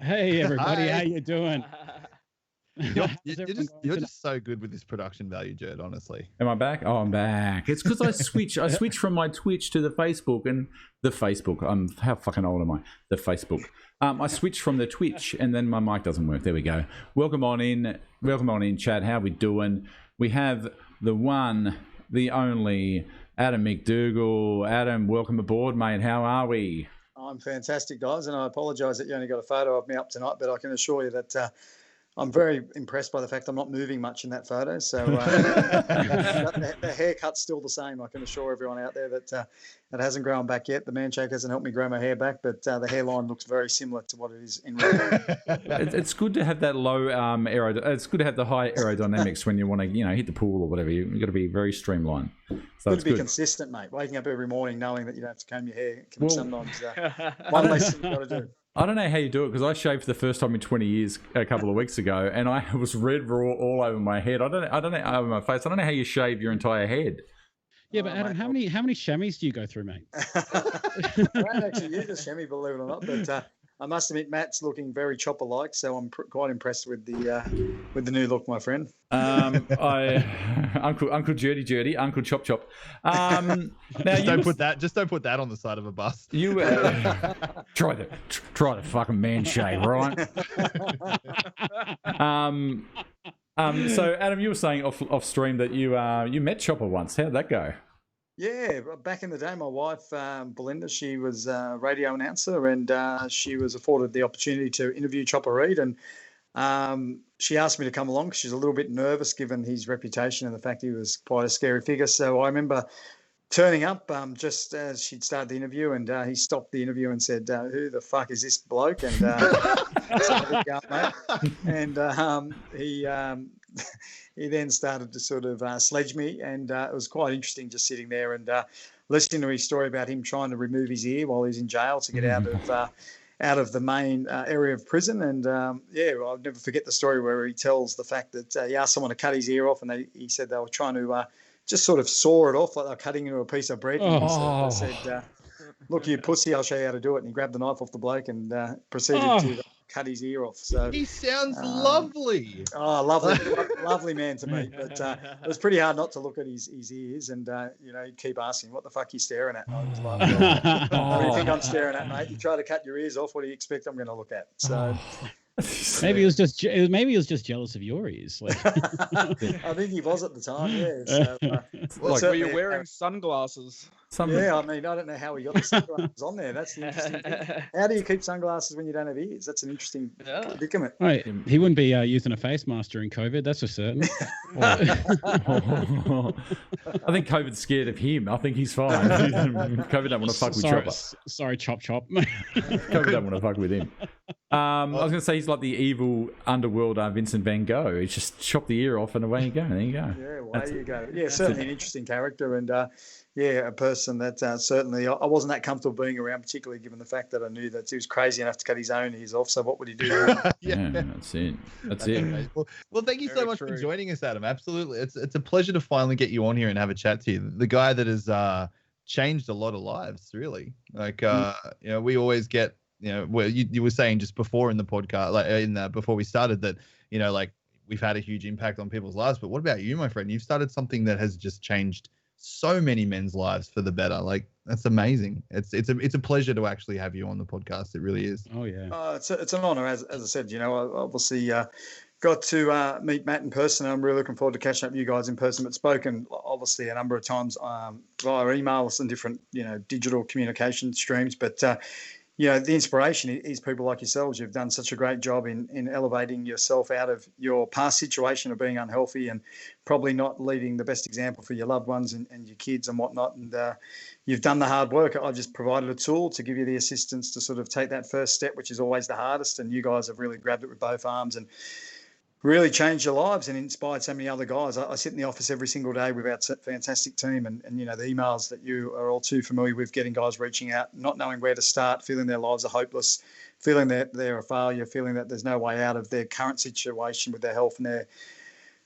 Hey everybody, Hi. how you doing? You're, How's you're everyone just going you're tonight? just so good with this production value, Jerd. Honestly. Am I back? Oh, I'm back. It's because I switch from my Twitch to the Facebook and the Facebook. How fucking old am I? The Facebook. I switched from the Twitch and then my mic doesn't work. There we go. Welcome on in, chat. How we doing? We have the one, the only Adam McDougall. Adam, welcome aboard, mate. How are we? I'm fantastic, guys, and I apologise that you only got a photo of me up tonight, but I can assure you that I'm very impressed by the fact I'm not moving much in that photo. So the haircut's still the same. I can assure everyone out there that it hasn't grown back yet. The man shake hasn't helped me grow my hair back, but the hairline looks very similar to what it is in real life. It's good to have that low it's good to have the high aerodynamics when you want to, hit the pool or whatever. You've got to be very streamlined. So Good to be consistent, mate. Waking up every morning knowing that you don't have to comb your hair can be sometimes one less thing you've got to do. I don't know how you do it because I shaved for the first time in 20 years a couple of weeks ago, and I was red raw all over my head. I don't know over my face. I don't know how you shave your entire head. Yeah, but Adam, mate, how many chamois do you go through, mate? I don't actually use a chamois, believe it or not, but I must admit Matt's looking very chopper-like, so I'm quite impressed with the new look, my friend. Uncle Jerdy, Uncle Chop Chop. Now Just don't put that on the side of a bus. You try the fucking man shave, right? So Adam, you were saying off stream that you met Chopper once. How'd that go? Yeah, back in the day, my wife, Belinda, she was a radio announcer and she was afforded the opportunity to interview Chopper Read. And she asked me to come along because she's a little bit nervous given his reputation and the fact he was quite a scary figure. So I remember turning up just as she'd started the interview and he stopped the interview and said, who the fuck is this bloke? And and he then started to sort of sledge me, and it was quite interesting just sitting there and listening to his story about him trying to remove his ear while he's in jail to get out of the main area of prison. And I'll never forget the story where he tells the fact that he asked someone to cut his ear off, and he said they were trying to just sort of saw it off like they're cutting into a piece of bread. And they said, look, you pussy, I'll show you how to do it. And he grabbed the knife off the bloke and proceeded to cut his ear off. So he sounds lovely. Oh, lovely man to meet. But it was pretty hard not to look at his ears and, he'd keep asking, what the fuck are you staring at? And I was like, what do you think I'm staring at, mate? You try to cut your ears off, what do you expect I'm going to look at? So... Maybe he was just jealous of your ears. Like. I think he was at the time. Yeah. So, were you wearing sunglasses? Yeah, I mean, I don't know how he got the sunglasses on there. That's the interesting thing. How do you keep sunglasses when you don't have ears? That's an interesting predicament. Right. He wouldn't be using a face mask during COVID, that's for certain. I think COVID's scared of him. I think he's fine. COVID don't want to fuck with Chopper. Sorry, Chop Chop. COVID don't want to fuck with him. I was going to say he's like the evil underworld Vincent Van Gogh. He just chop the ear off and away you go. There you go. Yeah, there you go. Yeah, certainly an interesting character and a person that certainly I wasn't that comfortable being around, particularly given the fact that I knew that he was crazy enough to cut his own ears off. So what would he do? Yeah, that's it. That's it. Well, thank you so much for joining us, Adam. Absolutely. It's a pleasure to finally get you on here and have a chat to you. The guy that has changed a lot of lives, really. Like, we always get, where you were saying just before in the podcast, before we started that, we've had a huge impact on people's lives. But what about you, my friend? You've started something that has just changed so many men's lives for the better. Like, that's amazing. It's a pleasure to actually have you on the podcast. It really is. Oh yeah. It's an honor, as I said. I obviously got to meet Matt in person. I'm really looking forward to catching up with you guys in person. But spoken obviously a number of times via emails and different digital communication streams. But the inspiration is people like yourselves. You've done such a great job in elevating yourself out of your past situation of being unhealthy and probably not leading the best example for your loved ones and your kids and whatnot. And you've done the hard work. I've just provided a tool to give you the assistance to sort of take that first step, which is always the hardest. And you guys have really grabbed it with both arms and really changed your lives and inspired so many other guys. I sit in the office every single day with our fantastic team and the emails that you are all too familiar with, getting guys reaching out, not knowing where to start, feeling their lives are hopeless, feeling that they're a failure, feeling that there's no way out of their current situation with their health and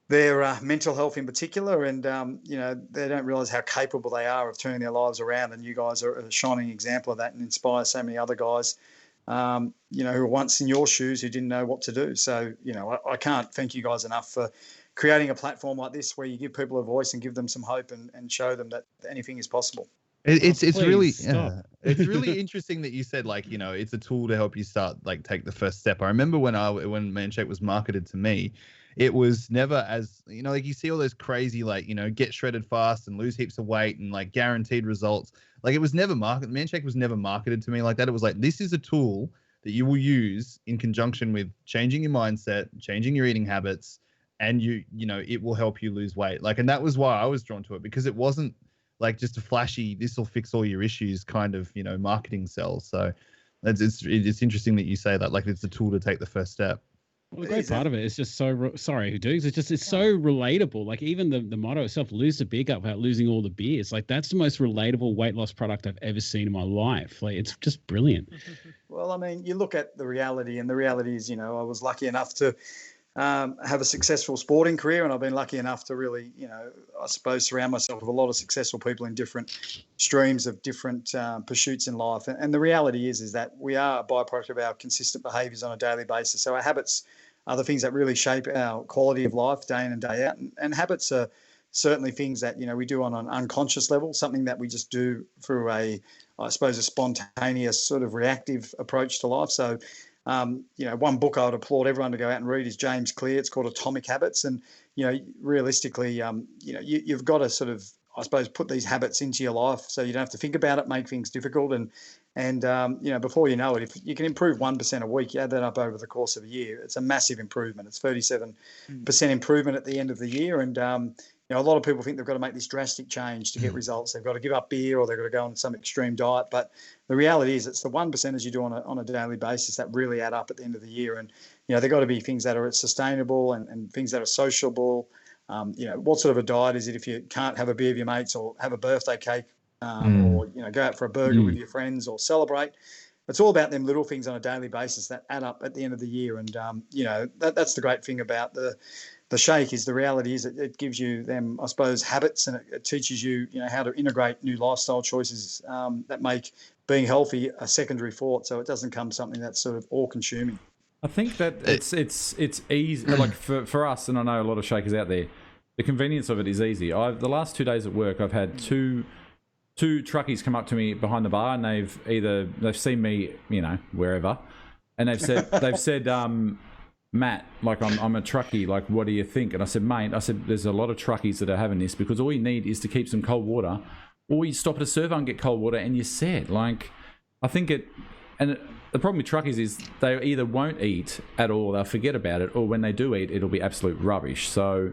their mental health in particular. And, they don't realise how capable they are of turning their lives around. And you guys are a shining example of that and inspire so many other guys who were once in your shoes who didn't know what to do. So, I can't thank you guys enough for creating a platform like this where you give people a voice and give them some hope and show them that anything is possible. It's really it's really interesting that you said it's a tool to help you start take the first step. I remember when Manshake was marketed to me, it was never as you see all those crazy get shredded fast and lose heaps of weight and guaranteed results. It was never Manshake was never marketed to me like that. It was this is a tool that you will use in conjunction with changing your mindset, changing your eating habits, and it will help you lose weight. And that was why I was drawn to it, because it wasn't just a flashy, this will fix all your issues kind of, marketing sell. So it's interesting that you say that, it's a tool to take the first step. Well, the great part of it is just so it's so relatable. Even the motto itself, lose the beer gut without losing all the beers. That's the most relatable weight loss product I've ever seen in my life. It's just brilliant. Well, I mean, you look at the reality, and the reality is, I was lucky enough to have a successful sporting career, and I've been lucky enough to really, I suppose, surround myself with a lot of successful people in different streams of different pursuits in life. And the reality is that we are a byproduct of our consistent behaviours on a daily basis. So our habits are the things that really shape our quality of life day in and day out. And habits are certainly things that, we do on an unconscious level, something that we just do through a spontaneous sort of reactive approach to life. So, one book I would applaud everyone to go out and read is James Clear. It's called Atomic Habits. And, realistically, you've got to sort of, I suppose, put these habits into your life so you don't have to think about it, make things difficult. And before you know it, if you can improve 1% a week, you add that up over the course of a year, it's a massive improvement. It's 37% improvement at the end of the year. And, a lot of people think they've got to make this drastic change to get results. They've got to give up beer, or they've got to go on some extreme diet. But the reality is it's the 1% as you do on a daily basis that really add up at the end of the year. And, they've got to be things that are sustainable and things that are sociable. What sort of a diet is it if you can't have a beer with your mates or have a birthday cake or, go out for a burger with your friends or celebrate? It's all about them little things on a daily basis that add up at the end of the year. And, that's the great thing about the shake is the reality is it gives you them, I suppose, habits, and it teaches you, how to integrate new lifestyle choices that make being healthy a secondary thought. So it doesn't become something that's sort of all consuming. I think that it's easy, for us, and I know a lot of shakers out there, the convenience of it is easy. The last 2 days at work, I've had two truckies come up to me behind the bar, and they've seen me, wherever, and they've said, Matt, I'm a truckie, what do you think? And I said, mate, there's a lot of truckies that are having this because all you need is to keep some cold water, or you stop at a servo and get cold water and you're set. I think the problem with truckies is they either won't eat at all, they'll forget about it, or when they do eat, it'll be absolute rubbish. So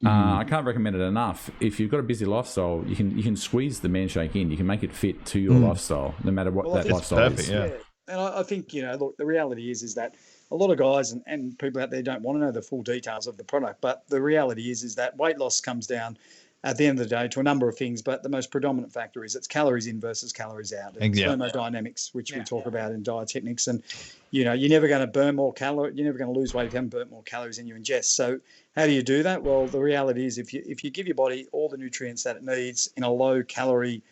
I can't recommend it enough. If you've got a busy lifestyle, you can squeeze the Manshake in. You can make it fit to your lifestyle, no matter what that lifestyle is. Yeah. And I think, look, the reality is that a lot of guys and people out there don't want to know the full details of the product. But the reality is that weight loss comes down at the end of the day to a number of things. But the most predominant factor is it's calories in versus calories out. It's thermodynamics, which we talk about in dietetics. And, you're never going to burn more calories. You're never going to lose weight if you haven't burnt more calories than you ingest. So how do you do that? Well, the reality is if you give your body all the nutrients that it needs in a low calorie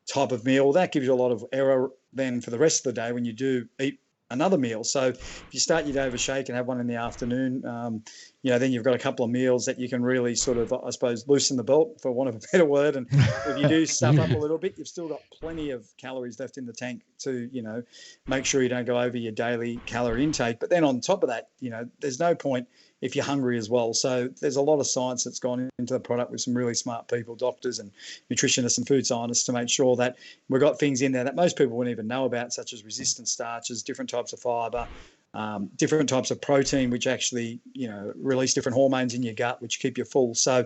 type of meal, that gives you a lot of error then for the rest of the day when you do eat another meal. So if you start your day with a shake and have one in the afternoon, then you've got a couple of meals that you can really sort of, I suppose, loosen the belt, for want of a better word. And if you do stuff up a little bit, you've still got plenty of calories left in the tank to, make sure you don't go over your daily calorie intake. But then on top of that, there's no point if you're hungry as well. So there's a lot of science that's gone into the product with some really smart people, doctors and nutritionists and food scientists, to make sure that we've got things in there that most people wouldn't even know about, such as resistant starches, different types of fiber, different types of protein, which actually, release different hormones in your gut, which keep you full. So,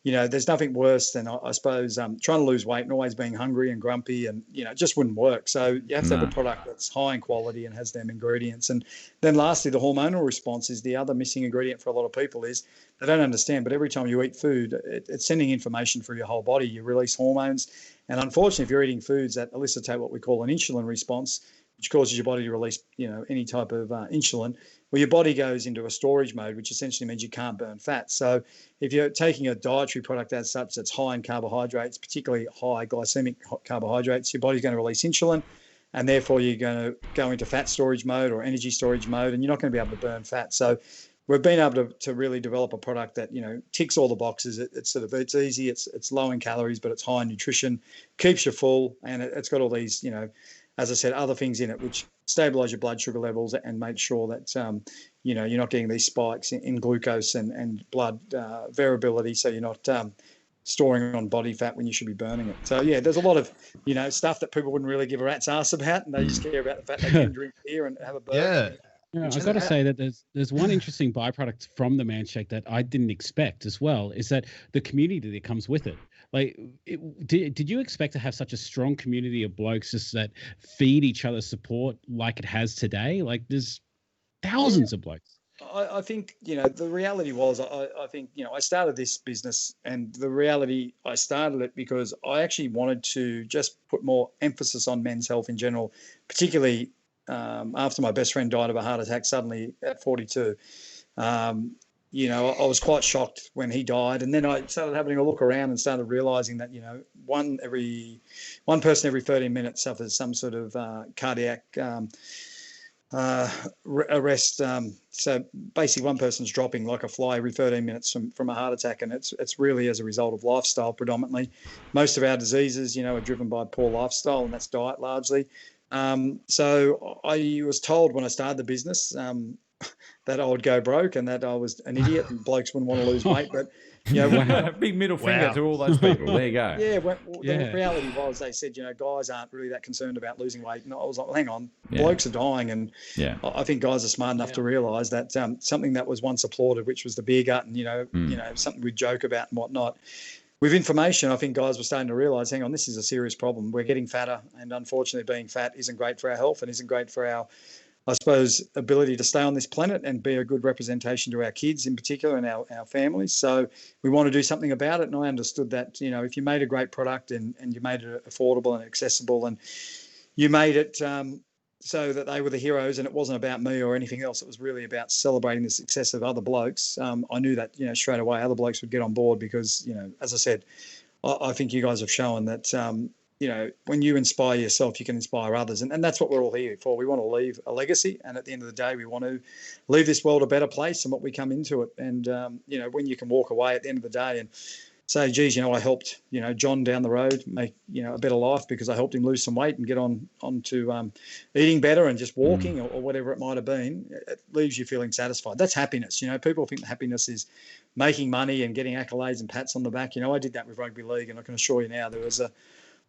there's nothing worse than, I suppose, trying to lose weight and always being hungry and grumpy, and, it just wouldn't work. So you have to have a product that's high in quality and has them ingredients. And then lastly, the hormonal response is the other missing ingredient for a lot of people. Is they don't understand, but every time you eat food, it's sending information through your whole body. You release hormones. And unfortunately, if you're eating foods that elicitate what we call an insulin response, which causes your body to release, any type of insulin, well, your body goes into a storage mode, which essentially means you can't burn fat. So if you're taking a dietary product as such that's high in carbohydrates, particularly high glycemic carbohydrates, your body's going to release insulin. and therefore you're going to go into fat storage mode or energy storage mode, and you're not going to be able to burn fat. So we've been able to really develop a product that, ticks all the boxes. It's easy, it's low in calories, but it's high in nutrition, keeps you full, and it's got all these, as I said, other things in it which stabilize your blood sugar levels and make sure that you're not getting these spikes in glucose and blood variability, so you're not storing on body fat when you should be burning it. So yeah, there's a lot of stuff that people wouldn't really give a rat's ass about, and they just care about the fact they can drink beer and have a burger. Yeah, I've got to say that there's one interesting byproduct from the Manshake that I didn't expect as well, is that the community that comes with it. Like, did you expect to have such a strong community of blokes just that feed each other support like it has today? Like, there's thousands of blokes. I think, the reality was, I think, I started this business, and the reality, I started it because I actually wanted to just put more emphasis on men's health in general, particularly after my best friend died of a heart attack suddenly at 42. I was quite shocked when he died, and then I started having a look around and started realizing that one person every 13 minutes suffers some sort of cardiac arrest. So basically, one person's dropping like a fly every 13 minutes from a heart attack, and it's really as a result of lifestyle predominantly. Most of our diseases, are driven by poor lifestyle, and that's diet largely. So I was told when I started the business that I would go broke and that I was an idiot and blokes wouldn't want to lose weight. But big middle finger to all those people. There you go. The reality was they said, guys aren't really that concerned about losing weight. And I was like, well, hang on, blokes are dying. And I think guys are smart enough to realise that something that was once applauded, which was the beer gut, and something we joke about and whatnot. With information, I think guys were starting to realise, hang on, this is a serious problem. We're getting fatter, and unfortunately being fat isn't great for our health and isn't great for our, I suppose, ability to stay on this planet and be a good representation to our kids in particular and our families. So we want to do something about it, and I understood that, if you made a great product and you made it affordable and accessible, and you made it so that they were the heroes and it wasn't about me or anything else, it was really about celebrating the success of other blokes. I knew that, straight away other blokes would get on board because, as I said, I think you guys have shown that, when you inspire yourself, you can inspire others. And that's what we're all here for. We want to leave a legacy. And at the end of the day, we want to leave this world a better place than what we come into it. And, when you can walk away at the end of the day and say, geez, I helped, John down the road make, a better life because I helped him lose some weight and get on to eating better and just walking or whatever it might have been, it leaves you feeling satisfied. That's happiness. People think happiness is making money and getting accolades and pats on the back. I did that with rugby league, and I can assure you now there was a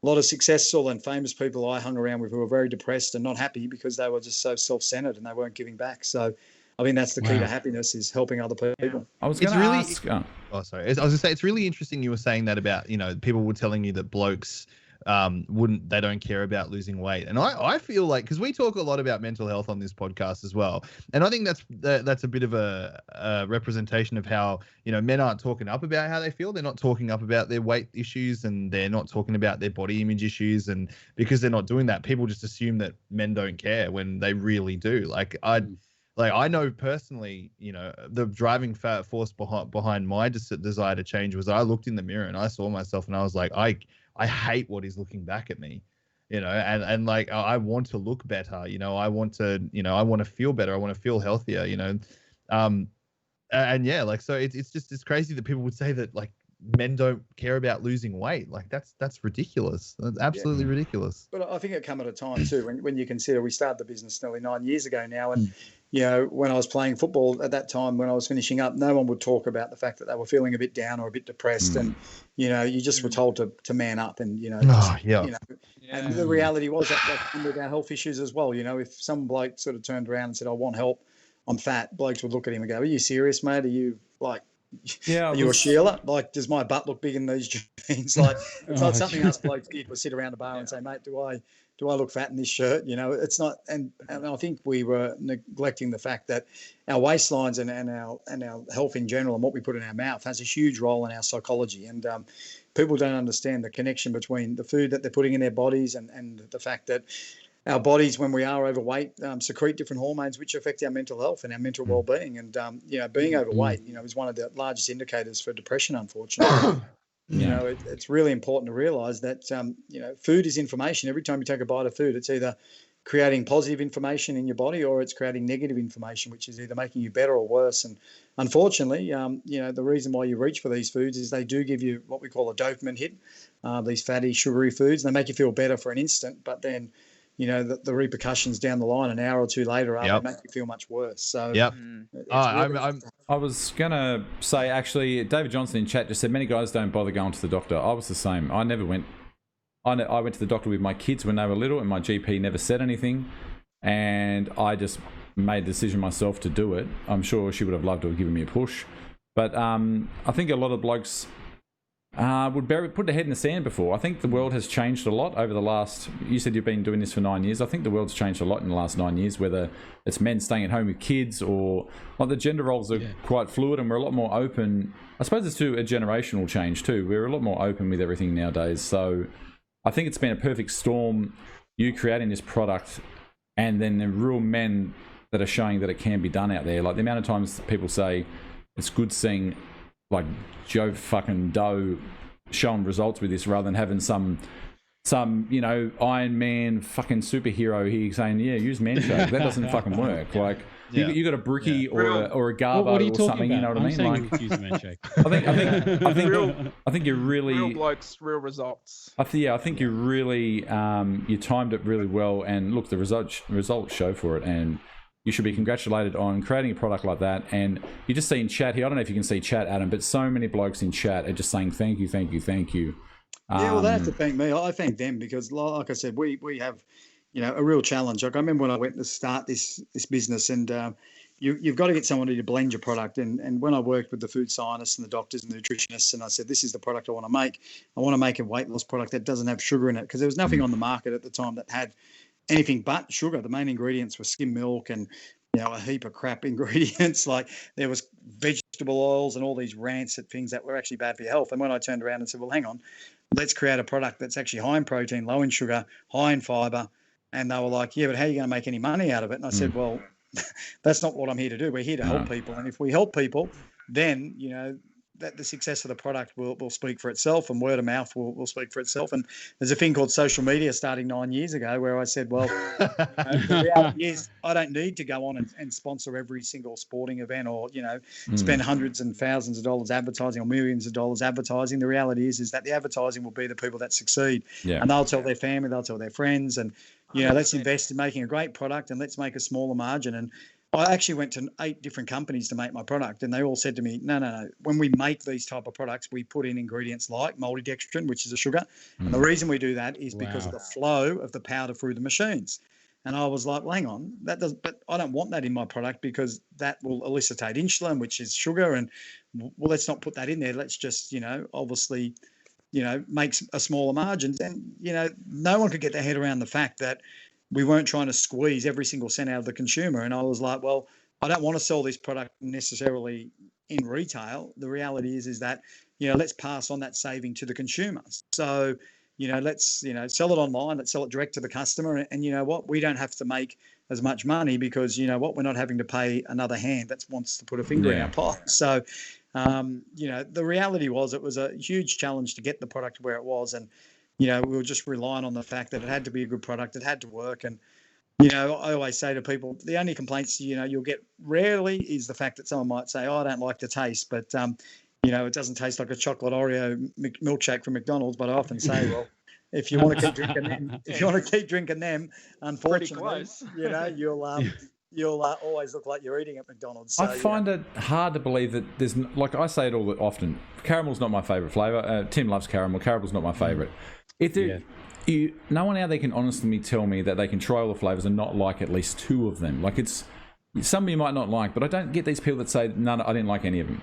lot of successful and famous people I hung around with who were very depressed and not happy because they were just so self-centered and they weren't giving back. So I mean, that's the key to happiness, is helping other people. I was going to ask. I was going to say, it's really interesting you were saying that about, people were telling you that blokes they don't care about losing weight. And I feel like, because we talk a lot about mental health on this podcast as well. And I think that's a bit of a representation of how, men aren't talking up about how they feel. They're not talking up about their weight issues, and they're not talking about their body image issues. And because they're not doing that, people just assume that men don't care when they really do. I know personally, the driving force behind my desire to change was I looked in the mirror and I saw myself and I was like, I hate what is looking back at me, and I want to look better, I want to feel better. I want to feel healthier, so it's crazy that people would say that men don't care about losing weight. That's ridiculous. That's absolutely ridiculous. But I think it come at a time too, when you consider we started the business nearly 9 years ago now. And, when I was playing football at that time, when I was finishing up, no one would talk about the fact that they were feeling a bit down or a bit depressed. And, you just were told to man up and, and the reality was that with our health issues as well, if some bloke sort of turned around and said, I want help, I'm fat, blokes would look at him and go, are you serious, mate? Are you are you a Sheila? Does my butt look big in these jeans? It's not something us blokes did. We sit around the bar and say, mate, do I look fat in this shirt? It's not. And I think we were neglecting the fact that our waistlines and our health in general and what we put in our mouth has a huge role in our psychology. And people don't understand the connection between the food that they're putting in their bodies and the fact that our bodies, when we are overweight, secrete different hormones which affect our mental health and our mental well-being. And being overweight, is one of the largest indicators for depression, unfortunately. You know, it's really important to realise that you know, food is information. Every time you take a bite of food, it's either creating positive information in your body or it's creating negative information, which is either making you better or worse. And unfortunately, you know, the reason why you reach for these foods is they do give you what we call a dopamine hit, these fatty, sugary foods. They make you feel better for an instant, but then, you know, the repercussions down the line an hour or two later they make you feel much worse. So I was gonna say, actually, David Johnson in chat just said many guys don't bother going to the doctor. I was the same. I never went. I went to the doctor with my kids when they were little, and my GP never said anything, and I just made the decision myself to do it. I'm sure she would have loved to have given me a push, but I think a lot of blokes would put their head in the sand before. I think the world has changed a lot over the last. You said you've been doing this for 9 years. I think the world's changed a lot in the last 9 years. Whether it's men staying at home with kids or like the gender roles are quite fluid, and we're a lot more open. I suppose it's to a generational change too. We're a lot more open with everything nowadays. So I think it's been a perfect storm. You creating this product, and then the real men that are showing that it can be done out there. Like the amount of times people say it's good seeing like Joe fucking Doe showing results with this rather than having some you know, Iron Man fucking superhero here saying, yeah, use Manshake. That doesn't fucking work. Like you got a Brookie or a Garbo or something, about? You know what I mean? Like, use Manshake. I think you're really real blokes, real results. I think you really you timed it really well, and look, the results show for it, and you should be congratulated on creating a product like that. And you just see in chat here, I don't know if you can see chat, Adam, but so many blokes in chat are just saying thank you, thank you, thank you. Yeah, well, they have to thank me. I thank them because, like I said, we have, you know, a real challenge. Like I remember when I went to start this business, and you've got to get someone to blend your product. And when I worked with the food scientists and the doctors and the nutritionists, and I said, this is the product I want to make. I want to make a weight loss product that doesn't have sugar in it, because there was nothing on the market at the time that had anything but sugar. The main ingredients were skim milk and, you know, a heap of crap ingredients. Like there was vegetable oils and all these rancid things that were actually bad for your health. And when I turned around and said, well, hang on, let's create a product that's actually high in protein, low in sugar, high in fiber. And they were like, yeah, but how are you going to make any money out of it? And I said, well, that's not what I'm here to do. We're here to help people. And if we help people, then, you know, that the success of the product will speak for itself, and word of mouth will speak for itself. And there's a thing called social media starting 9 years ago where I said, well, the reality is I don't need to go on and sponsor every single sporting event or, you know, spend hundreds and thousands of dollars advertising or millions of dollars advertising. The reality is that the advertising will be the people that succeed, and they'll tell their family, they'll tell their friends, and, you know, let's invest in making a great product and let's make a smaller margin. And I actually went to 8 different companies to make my product, and they all said to me, no. When we make these type of products, we put in ingredients like maltodextrin, which is a sugar. And the reason we do that is because of the flow of the powder through the machines. And I was like, well, hang on, but I don't want that in my product because that will elicitate insulin, which is sugar. And well, let's not put that in there. Let's just, you know, obviously, you know, make a smaller margins. And, you know, no one could get their head around the fact that we weren't trying to squeeze every single cent out of the consumer. And I was like, well, I don't want to sell this product necessarily in retail. The reality is that, you know, let's pass on that saving to the consumers. So, you know, let's, you know, sell it online, let's sell it direct to the customer. And you know what, we don't have to make as much money because, you know what, we're not having to pay another hand that wants to put a finger in our pie. So, you know, the reality was it was a huge challenge to get the product where it was. And, you know, we were just relying on the fact that it had to be a good product, it had to work. And, you know, I always say to people, the only complaints, you know, you'll get rarely is the fact that someone might say, oh, I don't like the taste, but, you know, it doesn't taste like a chocolate Oreo milkshake from McDonald's. But I often say, well, if you want to keep drinking them, unfortunately, you know, you'll always look like you're eating at McDonald's. So, I find it hard to believe that there's, like I say it all often, caramel's not my favourite flavour. Tim loves caramel. Caramel's not my favourite. No one out there can honestly tell me that they can try all the flavours and not like at least 2 of them. Like it's, some you might not like, but I don't get these people that say, no, I didn't like any of them.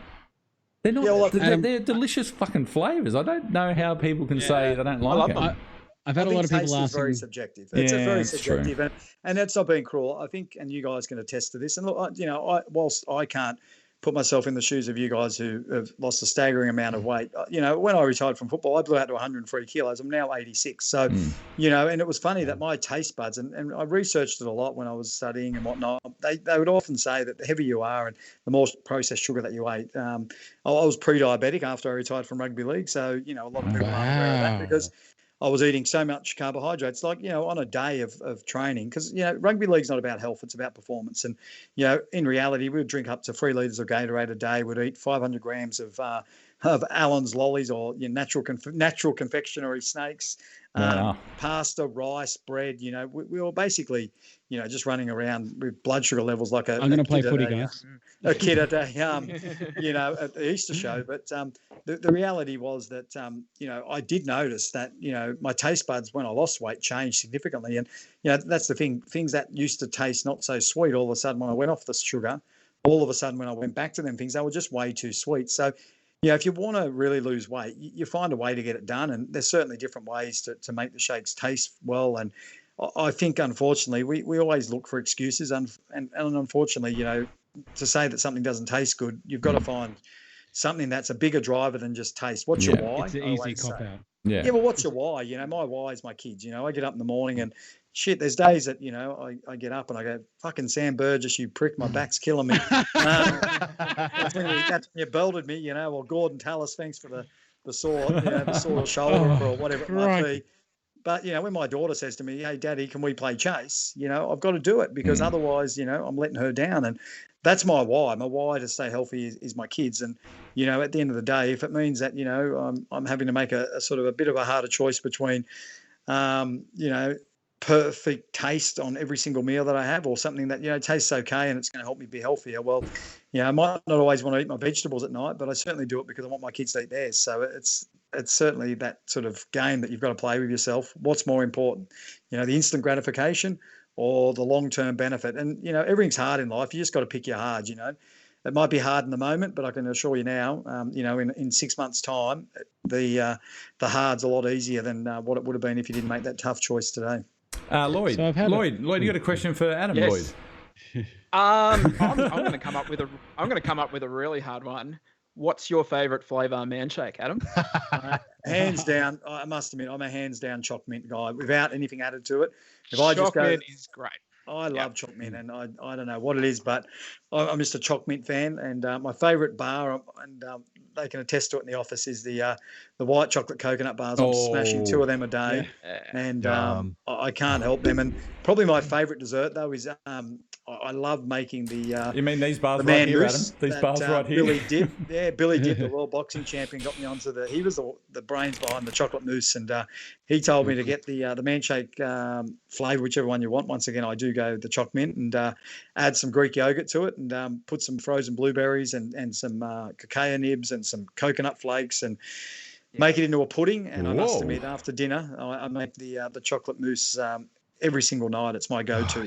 They're not. They're delicious fucking flavours. I don't know how people can say they don't like them. I've had a lot of people asking. It's very subjective. It's very subjective, and that's not being cruel. I think, and you guys can attest to this. And look, you know, whilst I can't put myself in the shoes of you guys who have lost a staggering amount of weight. You know, when I retired from football, I blew out to 103 kilos. I'm now 86. So, you know, and it was funny that my taste buds, and I researched it a lot when I was studying and whatnot, they would often say that the heavier you are and the more processed sugar that you ate. I was pre-diabetic after I retired from rugby league. So, you know, a lot of people aren't aware of that because I was eating so much carbohydrates, like, you know, on a day of training, because, you know, rugby league's not about health, it's about performance. And, you know, in reality, we would drink up to 3 litres of Gatorade a day. We'd eat 500 grams of Allen's lollies or, you know, natural confectionery snakes, pasta, rice, bread. You know, we were basically, you know, just running around with blood sugar levels like I'm going to play footy, guys. A kid at a, you know, at the Easter show. But the reality was that, you know, I did notice that, you know, my taste buds when I lost weight changed significantly. And, you know, that's the thing, things that used to taste not so sweet, all of a sudden when I went off the sugar, all of a sudden when I went back to them things, they were just way too sweet. So, yeah, if you want to really lose weight, you find a way to get it done. And there's certainly different ways to make the shakes taste well. And I think, unfortunately, we always look for excuses. And unfortunately, you know, to say that something doesn't taste good, you've got to find something that's a bigger driver than just taste. What's your why? It's an easy cop out. Yeah, well, what's your why? You know, my why is my kids. You know, I get up in the morning and shit, there's days that, you know, I get up and I go, fucking Sam Burgess, you prick, my back's killing me. That's when you belted me, you know, or Gordon Tallis, thanks for the sore shoulder or whatever it might be. But, you know, when my daughter says to me, hey, Daddy, can we play chase? You know, I've got to do it because otherwise, you know, I'm letting her down. And that's my why. My why to stay healthy is my kids. And, you know, at the end of the day, if it means that, you know, I'm having to make a sort of a bit of a harder choice between, you know, perfect taste on every single meal that I have or something that, you know, tastes okay and it's going to help me be healthier. Well, you know, I might not always want to eat my vegetables at night, but I certainly do it because I want my kids to eat theirs. So it's certainly that sort of game that you've got to play with yourself. What's more important, you know, the instant gratification or the long-term benefit? And, you know, everything's hard in life. You just got to pick your hard, you know. It might be hard in the moment, but I can assure you now, you know, in 6 months' time, the hard's a lot easier than what it would have been if you didn't make that tough choice today. Lloyd, you got a question for Adam? Yes. Lloyd. I'm going to come up with a really hard one. What's your favourite flavour manshake, Adam? Hands down, I must admit, I'm a hands down choc mint guy without anything added to it. Choc mint is great. I love choc mint, and I don't know what it is, but I'm just a choc mint fan. And my favourite bar, and they can attest to it in the office, is the white chocolate coconut bars. I'm smashing 2 of them a day, and I can't help them. And probably my favourite dessert though is I love making the. You mean these bars right here, Adam? These bars right here. Billy Dibb, the world boxing champion, got me onto he was the brains behind the chocolate mousse, and he told me to get the manshake flavour, whichever one you want. Once again, I do go the choc mint and add some Greek yogurt to it, and put some frozen blueberries and some cacao nibs and some coconut flakes, and make it into a pudding. And I must admit, after dinner, I make the chocolate mousse. Every single night, it's my go-to.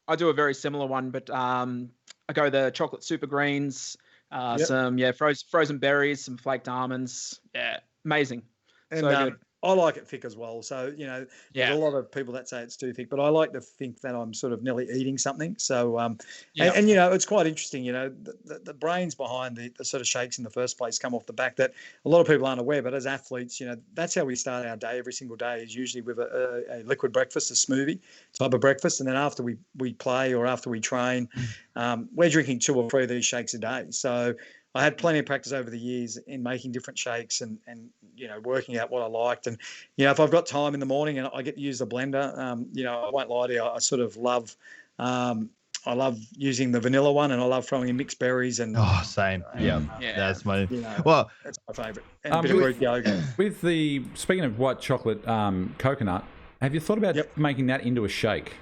I do a very similar one, but I go the chocolate super greens, some frozen berries, some flaked almonds. Yeah, amazing. And good. I like it thick as well. So, you know, there's a lot of people that say it's too thick, but I like to think that I'm sort of nearly eating something. So, and you know, it's quite interesting, you know, the brains behind the sort of shakes in the first place come off the back that a lot of people aren't aware, but as athletes, you know, that's how we start our day every single day is usually with a liquid breakfast, a smoothie type of breakfast. And then after we play or after we train, we're drinking 2 or 3 of these shakes a day. So, I had plenty of practice over the years in making different shakes and you know, working out what I liked. And, you know, if I've got time in the morning and I get to use the blender, you know, I won't lie to you, I sort of love I love using the vanilla one and I love throwing in mixed berries. And same. That's my, you know, well, that's my favourite. And a bit of Greek yogurt. Speaking of white chocolate coconut, have you thought about making that into a shake?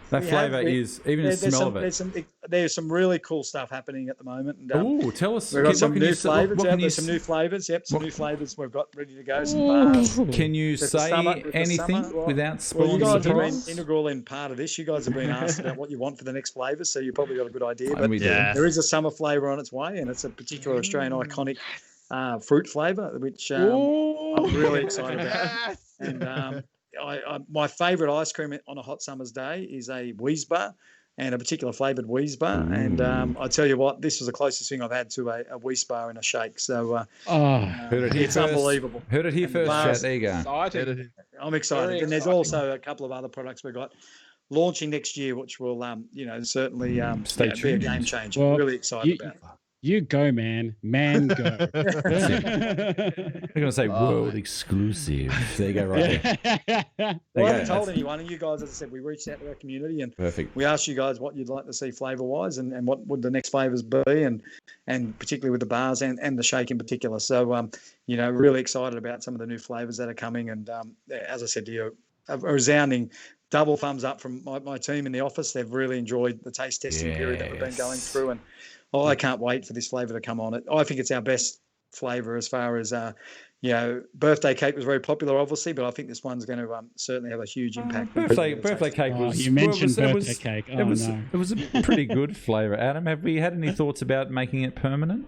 That flavour is, even the smell of it. There's some really cool stuff happening at the moment. And, tell us. We've got some new flavours. There's some new flavours. Some new flavours we've got ready to go. Some bars. Can you say anything without spoiling the surprise? You guys have been integral in part of this. You guys have been asked about what you want for the next flavour, so you've probably got a good idea. But there is a summer flavour on its way, and it's a particular Australian iconic fruit flavour, which I'm really excited about. And my favourite ice cream on a hot summer's day is a Wheeze bar. and a particular flavoured Wheeze bar. And I tell you what, this was the closest thing I've had to a Wheeze bar in a shake. So it's unbelievable. Heard it here first, chat. There you go. I'm excited. Very and there's exciting. also a couple of other products we've got launching next year, which will, certainly Stay be a tuned. game changer. Well, Really excited about it. You go, man. Man, go. They're going to say world exclusive. There you go, right there. Well, I haven't told anyone, and you guys, as I said, we reached out to our community and Perfect. we asked you guys what you'd like to see flavour-wise and what would the next flavours be, and particularly with the bars and the shake in particular. So, really excited about some of the new flavours that are coming. And as I said to you, a resounding double thumbs up from my team in the office. They've really enjoyed the taste testing period that we've been going through, and I can't wait for this flavour to come on. I think it's our best flavour as far as, birthday cake was very popular, obviously, but I think this one's going to certainly have a huge impact. Birthday cake was. You mentioned it birthday cake. Oh, no. It was a pretty good flavour. Adam, have we had any thoughts about making it permanent?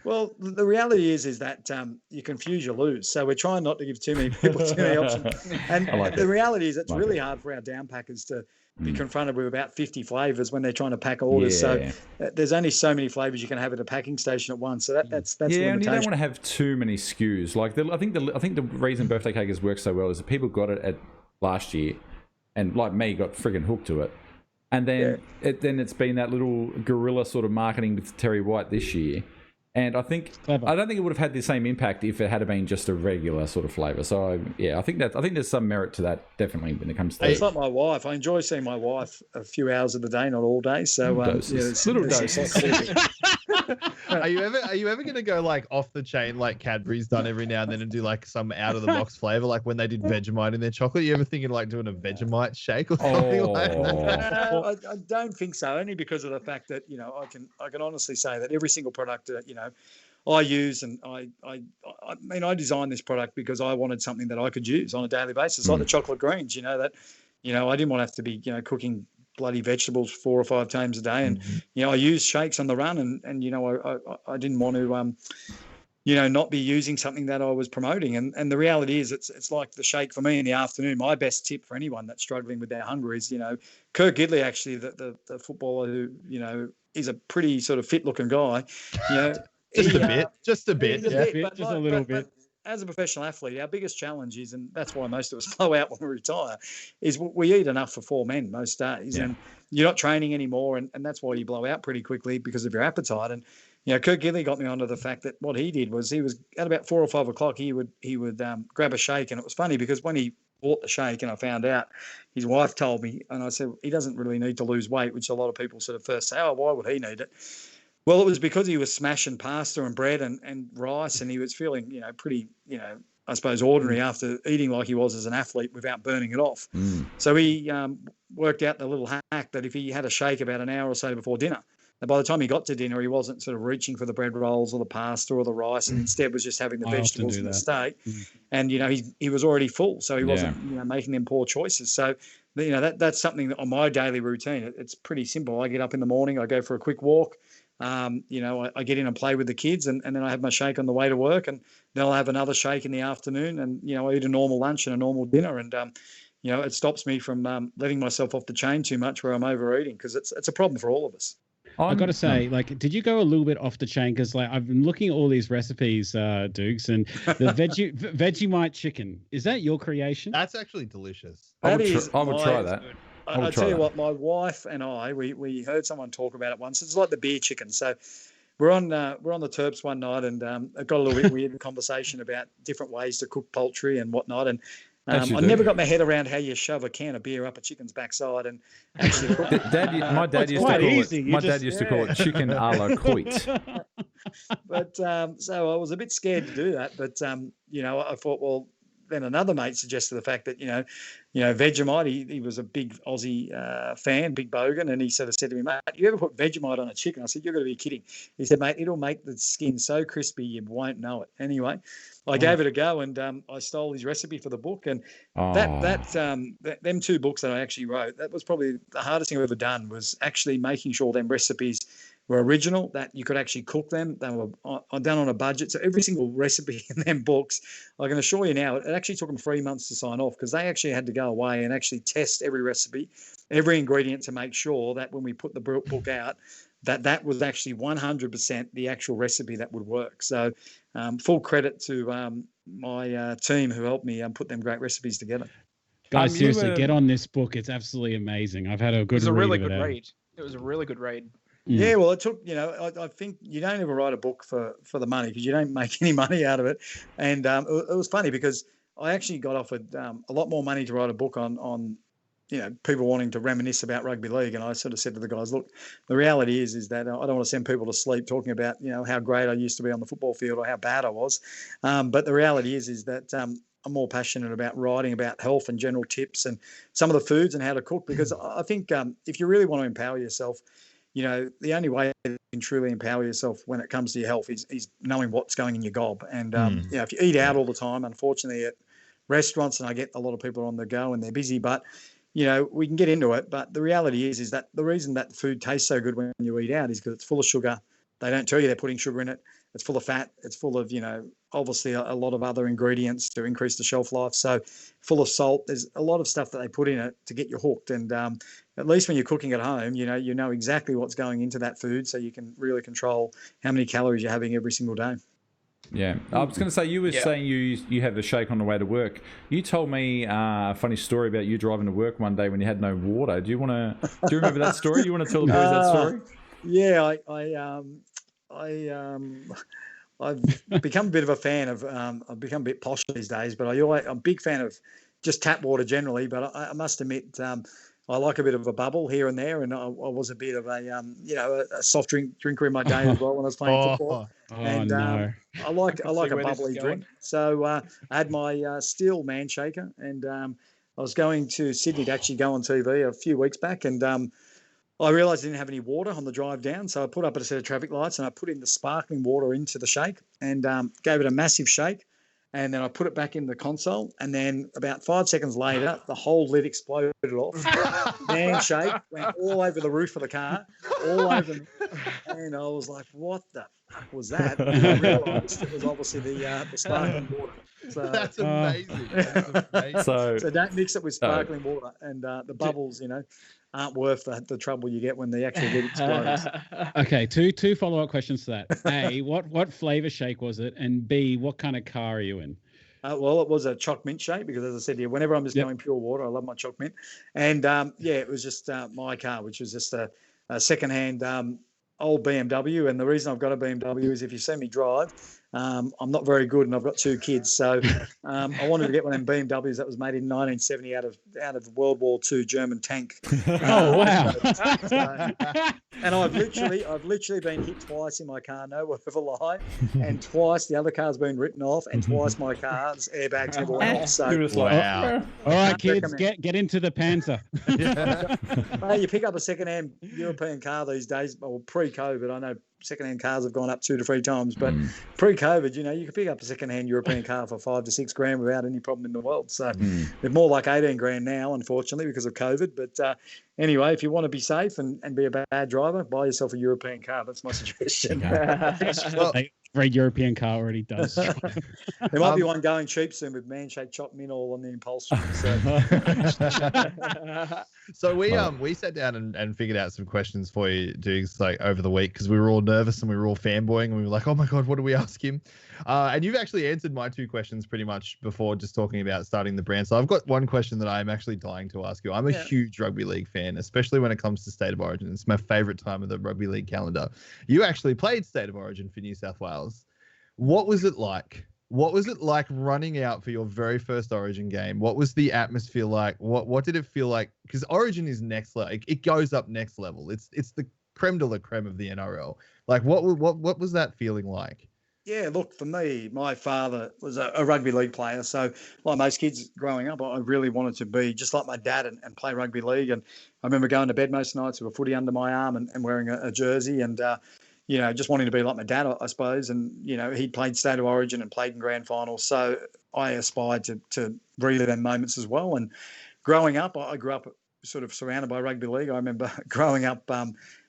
Well, the reality is that you confuse, you lose. So we're trying not to give too many people too many options. And the reality is it's really hard for our down packers to be confronted with about 50 flavours when they're trying to pack orders. Yeah. So there's only so many flavours you can have at a packing station at once. So that's and you limitation. don't want to have too many SKUs. Like I think the reason birthday cake has worked so well is that people got it at last year, and like me, got friggin' hooked to it. And then it's been that little guerrilla sort of marketing with Terry White this year. And I don't think it would have had the same impact if it had been just a regular sort of flavour. So I think there's some merit to that, definitely, when it comes to. It's like my wife. I enjoy seeing my wife a few hours of the day, not all day. So little doses. Are you ever going to go like off the chain like Cadbury's done every now and then and do like some out of the box flavour, like when they did Vegemite in their chocolate? You ever thinking like doing a Vegemite shake or something like that? No, I don't think so. Only because of the fact that I can honestly say that every single product I use, and I designed this product because I wanted something that I could use on a daily basis, like the chocolate greens. I didn't want to have to be cooking bloody vegetables 4 or 5 times a day, and I use shakes on the run, and I didn't want to not be using something that I was promoting. And the reality is it's like the shake for me in the afternoon. My best tip for anyone that's struggling with their hunger is, Kirk Gidley, actually, the footballer who, is a pretty sort of fit looking guy, Just a bit. Just a little bit. As a professional athlete, our biggest challenge is, and that's why most of us blow out when we retire, is we eat enough for 4 men most days. Yeah. And you're not training anymore, and that's why you blow out pretty quickly because of your appetite. And Kirk Gidley got me onto the fact that what he did was he was at about 4 or 5 o'clock, he would grab a shake. And it was funny because when he bought the shake, and I found out, his wife told me, and I said, he doesn't really need to lose weight, which a lot of people sort of first say, oh, why would he need it? Well, it was because he was smashing pasta and bread and rice, and he was feeling, pretty, I suppose, ordinary after eating like he was as an athlete without burning it off. So he worked out the little hack that if he had a shake about an hour or so before dinner, and by the time he got to dinner, he wasn't sort of reaching for the bread rolls or the pasta or the rice, and instead was just having the vegetables and the steak. And, he was already full, so he wasn't, making them poor choices. So, that's something that on my daily routine. It's pretty simple. I get up in the morning, I go for a quick walk. I get in and play with the kids, and then I have my shake on the way to work, and then I'll have another shake in the afternoon, and I eat a normal lunch and a normal dinner, and it stops me from letting myself off the chain too much where I'm overeating, because it's a problem for all of us. I've got to say, did you go a little bit off the chain? Because I've been looking at all these recipes, Dukes, and the Vegemite chicken, is that your creation? That's actually delicious. I would try that. I tell you what, my wife and I, we heard someone talk about it once. It's like the beer chicken. So we're on the Terps one night, and it got a little bit weird conversation about different ways to cook poultry and whatnot. And I never got my head around how you shove a can of beer up a chicken's backside and actually. My dad used to call it chicken a la coit. But so I was a bit scared to do that, but I thought, well. Then another mate suggested the fact that, Vegemite, he was a big Aussie fan, big bogan, and he sort of said to me, mate, you ever put Vegemite on a chicken? I said, you're going to be kidding. He said, mate, it'll make the skin so crispy you won't know it. Anyway, I gave it a go, and I stole his recipe for the book. And them 2 books that I actually wrote, that was probably the hardest thing I've ever done, was actually making sure them recipes were original, that you could actually cook them. They were done on a budget. So every single recipe in them books, I can assure you now, it actually took them 3 months to sign off because they actually had to go away and actually test every recipe, every ingredient to make sure that when we put the book out, that was actually 100% the actual recipe that would work. So full credit to my team who helped me put them great recipes together. Guys, seriously, get on this book. It's absolutely amazing. I've had a good read. It was a really good read. It was a really good read. Yeah, well, it took, I think you don't ever write a book for the money because you don't make any money out of it. And it was funny because I actually got offered a lot more money to write a book on people wanting to reminisce about rugby league. And I sort of said to the guys, look, the reality is that I don't want to send people to sleep talking about, how great I used to be on the football field or how bad I was. But the reality is that I'm more passionate about writing about health and general tips and some of the foods and how to cook, because I think if you really want to empower yourself, the only way you can truly empower yourself when it comes to your health is knowing what's going in your gob. And, if you eat out all the time, unfortunately at restaurants, and I get a lot of people on the go and they're busy, but, we can get into it. But the reality is that the reason that food tastes so good when you eat out is because it's full of sugar. They don't tell you they're putting sugar in it. It's full of fat. It's full of, obviously a lot of other ingredients to increase the shelf life. So full of salt. There's a lot of stuff that they put in it to get you hooked. And at least when you're cooking at home, you know exactly what's going into that food, so you can really control how many calories you're having every single day. Yeah, I was going to say, you were saying you had the shake on the way to work. You told me a funny story about you driving to work one day when you had no water. Do you remember that story? You want to tell the boys that story? Yeah, I've become a bit of a fan of. I've become a bit posh these days, but I'm a big fan of just tap water generally. But I must admit, I like a bit of a bubble here and there, and I was a bit of a soft drinker in my day as well when I was playing football. And no. I like a bubbly drink. So I had my steel man shaker, and I was going to Sydney to actually go on TV a few weeks back, and I realised I didn't have any water on the drive down, so I put up at a set of traffic lights and I put in the sparkling water into the shake and gave it a massive shake. And then I put it back in the console, and then about 5 seconds later, the whole lid exploded off. Man shake went all over the roof of the car, all over, and I was like, "What the fuck was that?" And I realised it was obviously the sparkling water. So, That's amazing. That's amazing. So don't mix it with sparkling water, and the bubbles, aren't worth the trouble you get when the actual lid explodes. Okay, two follow-up questions to that. A, what flavor shake was it? And B, what kind of car are you in? Well, it was a choc mint shake because, as I said to you, whenever I'm just going pure water, I love my choc mint. And, it was just my car, which was just a second-hand old BMW. And the reason I've got a BMW is if you see me drive, I'm not very good, and I've got 2 kids. So I wanted to get one of them BMWs that was made in 1970 out of World War II German tank. Oh, wow. And I've literally been hit twice in my car, no word of a lie, and twice the other car's been written off, and twice my car's airbags never went off. So wow. All right, kids, get into the Panzer. Hey, you pick up a second-hand European car these days, or pre-COVID, I know second-hand cars have gone up 2 to 3 times, but pre-COVID, you can pick up a second-hand European car for $5 to $6 grand without any problem in the world. So they're more like 18 grand now, unfortunately, because of COVID. But anyway, if you want to be safe and be a bad driver, buy yourself a European car. That's my suggestion. Well, every European car already does. There might be one going cheap soon with man shake chopped mint all on the upholstery. So we sat down and figured out some questions for you, Dukes, like over the week, because we were all nervous and we were all fanboying and we were like, oh my God, what do we ask him? And you've actually answered my 2 questions pretty much before, just talking about starting the brand. So I've got one question that I'm actually dying to ask you. I'm a huge rugby league fan, especially when it comes to State of Origin. It's my favorite time of the rugby league calendar. You actually played State of Origin for New South Wales. What was it like? What was it like running out for your very first Origin game? What was the atmosphere like? What did it feel like? Because Origin is next level. It goes up next level. It's the creme de la creme of the NRL. Like, what was that feeling like? Yeah, look, for me, my father was a rugby league player. So like most kids growing up, I really wanted to be just like my dad and play rugby league. And I remember going to bed most nights with a footy under my arm and wearing a jersey and, just wanting to be like my dad, I suppose. And, he played State of Origin and played in grand finals. So I aspired to relive them moments as well. And growing up, I grew up sort of surrounded by rugby league. I remember growing up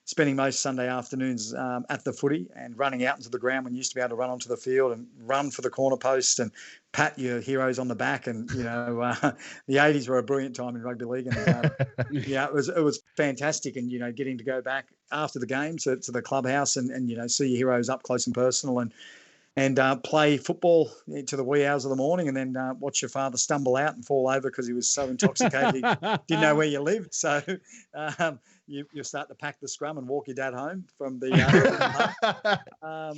spending most Sunday afternoons at the footy and running out into the ground when you used to be able to run onto the field and run for the corner post and pat your heroes on the back. And, the 80s were a brilliant time in rugby league. And, it was fantastic. And, getting to go back after the game to the clubhouse and see your heroes up close and personal and play football to the wee hours of the morning and then watch your father stumble out and fall over because he was so intoxicated he didn't know where you lived. So you start to pack the scrum and walk your dad home from the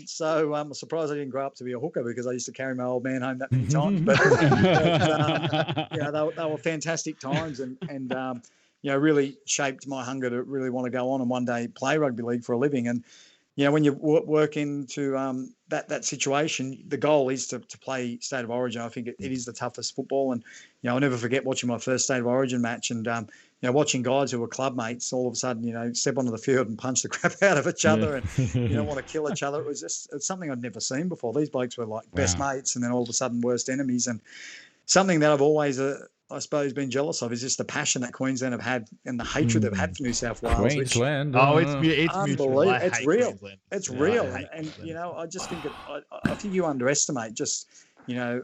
so I'm surprised I didn't grow up to be a hooker because I used to carry my old man home that many times. But they were fantastic times and really shaped my hunger to really want to go on and one day play rugby league for a living. And when you work into that situation, the goal is to play State of Origin. I think it is the toughest football. And, I'll never forget watching my first State of Origin match and, watching guys who were club mates all of a sudden, step onto the field and punch the crap out of each other and, want to kill each other. It's something I'd never seen before. These blokes were like best mates and then all of a sudden worst enemies. And something that I've always I suppose, been jealous of is just the passion that Queensland have had and the hatred they've had for New South Wales. Queensland. It's unbelievable. It's real. Queensland. It's real. And I just think I think you underestimate just,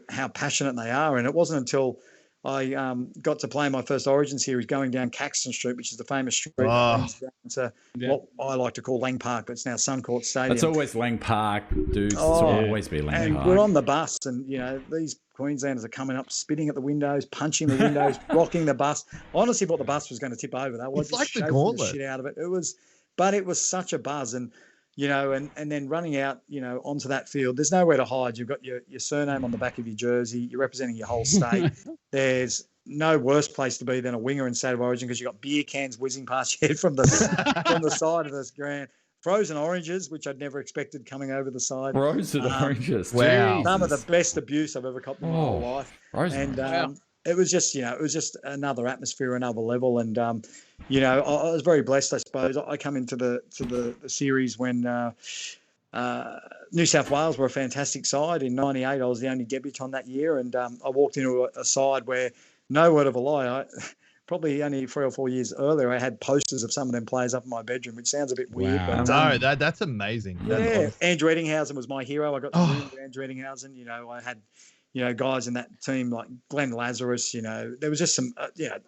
how passionate they are. And it wasn't until I got to play my first Origin series going down Caxton Street, which is the famous street. To what I like to call Lang Park, but it's now Suncourt Stadium. It's always Lang Park, dudes. It's always be Lang Park. And we're on the bus and, these Queenslanders are coming up, spitting at the windows, punching the windows, rocking the bus. I honestly thought the bus was going to tip over. That was like the gauntlet. The shit out of it. But it was such a buzz. And, and then running out, onto that field, there's nowhere to hide. You've got your surname on the back of your jersey. You're representing your whole state. There's no worse place to be than a winger in State of Origin because you've got beer cans whizzing past your head from the side of this ground. Frozen oranges, which I'd never expected coming over the side. Frozen oranges. Wow. Some of the best abuse I've ever copped in my whole life. Frozen. And it was just, another atmosphere, another level. And, I was very blessed, I suppose. I come into the series when New South Wales were a fantastic side. In 98, I was the only debutant that year. And I walked into a side where, no word of a lie, probably only 3 or 4 years earlier, I had posters of some of them players up in my bedroom, which sounds a bit weird. Wow. But, that's amazing. Yeah, Andrew Eddinghausen was my hero. I got to room with Andrew Eddinghausen. I had, guys in that team like Glenn Lazarus. There was just some,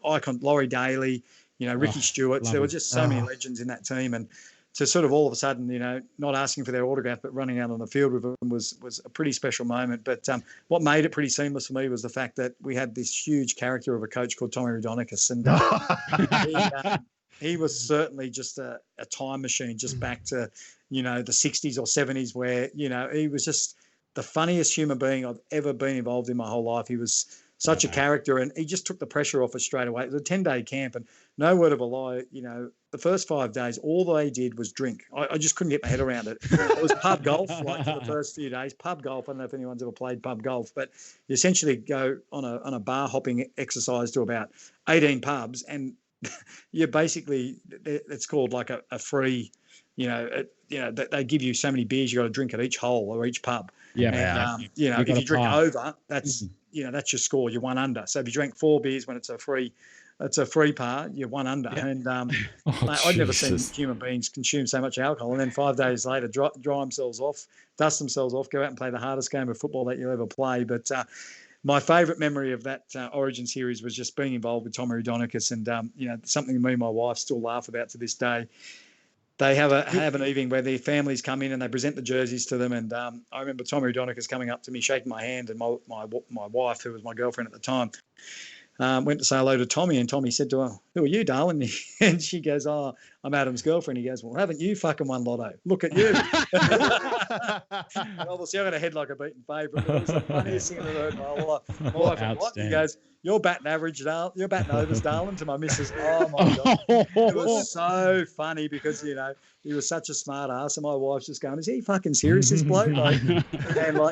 icon, Laurie Daly, Ricky Stewart. There were just so many legends in that team. And to sort of all of a sudden, not asking for their autograph, but running out on the field with them was a pretty special moment. But what made it pretty seamless for me was the fact that we had this huge character of a coach called Tommy Raudonikis. And he was certainly just a time machine, just back to, the 60s or 70s where, he was just the funniest human being I've ever been involved in my whole life. He was such a character and he just took the pressure off us straight away. It was a 10-day camp and no word of a lie, the first 5 days, all they did was drink. I just couldn't get my head around it. It was pub golf, like for the first few days. Pub golf, I don't know if anyone's ever played pub golf, but you essentially go on a bar hopping exercise to about 18 pubs and you basically, it's called like a free, they give you so many beers you got to drink at each hole or each pub. Yeah. And, if you drink over, that's, that's your score. You're 1 under. So if you drink 4 beers when it's a free par, you're 1 under. Yeah. And I'd never seen human beings consume so much alcohol. And then 5 days later, dry themselves off, dust themselves off, go out and play the hardest game of football that you'll ever play. But my favourite memory of that Origin series was just being involved with Tommy Raudonikis and, something me and my wife still laugh about to this day. They have an evening where their families come in and they present the jerseys to them. And I remember Tommy Raudonikis coming up to me, shaking my hand, and my wife, who was my girlfriend at the time, went to say hello to Tommy, and Tommy said to her, "Who are you, darling?" And she goes, "Oh, I'm Adam's girlfriend." He goes, "Well, haven't you fucking won lotto? Look at you." And obviously, I got a head like a beaten favourite. It was the funniest thing I've ever heard in my life. My wife went, "What?" He goes, "You're batting average, darling. You're batting overs, darling," to my missus. Oh, my God. It was so funny because, he was such a smart ass, and my wife's just going, "Is he fucking serious, this bloke?" And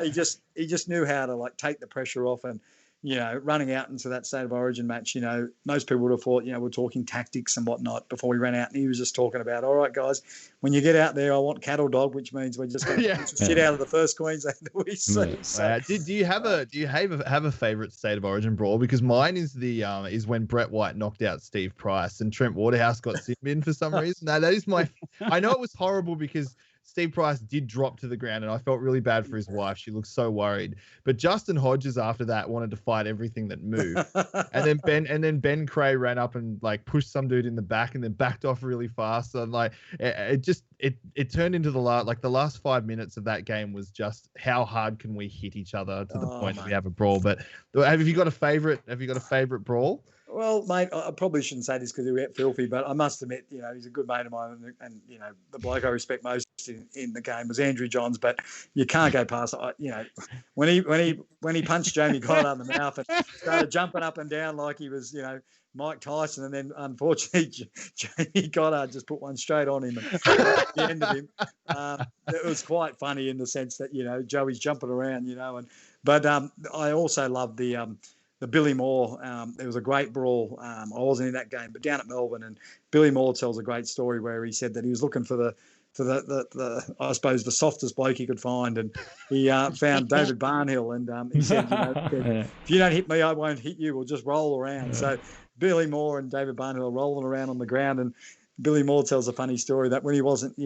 he just knew how to take the pressure off. And running out into that State of Origin match, most people would have thought, we're talking tactics and whatnot before we ran out. And he was just talking about, all right, guys, when you get out there, I want cattle dog, which means we're just going to punch the shit out of the first Queensland that we see. So, do you have a favorite State of Origin brawl? Because mine is is when Brett White knocked out Steve Price and Trent Waterhouse got sim in for some reason. No, that is my. I know it was horrible because Steve Price did drop to the ground, and I felt really bad for his wife. She looked so worried. But Justin Hodges after that wanted to fight everything that moved, and then Ben Cray ran up and pushed some dude in the back, and then backed off really fast. And it turned into the last 5 minutes of that game was just how hard can we hit each other to the point that we have a brawl. But have you got a favorite? Have you got a favorite brawl? Well, mate, I probably shouldn't say this because he'll get filthy, but I must admit, he's a good mate of mine, and the bloke I respect most in the game was Andrew Johns. But you can't go past, when he punched Jamie Goddard in the mouth and started jumping up and down like he was, Mike Tyson, and then unfortunately Jamie Goddard just put one straight on him and at the end of him. It was quite funny in the sense that Joey's jumping around, but I also love the Billy Moore. There was a great brawl. I wasn't in that game, but down at Melbourne, and Billy Moore tells a great story where he said that he was looking for the I suppose the softest bloke he could find, and he found David Barnhill, and he said, if you don't hit me, I won't hit you. We'll just roll around. Yeah. So Billy Moore and David Barnhill are rolling around on the ground, and Billy Moore tells a funny story that when he wasn't,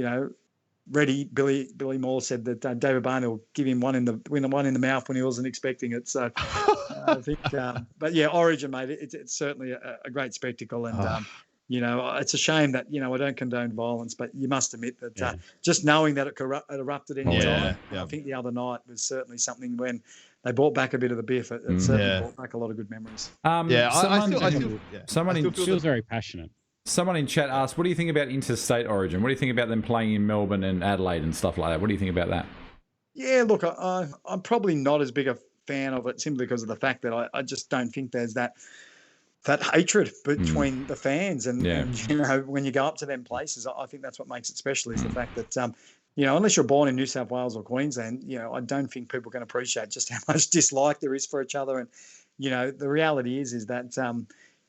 ready, Billy Moore said that David Barnhill give him one in the mouth when he wasn't expecting it. So I think, but yeah, Origin, mate, it's certainly a great spectacle, and it's a shame that I don't condone violence, but you must admit that just knowing that it erupted any time. I think the other night was certainly something when they brought back a bit of the biff. It certainly brought back a lot of good memories. Someone feels very passionate. Someone in chat asked, what do you think about interstate Origin? What do you think about them playing in Melbourne and Adelaide and stuff like that? What do you think about that? Yeah, look, I'm probably not as big a fan of it simply because of the fact that I just don't think there's that hatred between the fans. And when you go up to them places, I think that's what makes it special is the fact that, unless you're born in New South Wales or Queensland, I don't think people can appreciate just how much dislike there is for each other. And, the reality is that,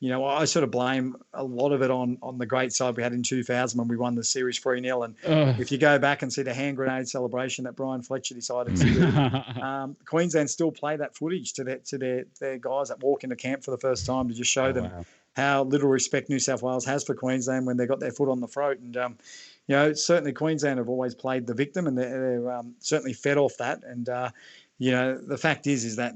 I sort of blame a lot of it on the great side we had in 2000 when we won the series 3-0. And if you go back and see the hand grenade celebration that Brian Fletcher decided to do, Queensland still play that footage to their guys that walk into camp for the first time to just show them how little respect New South Wales has for Queensland when they got their foot on the throat. And, certainly Queensland have always played the victim, and they're certainly fed off that. And, the fact is that,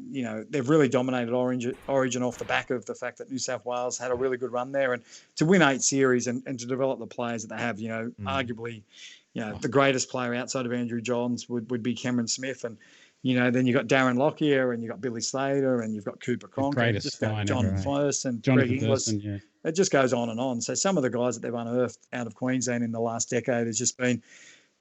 they've really dominated Origin off the back of the fact that New South Wales had a really good run there, and to win 8 series and to develop the players that they have, arguably, the greatest player outside of Andrew Johns would be Cameron Smith. And, then you've got Darren Lockyer and you've got Billy Slater and you've got Cooper Cronk, and John First and Greg Inglis. It just goes on and on. So some of the guys that they've unearthed out of Queensland in the last decade has just been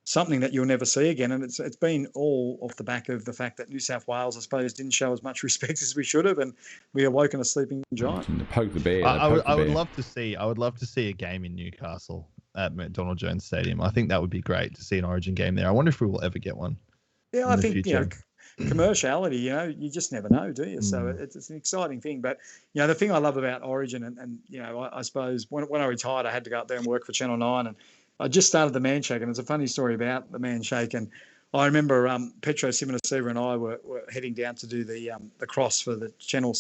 something that you'll never see again. And it's been all off the back of the fact that New South Wales, I suppose, didn't show as much respect as we should have, and we awoken a sleeping giant. Poke the bear. I would love to see a game in Newcastle at McDonald Jones Stadium. I think that would be great to see an Origin game there. I wonder if we will ever get one. Yeah, I think commerciality, you just never know, do you? So it's an exciting thing. But the thing I love about Origin, and I suppose when I retired, I had to go up there and work for Channel 9, and I just started the Man Shake, and it's a funny story about the Man Shake. And I remember Petro Simonaseva and I were heading down to do the cross for the Channel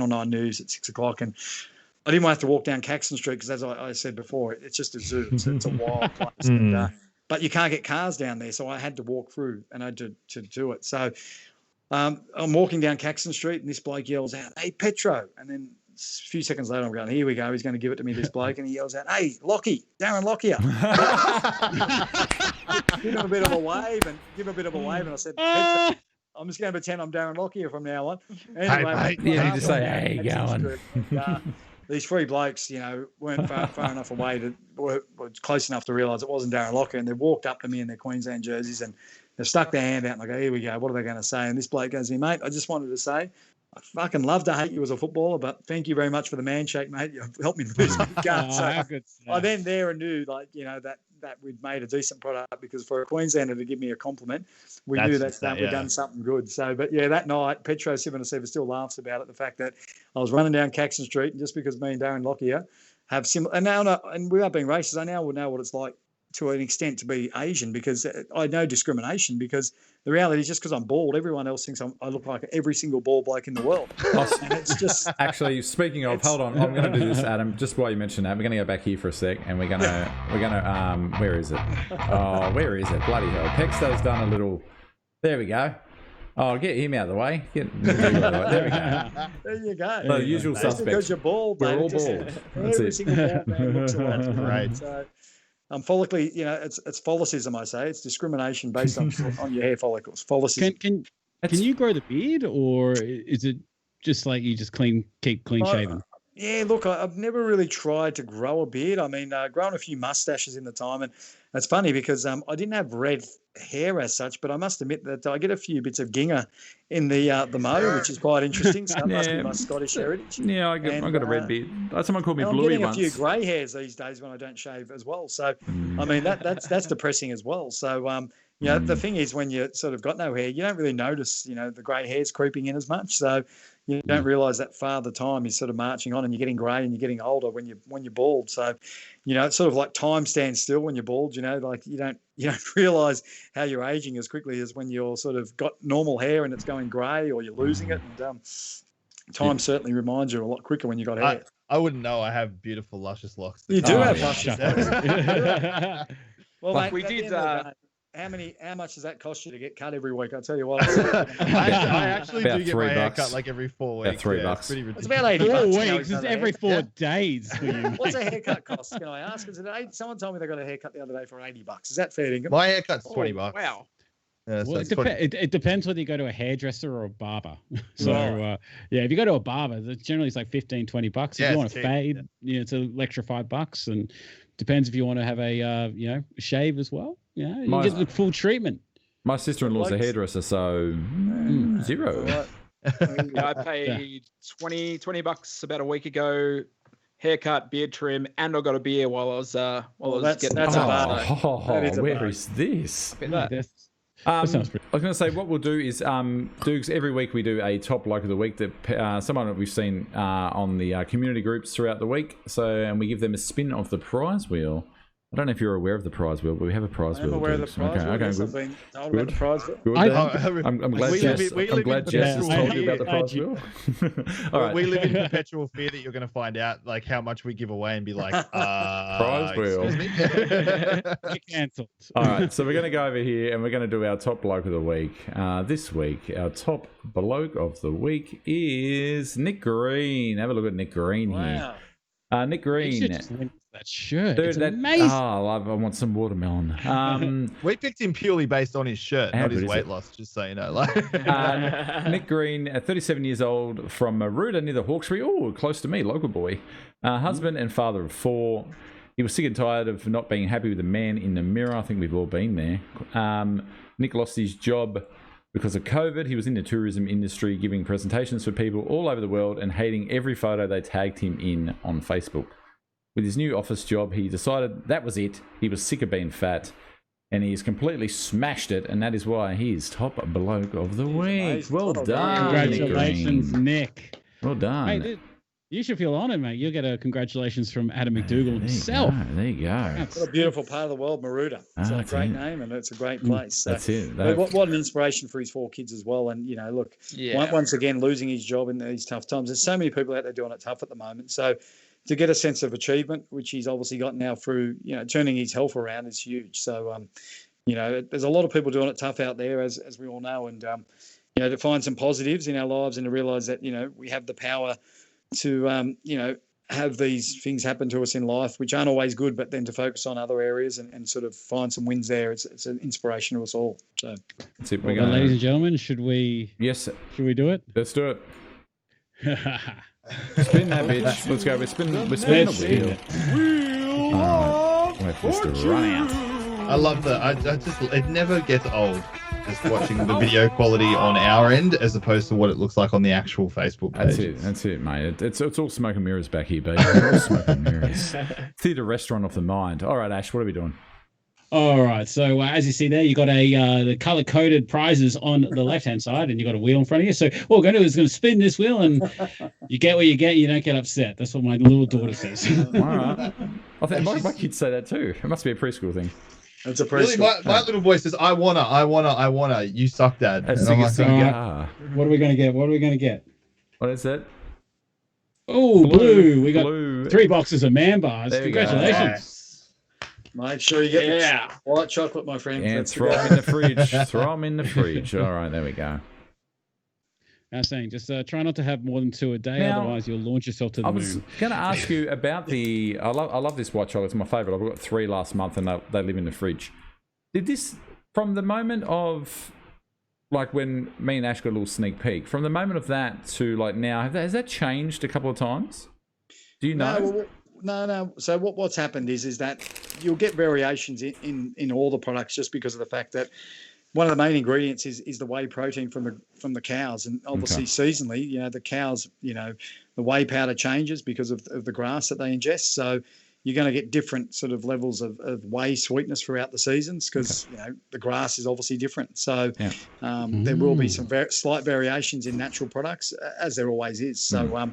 9 News at 6 o'clock, and I didn't want to have to walk down Caxton Street because, as I said before, it's just a zoo. It's a wild place. And, but you can't get cars down there, so I had to walk through, and I had to do it. So I'm walking down Caxton Street, and this bloke yells out, "Hey, Petro!" And then a few seconds later, I'm going, "Here we go. He's going to give it to me, this bloke." And he yells out, "Hey, Lockie, Darren Lockyer." Give him a bit of a wave, and I said, "Petro, I'm just going to pretend I'm Darren Lockyer from now on." Anyway, you need to say, "Hey, going." These 3 blokes, weren't far enough away were close enough to realise it wasn't Darren Lockyer, and they walked up to me in their Queensland jerseys, and they've stuck their hand out, and I go, "Here we go. What are they going to say?" And this bloke goes to me, "Mate, I just wanted to say, I fucking love to hate you as a footballer, but thank you very much for the man shake, mate. You've helped me lose my gut. So I then there and knew, like, you know, that we'd made a decent product, because for a Queenslander to give me a compliment, we knew that we'd done something good. So, but yeah, that night, Petro 77 still laughs about it, the fact that I was running down Caxton Street, and just because me and Darren Lockyer have similar, and without being racist, I now would know what it's like to an extent to be Asian, because I know discrimination, because the reality is just because I'm bald, everyone else thinks I look like every single bald bloke in the world. And it's just... Actually, speaking of, hold on, I'm going to do this, Adam, just while you mentioned that, we're going to go back here for a sec, and we're going to, where is it? Oh, where is it? Bloody hell. Pexto's done a little, there we go. Oh, get him out of the way. There we go. There you go. The usual suspects. Because you're bald, we're all just, bald. Every single bald man looks alike. Right. So, follically, you know, it's follicism, I say. It's discrimination based on your hair follicles. Follicism. Can you grow the beard, or is it just like you just keep clean shaven? Yeah, look, I've never really tried to grow a beard. I mean, grown a few mustaches in the time, and it's funny because I didn't have red hair as such, but I must admit that I get a few bits of ginger in the mo, which is quite interesting. So it must be my Scottish heritage. Yeah, I got a red beard. Someone called me Bluey once. I'm getting a few grey hairs these days when I don't shave as well. So, I mean, that's depressing as well. So, you know, the thing is, when you sort of got no hair, you don't really notice, you know, the grey hairs creeping in as much. So you don't realise that Father Time is sort of marching on, and you're getting grey and you're getting older when you're bald. So, you know, it's sort of like time stands still when you're bald. You know, like you don't realise how you're aging as quickly as when you're sort of got normal hair and it's going grey, or you're losing it. And time certainly reminds you a lot quicker when you got hair. I wouldn't know. I have beautiful, luscious locks. You do have luscious locks. Well, mate, we did. How much does that cost you to get cut every week? I'll tell you what. I actually do get my hair $3. cut like every 4 weeks. About $3. It's pretty ridiculous. It's about 80 4 bucks. weeks. It's every 4 days for you. What's a haircut cost? Can I ask? Someone told me they got a haircut the other day for $80. Is that fair, Dingham? My haircut's $20. Wow. Yeah, so well, it depends whether you go to a hairdresser or a barber. So, yeah, if you go to a barber, generally it's like $15-20. If you want to fade, it's an extra $5. And depends if you want to have a shave as well. Yeah, you get the full treatment. My sister-in-law's a hairdresser, so $0. I paid $20 about a week ago. Haircut, beard trim, and I got a beer while I was getting. That's a bar. Where is this? That sounds pretty. I was going to say, what we'll do is, Dukes, every week we do a top bloke of the week that someone that we've seen on the community groups throughout the week. And we give them a spin of the prize wheel. I don't know if you're aware of the prize wheel, but we have a prize wheel. I'm aware of the prize wheel. Okay, good. I've been told about the prize wheel. Good. I'm glad Jess has told you about the prize wheel. All right. We live in perpetual fear that you're going to find out like how much we give away and be like, prize wheel. Cancelled. All right, so we're going to go over here and we're going to do our top bloke of the week. This week, our top bloke of the week is Nick Green. Have a look at Nick Green here. Nick Green. That shirt. Dude, it's amazing. I want some watermelon. We picked him purely based on his shirt, not his weight loss, just so you know. Nick Green, 37 years old, from Maruda near the Hawkesbury. Oh, close to me, local boy. Husband and father of 4. He was sick and tired of not being happy with the man in the mirror. I think we've all been there. Nick lost his job because of COVID. He was in the tourism industry, giving presentations for people all over the world and hating every photo they tagged him in on Facebook. With his new office job, he decided that was it. He was sick of being fat, and he's completely smashed it, and that is why he's top bloke of the week. Well done, congratulations, Nick. Well done. Hey, dude, you should feel honoured, mate. You'll get a congratulations from Adam McDougall himself. There you go. What a beautiful part of the world, Maruda. It's a great name, and it's a great place. So, that's it. What an inspiration for his 4 kids as well. And, look, once again, losing his job in these tough times. There's so many people out there doing it tough at the moment. So to get a sense of achievement, which he's obviously got now through, turning his health around, is huge. So, there's a lot of people doing it tough out there, as we all know. And, to find some positives in our lives and to realise that, we have the power to, have these things happen to us in life, which aren't always good, but then to focus on other areas and sort of find some wins there. It's an inspiration to us all. So, that's it. Ladies and gentlemen, should we? Yes. Should we do it? Let's do it. Spin that bitch. Let's go. We're spinning the wheel. All right. Wait for this to run out. I love that. I just it never gets old. Just watching the video quality on our end as opposed to what it looks like on the actual Facebook page. That's it, mate. It's all smoke and mirrors back here, baby. All smoke and mirrors. Theatre restaurant of the mind. All right, Ash, what are we doing? All right. So as you see there, you got the color coded prizes on the left hand side, and you got a wheel in front of you. So what we're going to do is going to spin this wheel, and you get what you get. You don't get upset. That's what my little daughter says. All right. I think my kids say that too. It must be a preschool thing. It's a preschool. Really, my little boy says, "I wanna." You suck, Dad. What are we going to get? What are we going to get? What is that? Oh, blue. We got blue. 3 boxes of Man Bars. There we Congratulations. Make sure you get the white chocolate, my friend. Yeah, throw them in the fridge. Throw them in the fridge. All right, there we go. I was saying, just try not to have more than 2 a day, Now, otherwise you'll launch yourself to the moon. I was going to ask you about the. I love this white chocolate. It's my favourite. I've got 3 last month, and they live in the fridge. Did this from the moment of like when me and Ash got a little sneak peek? From the moment of that to like now, has that changed a couple of times? Do you know? No. So what's happened is that you'll get variations in all the products just because of the fact that one of the main ingredients is the whey protein from the cows, and obviously seasonally, the cows, the whey powder changes because of the grass that they ingest. So you're going to get different sort of levels of whey sweetness throughout the seasons because the grass is obviously different. So there will be some slight variations in natural products, as there always is. So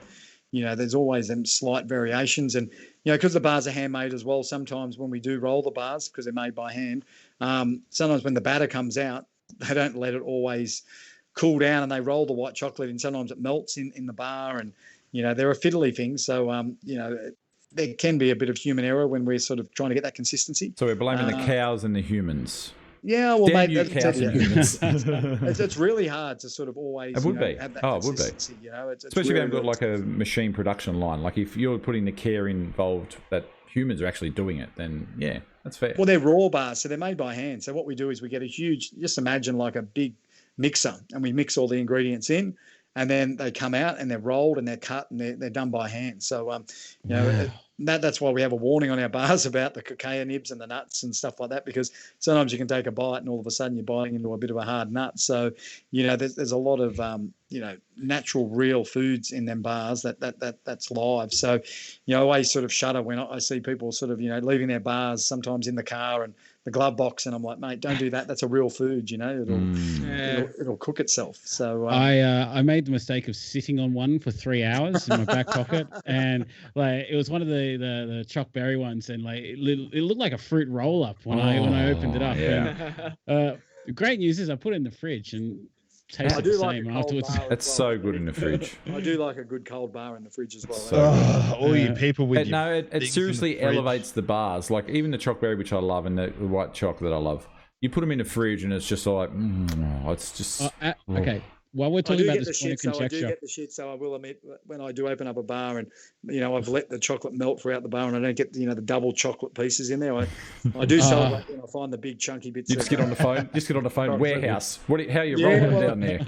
there's always them slight variations, and because the bars are handmade as well. Sometimes when we do roll the bars, because they're made by hand, sometimes when the batter comes out, they don't let it always cool down, and they roll the white chocolate in. Sometimes it melts in the bar, and there are fiddly things. So there can be a bit of human error when we're sort of trying to get that consistency. So we're blaming the cows and the humans. Yeah, well, Damn mate, you, cows and humans. it's really hard to sort of always. It would be. Have that it would be. It's especially really, if you haven't got like a machine production line. Like if you're putting the care involved that humans are actually doing it, then yeah, that's fair. Well, they're raw bars, so they're made by hand. So what we do is we get a huge, just imagine like a big mixer, and we mix all the ingredients in, and then they come out and they're rolled and they're cut and they're done by hand. So that's why we have a warning on our bars about the cacao nibs and the nuts and stuff like that, because sometimes you can take a bite and all of a sudden you're biting into a bit of a hard nut. So there's a lot of natural real foods in them bars that's live. So I always sort of shudder when I see people sort of leaving their bars sometimes in the car and the glove box, and I'm like, mate, don't do that. That's a real food, it'll cook itself. So I made the mistake of sitting on one for 3 hours in my back pocket, and like it was one of the choc berry ones, and like it looked like a fruit roll up when I opened it up. Yeah. And, the great news is I put it in the fridge and tasted the same afterwards. That's so good in the fridge. I do like a good cold bar in the fridge as well. So all you people with it seriously elevates the bars. Like even the choc berry, which I love, and the white chocolate I love. You put them in the fridge, and it's just like, it's just okay. While we're talking about this point of conjecture, I do get the shit. So I will admit, when I do open up a bar and I've let the chocolate melt throughout the bar and I don't get the double chocolate pieces in there, I do celebrate when I find the big chunky bits. You just get on the phone. Just get on the phone. Warehouse. How are you rolling them down there?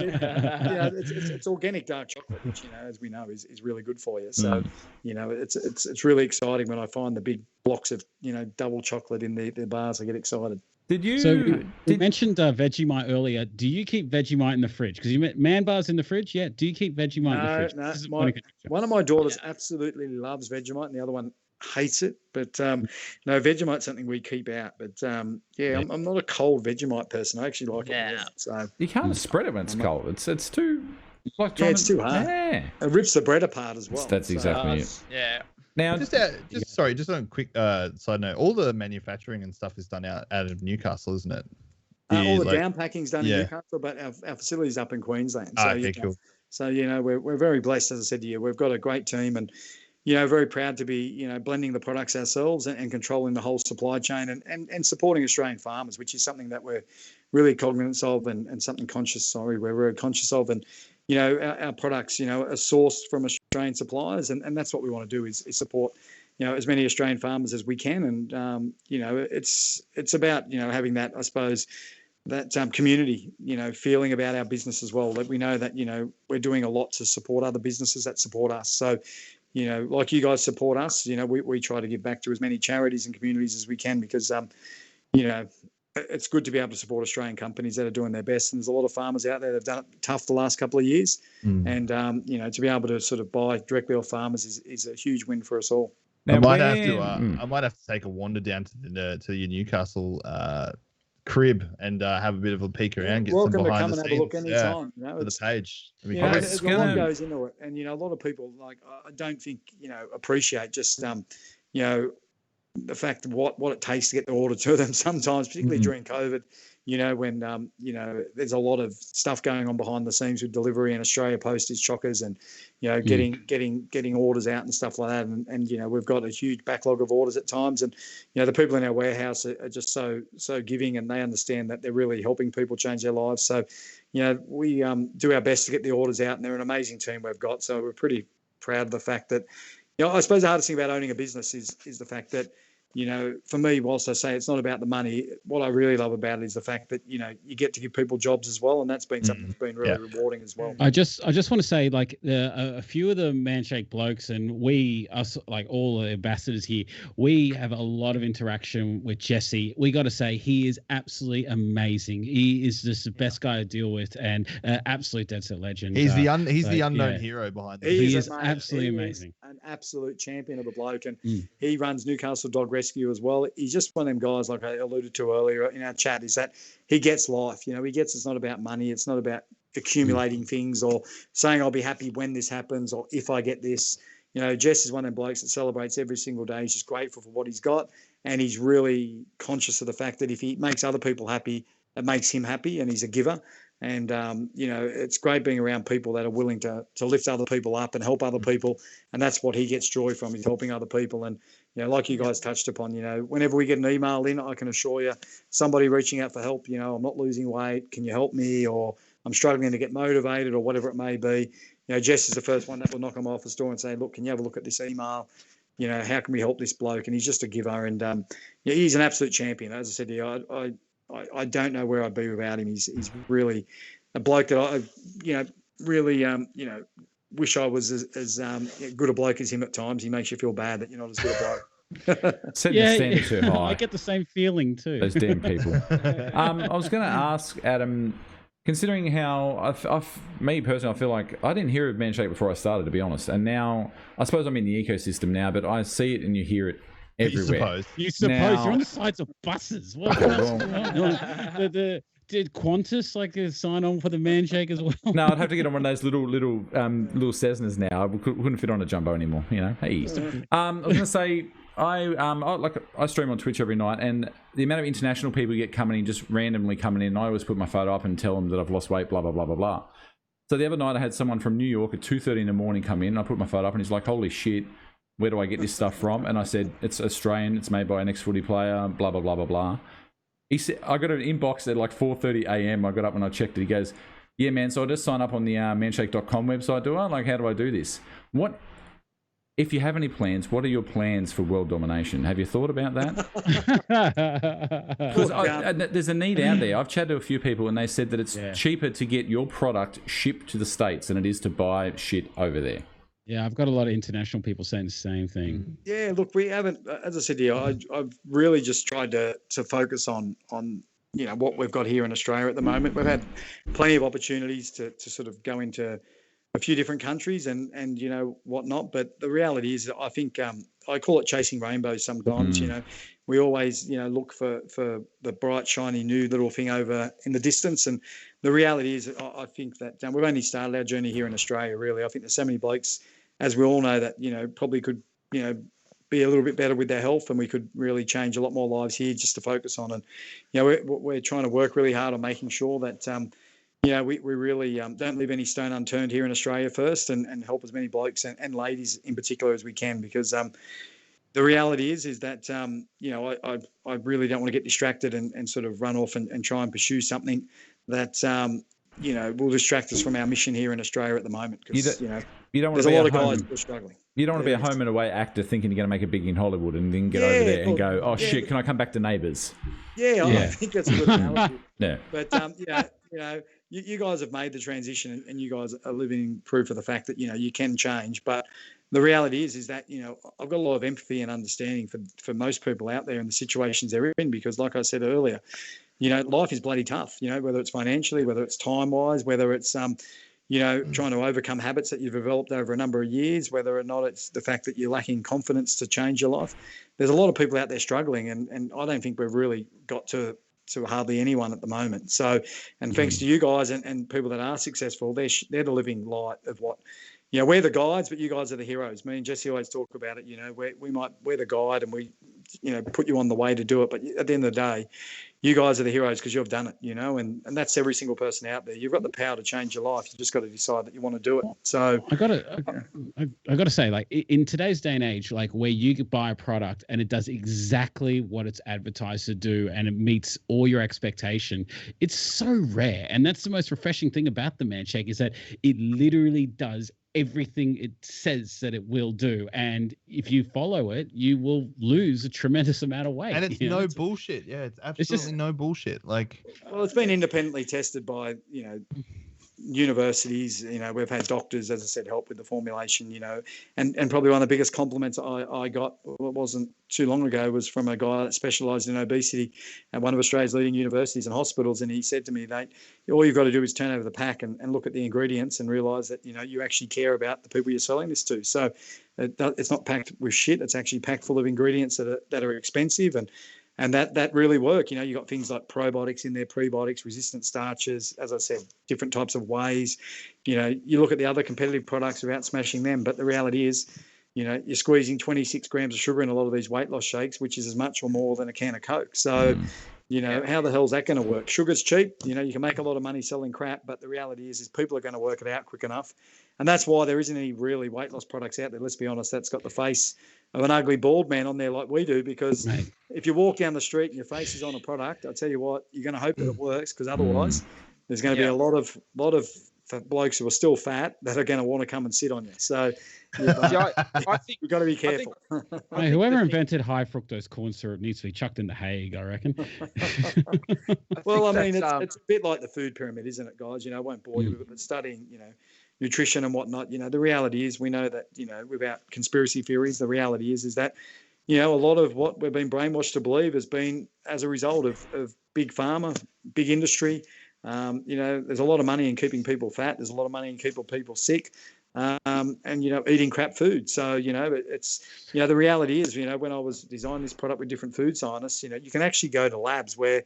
It's organic dark chocolate, which as we know is really good for you. So it's really exciting when I find the big blocks of double chocolate in the bars. I get excited. Did you? So you mentioned Vegemite earlier. Do you keep Vegemite in the fridge? Because you meant Man Bars in the fridge. Yeah. Do you keep Vegemite in the fridge? No. One of my daughters absolutely loves Vegemite, and the other one hates it. But no, Vegemite's something we keep out. But I'm not a cold Vegemite person. I actually like it. So you can't spread it when it's cold. It's too. It's too hard. Yeah. It rips the bread apart as well. That's exactly it. Yeah. Now, just on a quick side note, all the manufacturing and stuff is done out of Newcastle, isn't it? All the down packing's done in Newcastle, but our facility's up in Queensland. So, cool. So we're very blessed, as I said to you. We've got a great team, and very proud to be blending the products ourselves and controlling the whole supply chain and supporting Australian farmers, which is something that we're really cognizant of and something we're very conscious of. And our products, are sourced from Australian suppliers, and that's what we want to do is support, as many Australian farmers as we can. And it's about having that, I suppose, that community, feeling about our business as well. That we know that we're doing a lot to support other businesses that support us. So, like you guys support us, we try to give back to as many charities and communities as we can because. it's good to be able to support Australian companies that are doing their best. And there's a lot of farmers out there that have done it tough the last couple of years. And, to be able to sort of buy directly off farmers is a huge win for us all. Now, I might have to take a wander down to your Newcastle crib and have a bit of a peek around. Get welcome some behind to come and have a look anytime. For the page. There's a lot goes into it, and a lot of people I don't think appreciate just the fact of what it takes to get the order to them sometimes, particularly during COVID. When there's a lot of stuff going on behind the scenes with delivery and Australia Post is chockers and getting orders out and stuff like that, and we've got a huge backlog of orders at times, and the people in our warehouse are just so giving, and they understand that they're really helping people change their lives. So we do our best to get the orders out, and they're an amazing team we've got. So we're pretty proud of the fact that I suppose the hardest thing about owning a business is the fact that for me, whilst I say it's not about the money, what I really love about it is the fact that, you get to give people jobs as well. And that's been something that's been really rewarding as well. I just want to say, a few of the Manshake blokes and us, all the ambassadors here, we have a lot of interaction with Jesse. We got to say, he is absolutely amazing. He is just the best guy to deal with and absolute dead set legend. He's the unknown hero behind this. He is absolutely amazing. An absolute champion of a bloke. And he runs Newcastle Dog Rescue as well. He's just one of them guys, like I alluded to earlier in our chat, is that he gets life. He gets it's not about money. It's not about accumulating things or saying I'll be happy when this happens or if I get this. Jess is one of them blokes that celebrates every single day. He's just grateful for what he's got, and he's really conscious of the fact that if he makes other people happy, it makes him happy, and he's a giver. And, it's great being around people that are willing to lift other people up and help other people. And that's what he gets joy from, is helping other people. And, like you guys touched upon, whenever we get an email in, I can assure you somebody reaching out for help, I'm not losing weight. Can you help me? Or I'm struggling to get motivated or whatever it may be. Jess is the first one that will knock on my office door and say, look, can you have a look at this email? How can we help this bloke? And he's just a giver. And, he's an absolute champion. As I said to you, I don't know where I'd be without him. He's really a bloke that I, really, wish I was as good a bloke as him at times. He makes you feel bad that you're not as good a bloke. Setting the standard too high. I get the same feeling too. Those damn people. I was going to ask Adam, considering how me personally, I feel like I didn't hear of Manshake before I started, to be honest, and now I suppose I'm in the ecosystem now, but I see it and you hear it everywhere. You suppose you're on the sides of buses. What else? Did Qantas sign on for the Manshake as well? No, I'd have to get on one of those little Cessnas now. I couldn't fit on a jumbo anymore. Hey, I was going to say I stream on Twitch every night, and the amount of international people you get coming in, just randomly coming in. I always put my photo up and tell them that I've lost weight, blah blah blah blah blah. So the other night I had someone from New York at 2:30 in the morning come in. And I put my photo up, and he's like, "Holy shit, where do I get this stuff from?" And I said, "It's Australian. It's made by an ex-footy player. Blah blah blah blah blah." He said, I got an inbox at 4:30 a.m. I got up and I checked it. He goes, "Yeah, man. So I just sign up on the manshake.com website. Do I? How do I do this? What? If you have any plans, what are your plans for world domination? Have you thought about that?" Because there's a need out there. I've chatted to a few people and they said that it's cheaper to get your product shipped to the States than it is to buy shit over there. Yeah, I've got a lot of international people saying the same thing. Yeah, look, we haven't, as I said to you, I've really just tried to focus on what we've got here in Australia at the moment. We've had plenty of opportunities to sort of go into a few different countries and whatnot. But the reality is, I think I call it chasing rainbows sometimes. We always look for the bright, shiny new little thing over in the distance. And the reality is, I think that we've only started our journey here in Australia. Really, I think there's so many blokes, as we all know, that probably could be a little bit better with their health, and we could really change a lot more lives here just to focus on. And we're trying to work really hard on making sure that we really don't leave any stone unturned here in Australia first, and help as many blokes and ladies in particular as we can, because the reality is that I really don't want to get distracted and sort of run off and try and pursue something that will distract us from our mission here in Australia at the moment, because you don't want there's to be a lot of guys who are struggling. You don't want to be a home and away actor thinking you're going to make it big in Hollywood and then get over there and go, "Oh shit, can I come back to Neighbours?" I think that's a good analogy. Yeah. But you guys have made the transition, and you guys are living proof of the fact that you can change. But the reality is that, you know, I've got a lot of empathy and understanding for most people out there and the situations they're in, because like I said earlier, you know, life is bloody tough, you know, whether it's financially, whether it's time-wise, whether it's, you know, trying to overcome habits that you've developed over a number of years, whether or not it's the fact that you're lacking confidence to change your life. There's a lot of people out there struggling, and I don't think we've really got to hardly anyone at the moment. So, and thanks to you guys and people that are successful, they're the living light of what, you know, we're the guides, but you guys are the heroes. Me and Jesse always talk about it. You know, we're the guide, and we, you know, put you on the way to do it. But at the end of the day, you guys are the heroes because you've done it, you know, and that's every single person out there. You've got the power to change your life. You just got to decide that you want to do it. So I gotta say, like, in today's day and age, like, where you could buy a product and it does exactly what it's advertised to do and it meets all your expectation, it's so rare. And that's the most refreshing thing about the Manshake, is that it literally does everything it says that it will do, and if you follow it, you will lose a tremendous amount of weight. And it's no bullshit. Yeah, it's absolutely no bullshit. Like, well, it's been independently tested by, you know, universities. You know, we've had doctors, as I said, help with the formulation, you know, and probably one of the biggest compliments I got, it wasn't too long ago, was from a guy that specialised in obesity at one of Australia's leading universities and hospitals. And he said to me, "Nate, all you've got to do is turn over the pack and look at the ingredients and realise that, you know, you actually care about the people you're selling this to. So it's not packed with shit. It's actually packed full of ingredients that are expensive, and that really work. You know, you got things like probiotics in there, prebiotics, resistant starches, as I said, different types of wheys. You know, you look at the other competitive products without smashing them, but the reality is, you know, you're squeezing 26 grams of sugar in a lot of these weight loss shakes, which is as much or more than a can of Coke. So, you know, how the hell's that going to work? Sugar's cheap. You know, you can make a lot of money selling crap, but the reality is people are going to work it out quick enough. And that's why there isn't any really weight loss products out there, let's be honest, that's got the face of an ugly bald man on there like we do, because if you walk down the street and your face is on a product, I tell you what, you're going to hope that it works, because otherwise there's going to be a lot of blokes who are still fat that are going to want to come and sit on you. So I think we've got to be careful. Whoever invented high fructose corn syrup needs to be chucked in the Hague, I reckon. Well, I mean, it's a bit like the food pyramid, isn't it, guys? You know, I won't bore you with it, but studying, you know, nutrition and whatnot, you know, the reality is, we know that, you know, without conspiracy theories, the reality is that, you know, a lot of what we've been brainwashed to believe has been as a result of big pharma, big industry. You know, there's a lot of money in keeping people fat. There's a lot of money in keeping people sick, and, you know, eating crap food. So, you know, it's, you know, the reality is, you know, when I was designing this product with different food scientists, you know, you can actually go to labs where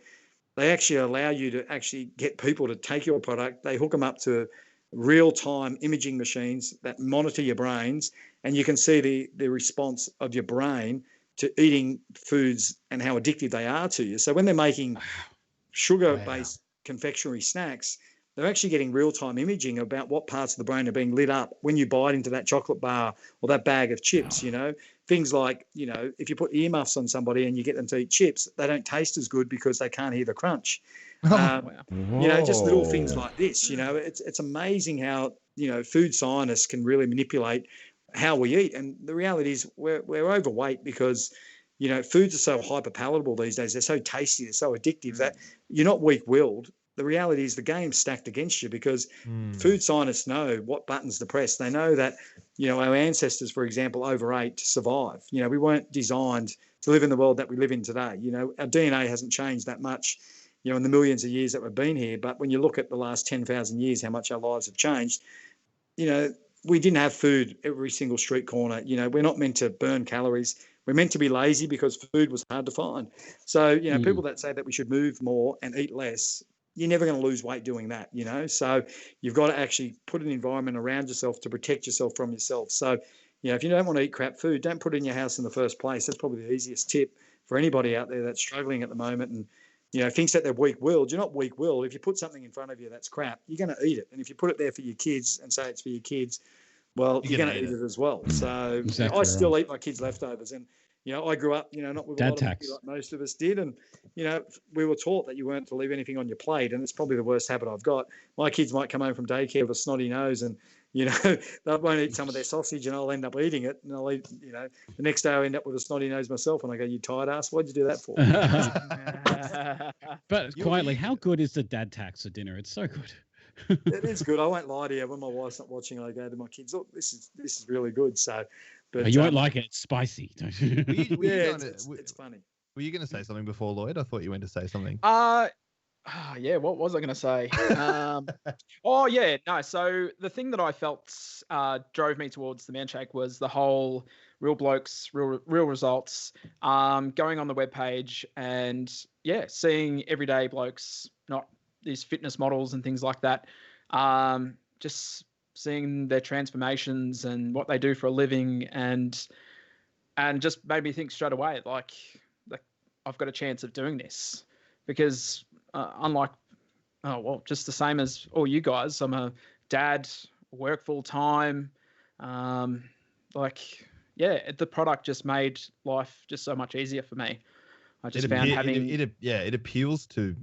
they actually allow you to actually get people to take your product. They hook them up to real-time imaging machines that monitor your brains, and you can see the response of your brain to eating foods and how addictive they are to you. So when they're making sugar-based confectionery snacks, they're actually getting real-time imaging about what parts of the brain are being lit up when you bite into that chocolate bar or that bag of chips. You know, things like, you know, if you put earmuffs on somebody and you get them to eat chips, they don't taste as good because they can't hear the crunch. You know, just little things like this. You know, it's amazing how, you know, food scientists can really manipulate how we eat. And the reality is we're overweight because, you know, foods are so hyper palatable these days. They're so tasty, they're so addictive that you're not weak-willed. The reality is the game's stacked against you, because food scientists know what buttons to press. They know that, you know, our ancestors, for example, overate to survive. You know, we weren't designed to live in the world that we live in today. You know, our DNA hasn't changed that much, you know, in the millions of years that we've been here. But when you look at the last 10,000 years, how much our lives have changed, you know, we didn't have food every single street corner. You know, we're not meant to burn calories. We're meant to be lazy because food was hard to find. So, you know, people that say that we should move more and eat less, you're never going to lose weight doing that, you know. So you've got to actually put an environment around yourself to protect yourself from yourself. So, you know, if you don't want to eat crap food, don't put it in your house in the first place. That's probably the easiest tip for anybody out there that's struggling at the moment and, you know, thinks that they're weak-willed. You're not weak-willed. If you put something in front of you that's crap, you're going to eat it. And if you put it there for your kids and say it's for your kids, well, you're going to eat it as well. So exactly, I still eat my kids' leftovers. And, you know, I grew up, you know, not with a lot of money like most of us did. And, you know, we were taught that you weren't to leave anything on your plate. And it's probably the worst habit I've got. My kids might come home from daycare with a snotty nose and, you know, they won't eat some of their sausage and I'll end up eating it. And I'll eat, you know, the next day I end up with a snotty nose myself and I go, you tired ass, why'd you do that for? But quietly, how good is the dad tax for dinner? It's so good. It is good. I won't lie to you. When my wife's not watching, I go to my kids, look, this is really good. So, but you won't like it. It's spicy. Don't you? It's funny. Were you going to say something before, Lloyd? I thought you went to say something. Yeah, what was I going to say? Oh, yeah, no. So the thing that I felt drove me towards the Manshake was the whole real blokes, real results, going on the webpage and, yeah, seeing everyday blokes, not these fitness models and things like that, just seeing their transformations and what they do for a living and just made me think straight away, like I've got a chance of doing this because unlike, just the same as all you guys, I'm a dad, work full time. The product just made life just so much easier for me. I just found having it appeals to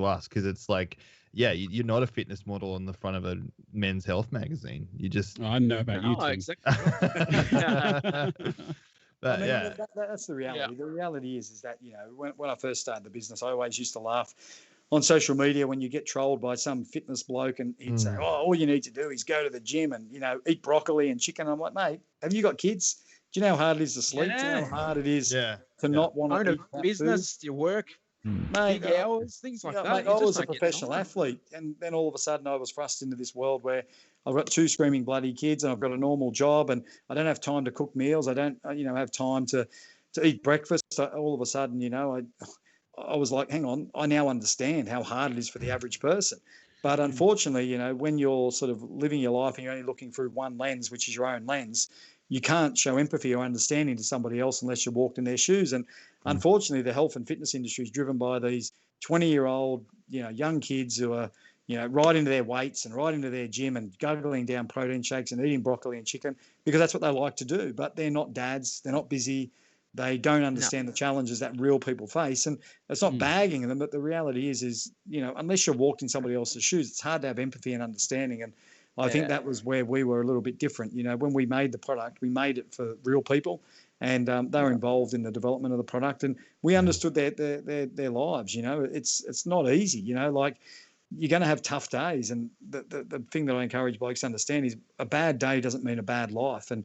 us because it's like, yeah, you're not a fitness model on the front of a Men's Health magazine. You just I know about you, Tim. Exactly. But that's the reality. Yeah. The reality is that, you know, when I first started the business, I always used to laugh on social media when you get trolled by some fitness bloke and he'd say, all you need to do is go to the gym and, you know, eat broccoli and chicken. I'm like, mate, have you got kids? Do you know how hard it is to sleep? Yeah. Do you know how hard it is to not want to own a business, your work, mate, big hours, things like that. Mate, I was a professional athlete, and then all of a sudden I was thrust into this world where I've got 2 screaming bloody kids and I've got a normal job and I don't have time to cook meals. I don't, have time to eat breakfast. All of a sudden, I was like, hang on, I now understand how hard it is for the average person. But unfortunately, when you're sort of living your life and you're only looking through one lens, which is your own lens, you can't show empathy or understanding to somebody else unless you walked in their shoes. And unfortunately, the health and fitness industry is driven by these 20-year-old, young kids who are, right into their weights and right into their gym and guggling down protein shakes and eating broccoli and chicken because that's what they like to do. But they're not dads. They're not busy. They don't understand the challenges that real people face. And it's not bagging them, but the reality is, unless you're walked in somebody else's shoes, it's hard to have empathy and understanding. And I think that was where we were a little bit different. When we made the product, we made it for real people and they were involved in the development of the product and we understood their lives. It's not easy, like you're going to have tough days. And the thing that I encourage blokes to understand is a bad day doesn't mean a bad life. And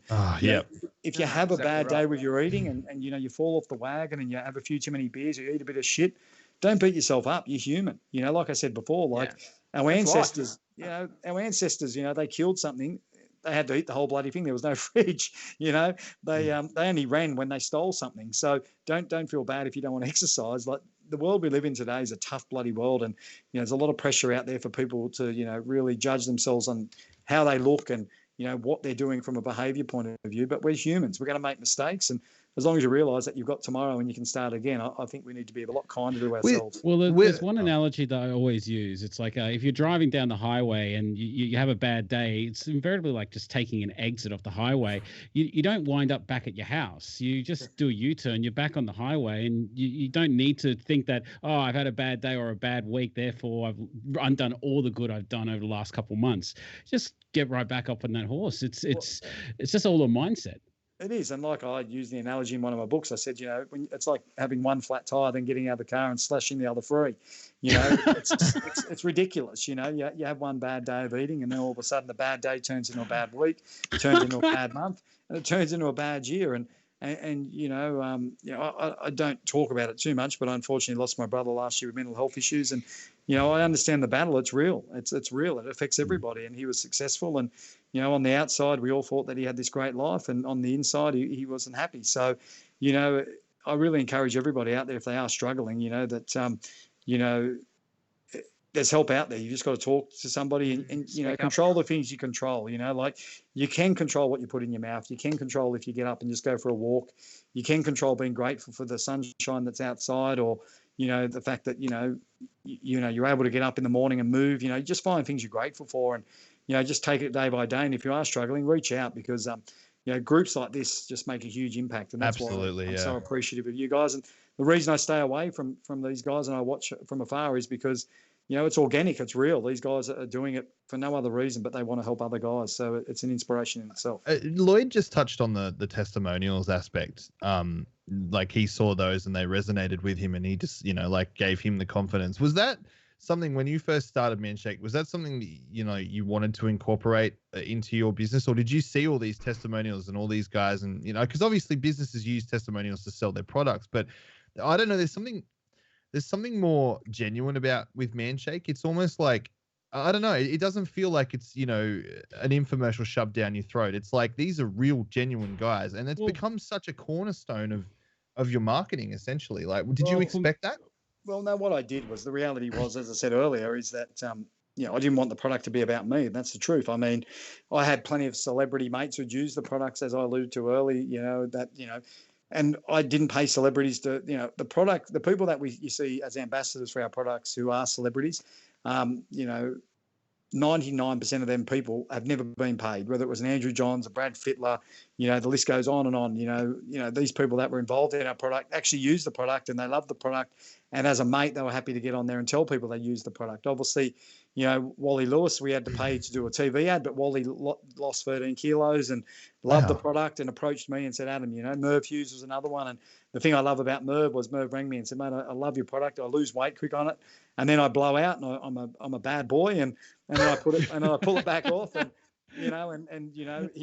if you have a bad day with your eating and you fall off the wagon and you have a few too many beers, you eat a bit of shit, don't beat yourself up. You're human. Like I said before, our ancestors, they killed something. They had to eat the whole bloody thing. There was no fridge, they only ran when they stole something. So don't feel bad if you don't want to exercise. Like the world we live in today is a tough bloody world. And, there's a lot of pressure out there for people to, really judge themselves on how they look and, what they're doing from a behavior point of view. But we're humans. We're going to make mistakes. And as long as you realise that you've got tomorrow and you can start again, I think we need to be a lot kinder to ourselves. There's one analogy that I always use. It's like if you're driving down the highway and you have a bad day, it's invariably like just taking an exit off the highway. You don't wind up back at your house. You just do a U-turn. You're back on the highway and you don't need to think that, I've had a bad day or a bad week, therefore I've undone all the good I've done over the last couple of months. Just get right back up on that horse. It's just all a mindset. It is. And like I used the analogy in one of my books, I said, it's like having one flat tire, then getting out of the car and slashing the other three. It's ridiculous. You have one bad day of eating and then all of a sudden the bad day turns into a bad week, it turns into a bad month, and it turns into a bad year. And I don't talk about it too much, but I unfortunately lost my brother last year with mental health issues. And, I understand the battle. It's real. It's real. It affects everybody. And he was successful. And, on the outside, we all thought that he had this great life. And on the inside, he wasn't happy. So, I really encourage everybody out there, if they are struggling, that, there's help out there. You just got to talk to somebody and control the things you control, like you can control what you put in your mouth. You can control if you get up and just go for a walk. You can control being grateful for the sunshine that's outside or, the fact that, you're able to get up in the morning and move, just find things you're grateful for and, just take it day by day. And if you are struggling, reach out because, groups like this just make a huge impact. And that's why I'm so appreciative of you guys. And the reason I stay away from these guys and I watch from afar is because, it's organic. It's real. These guys are doing it for no other reason, but they want to help other guys. So it's an inspiration in itself. Lloyd just touched on the testimonials aspect. Like he saw those and they resonated with him and he just, gave him the confidence. Was that something when you first started Manshake? Was that something that, you wanted to incorporate into your business, or did you see all these testimonials and all these guys, and because obviously businesses use testimonials to sell their products, but I don't know, there's something more genuine about with Manshake. It's almost like, I don't know, it doesn't feel like it's an infomercial shoved down your throat. It's like these are real, genuine guys, and it's become such a cornerstone of your marketing, essentially. Like, did you expect that? Well, no, what I did was, the reality was, as I said earlier, is that, I didn't want the product to be about me. And that's the truth. I mean, I had plenty of celebrity mates who'd use the products, as I alluded to early, and I didn't pay celebrities to, the product, the people that you see as ambassadors for our products who are celebrities, 99% of them people have never been paid, whether it was an Andrew Johns, a Brad Fittler, the list goes on and on. These people that were involved in our product actually used the product and they loved the product. And as a mate, they were happy to get on there and tell people they used the product. Obviously, Wally Lewis, we had to pay to do a TV ad, but Wally lost 13 kilos and loved the product and approached me and said, Adam, Merv Hughes was another one. And the thing I love about Merv was Merv rang me and said, mate, I love your product. I lose weight quick on it. And then I blow out and I'm a bad boy. And then I put it and I pull it back off. And, he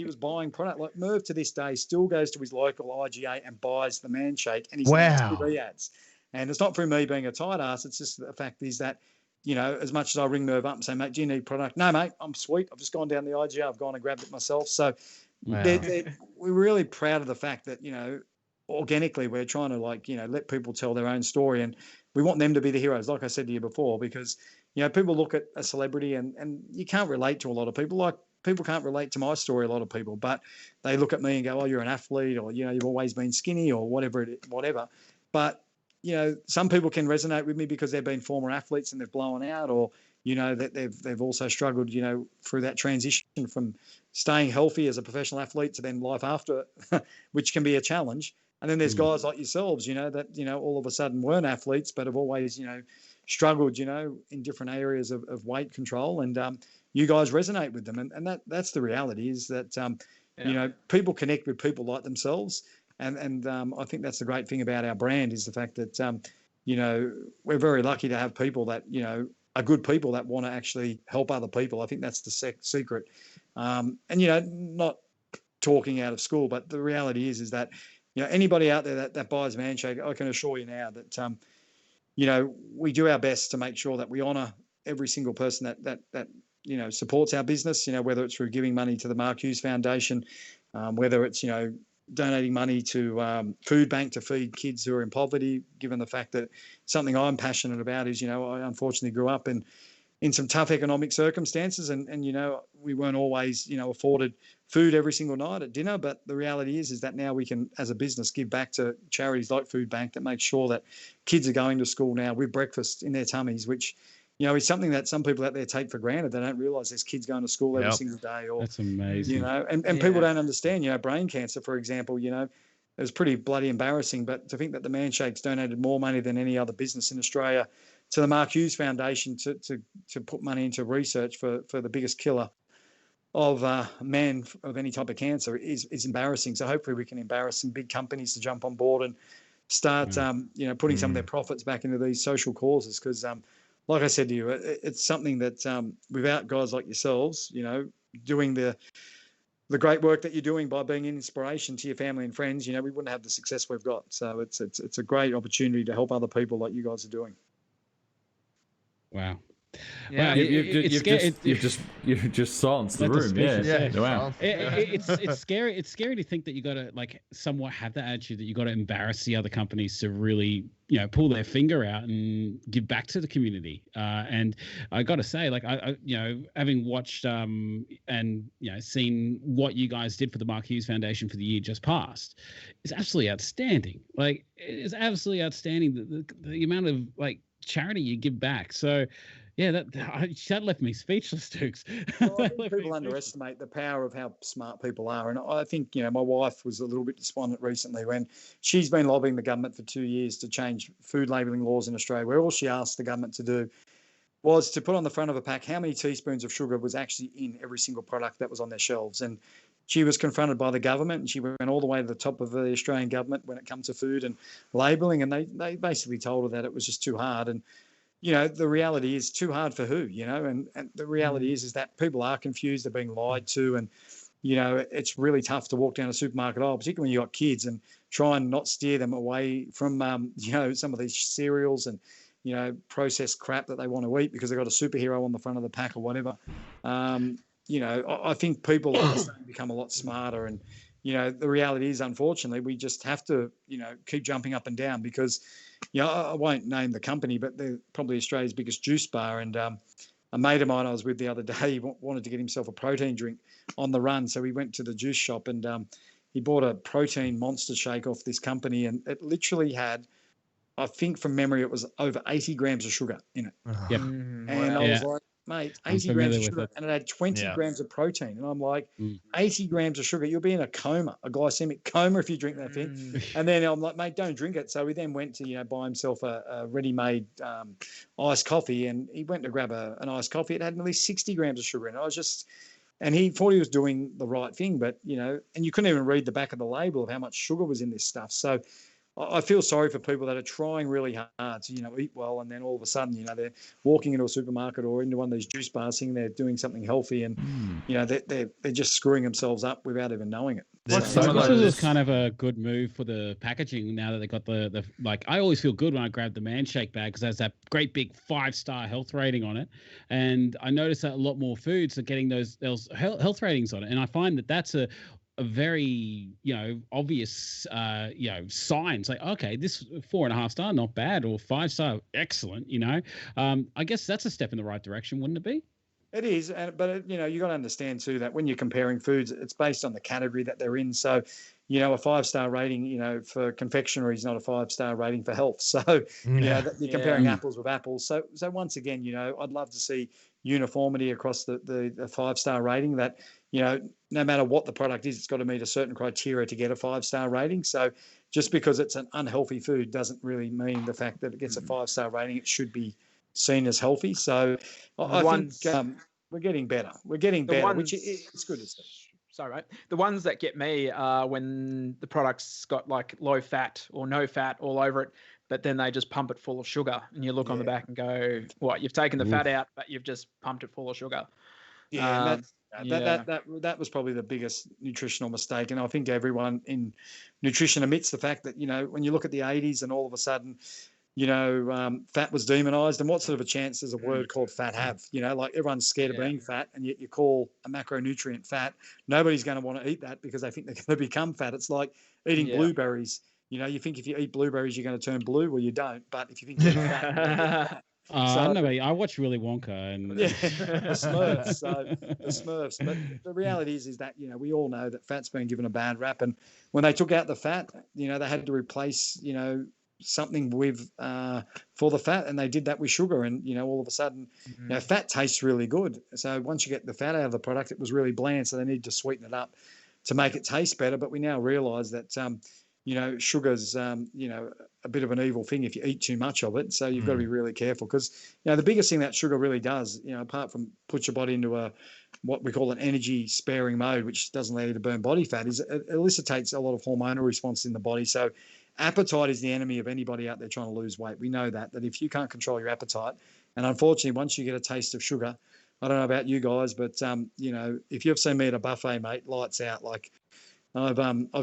was buying product. Like Merv to this day still goes to his local IGA and buys the Manshake and he's doing TV ads. And it's not through me being a tight ass. It's just the fact is that, as much as I ring Merv up and say, mate, do you need product? No, mate, I'm sweet. I've just gone down the IGA. I've gone and grabbed it myself. So we're really proud of the fact that, organically we're trying to let people tell their own story. And we want them to be the heroes, like I said to you before, because, people look at a celebrity and you can't relate to a lot of people. Like people can't relate to my story, a lot of people, but they look at me and go, oh, you're an athlete, or, you've always been skinny, or whatever. But, some people can resonate with me because they've been former athletes and they've blown out, or, that they've also struggled, through that transition from staying healthy as a professional athlete to then life after, which can be a challenge. And then there's guys like yourselves, that, all of a sudden weren't athletes, but have always, struggled, in different areas of weight control. And you guys resonate with them. And that's the reality, is that, people connect with people like themselves. And I think that's the great thing about our brand, is the fact that, we're very lucky to have people that, are good people that want to actually help other people. I think that's the secret. And, not talking out of school, but the reality is that, anybody out there that buys Manshake, I can assure you now that, we do our best to make sure that we honour every single person that supports our business, whether it's through giving money to the Mark Hughes Foundation, whether it's, donating money to Food Bank to feed kids who are in poverty, given the fact that something I'm passionate about is, I unfortunately grew up in some tough economic circumstances and we weren't always, afforded food every single night at dinner. But the reality is that now we can, as a business, give back to charities like Food Bank that make sure that kids are going to school now with breakfast in their tummies, which, is something that some people out there take for granted. They don't realise there's kids going to school every single day. Or that's amazing. And people don't understand, brain cancer, for example, it was pretty bloody embarrassing. But to think that the Manshake's donated more money than any other business in Australia to the Mark Hughes Foundation to put money into research for the biggest killer of man of any type of cancer is embarrassing. So hopefully we can embarrass some big companies to jump on board and start, putting some of their profits back into these social causes. Because, like I said to you, it's something that without guys like yourselves, doing the great work that you're doing by being an inspiration to your family and friends, we wouldn't have the success we've got. So it's a great opportunity to help other people like you guys are doing. Wow. Yeah, Wow, you've just silenced the room. Yeah. Wow. It's scary. It's scary to think that you got to somewhat have that attitude that you got to embarrass the other companies to really, pull their finger out and give back to the community. And I got to say, I having watched and seen what you guys did for the Mark Hughes Foundation for the year just past, is absolutely outstanding. It is absolutely outstanding the amount of charity you give back. So. Yeah, that left me speechless, Dukes. Well, I think people underestimate the power of how smart people are. And I think, my wife was a little bit despondent recently when she's been lobbying the government for 2 years to change food labelling laws in Australia, where all she asked the government to do was to put on the front of a pack how many teaspoons of sugar was actually in every single product that was on their shelves. And she was confronted by the government, and she went all the way to the top of the Australian government when it comes to food and labelling. And they basically told her that it was just too hard. And the reality is too hard for who, and the reality is that people are confused, they're being lied to, and it's really tough to walk down a supermarket aisle, particularly when you've got kids, and try and not steer them away from some of these cereals and processed crap that they want to eat because they've got a superhero on the front of the pack or whatever. I think people are starting to become a lot smarter, and the reality is, unfortunately, we just have to keep jumping up and down because I won't name the company, but they're probably Australia's biggest juice bar, and a mate of mine I was with the other day wanted to get himself a protein drink on the run, so we went to the juice shop and he bought a protein monster shake off this company, and it literally had, I think from memory, it was over 80 grams of sugar in it. Yep. And I was like, mate, 80 grams of sugar, and it had 20 grams of protein. And I'm like, 80 grams of sugar, you'll be in a coma, a glycemic coma if you drink that thing. And then I'm like, mate, don't drink it. So we then went to, buy himself a ready-made iced coffee, and he went to grab an iced coffee. It had nearly 60 grams of sugar in it. And he thought he was doing the right thing, but, and you couldn't even read the back of the label of how much sugar was in this stuff. So I feel sorry for people that are trying really hard to, eat well, and then all of a sudden, they're walking into a supermarket or into one of these juice bars thinking they're doing something healthy, and they're just screwing themselves up without even knowing it. So this was kind of a good move for the packaging now that they got the like. I always feel good when I grab the Manshake bag because it has that great big 5-star health rating on it, and I noticed that a lot more foods are getting those health ratings on it, and I find that that's a very obvious signs like, okay, this 4.5 star not bad, or 5 star excellent. I guess that's a step in the right direction, wouldn't it be? It is, but you got to understand too that when you're comparing foods, it's based on the category that they're in. So, a 5-star rating, for confectionery is not a 5-star rating for health. So, you're comparing apples with apples. So once again, I'd love to see uniformity across the 5-star rating. That no matter what the product is, it's got to meet a certain criteria to get a 5-star rating. So, just because it's an unhealthy food doesn't really mean the fact that it gets a 5-star rating. It should be seen as healthy. So I think we're getting better. We're getting better, which it's good to see. Sorry, mate. The ones that get me are when the product's got like low fat or no fat all over it, but then they just pump it full of sugar, and you look on the back and go, "What? You've taken the fat out, but you've just pumped it full of sugar." Yeah, that was probably the biggest nutritional mistake, and I think everyone in nutrition admits the fact that when you look at the 80s and all of a sudden, fat was demonized, and what sort of a chance does a word called fat have? Like everyone's scared of being fat, and yet you call a macronutrient fat. Nobody's going to want to eat that because they think they're going to become fat. It's like eating blueberries. You think if you eat blueberries, you're going to turn blue. Well, you don't. But if you think you're fat, I don't know. I watch Willy Wonka and the Smurfs. So the Smurfs. But the reality is that we all know that fat's been given a bad rap, and when they took out the fat, they had to replace something with for the fat, and they did that with sugar, and all of a sudden fat tastes really good. So once you get the fat out of the product, it was really bland, so they needed to sweeten it up to make it taste better. But we now realize that sugar's a bit of an evil thing if you eat too much of it, so you've got to be really careful, because the biggest thing that sugar really does, apart from put your body into what we call an energy sparing mode, which doesn't allow you to burn body fat, is it elicitates a lot of hormonal response in the body. So appetite is the enemy of anybody out there trying to lose weight. We know that if you can't control your appetite, and unfortunately, once you get a taste of sugar, I don't know about you guys, but if you've seen me at a buffet, mate, lights out. Like I've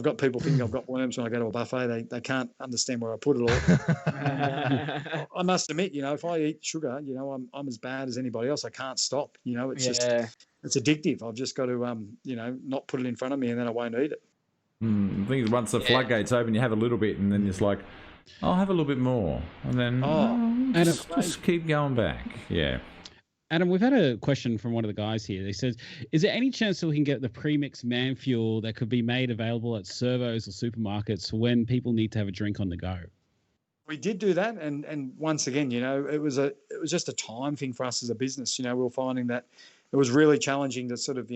got people thinking I've got worms when I go to a buffet. They can't understand where I put it all. I must admit, if I eat sugar, I'm as bad as anybody else. I can't stop. It's just it's addictive. I've just got to not put it in front of me, and then I won't eat it. I think once the floodgates open, you have a little bit, and then it's like, I'll have a little bit more, and then just keep going back. Yeah. Adam, we've had a question from one of the guys here. They says, is there any chance that we can get the premixed man fuel that could be made available at servos or supermarkets when people need to have a drink on the go? We did do that, and once again, it was just a time thing for us as a business. We were finding that it was really challenging to sort of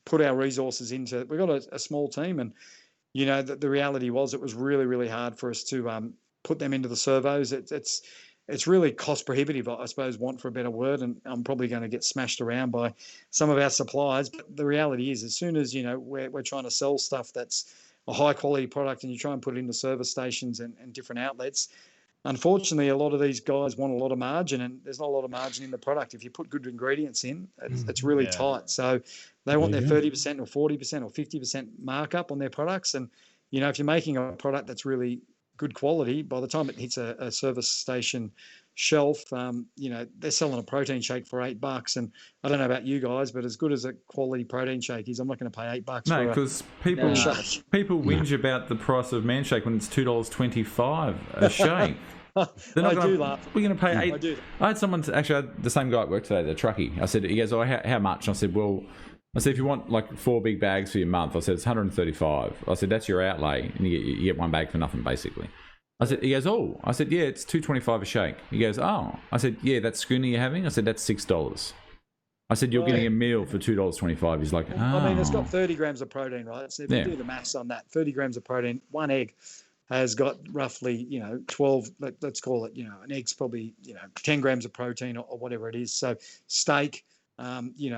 put our resources into. We've got a small team, and the reality was it was really, really hard for us to put them into the servos. It's really cost prohibitive, I suppose, want for a better word, and I'm probably going to get smashed around by some of our suppliers. But the reality is, as soon as we're trying to sell stuff that's a high quality product, and you try and put it into service stations and different outlets, unfortunately, a lot of these guys want a lot of margin, and there's not a lot of margin in the product. If you put good ingredients in, it's really tight. So they want their 30% or 40% or 50% markup on their products. And, you know, if you're making a product that's really good quality, by the time it hits a service station shelf, you know, they're selling a protein shake for $8. And I don't know about you guys, but as good as a quality protein shake is, I'm not going to pay $8 No, because people whinge about the price of Manshake when it's $2.25 a shake. do laugh. We're going to pay $8. I had someone, actually, the same guy at work today, the truckie. I said, he goes, oh, how much? I said, well, if you want like 4 big bags for your month, I said, it's $135. I said, that's your outlay, and you get one bag for nothing, basically. He goes, oh. I said, yeah, it's $2.25 a shake. He goes, oh. I said, yeah, that schooner you're having? I said, that's $6. I said, you're getting a meal for $2.25. He's like, oh. I mean, it's got 30 grams of protein, right? So if you do the maths on that, 30 grams of protein, one egg has got roughly, 12, let's call it, an egg's probably, 10 grams of protein or whatever it is. So steak, you'd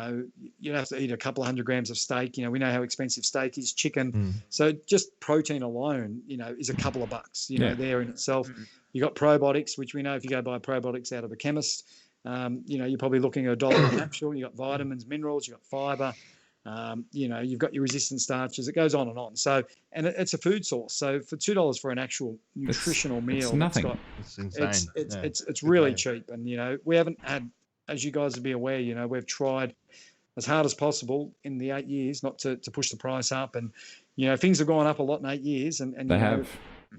have to eat a couple of 100 grams of steak. We know how expensive steak is, chicken. So just protein alone, is a couple of bucks, there in itself. You got probiotics, which we know if you go buy probiotics out of a chemist, you're probably looking at $1 a capsule. You got vitamins, minerals, you got fiber. You've got your resistant starches. It goes on and on. So, and it's a food source. So for $2 for an actual nutritional meal, it's nothing. It's insane. It's really cheap. And we haven't had, as you guys would be aware, we've tried as hard as possible in the 8 years not to push the price up. And things have gone up a lot in 8 years. And they have.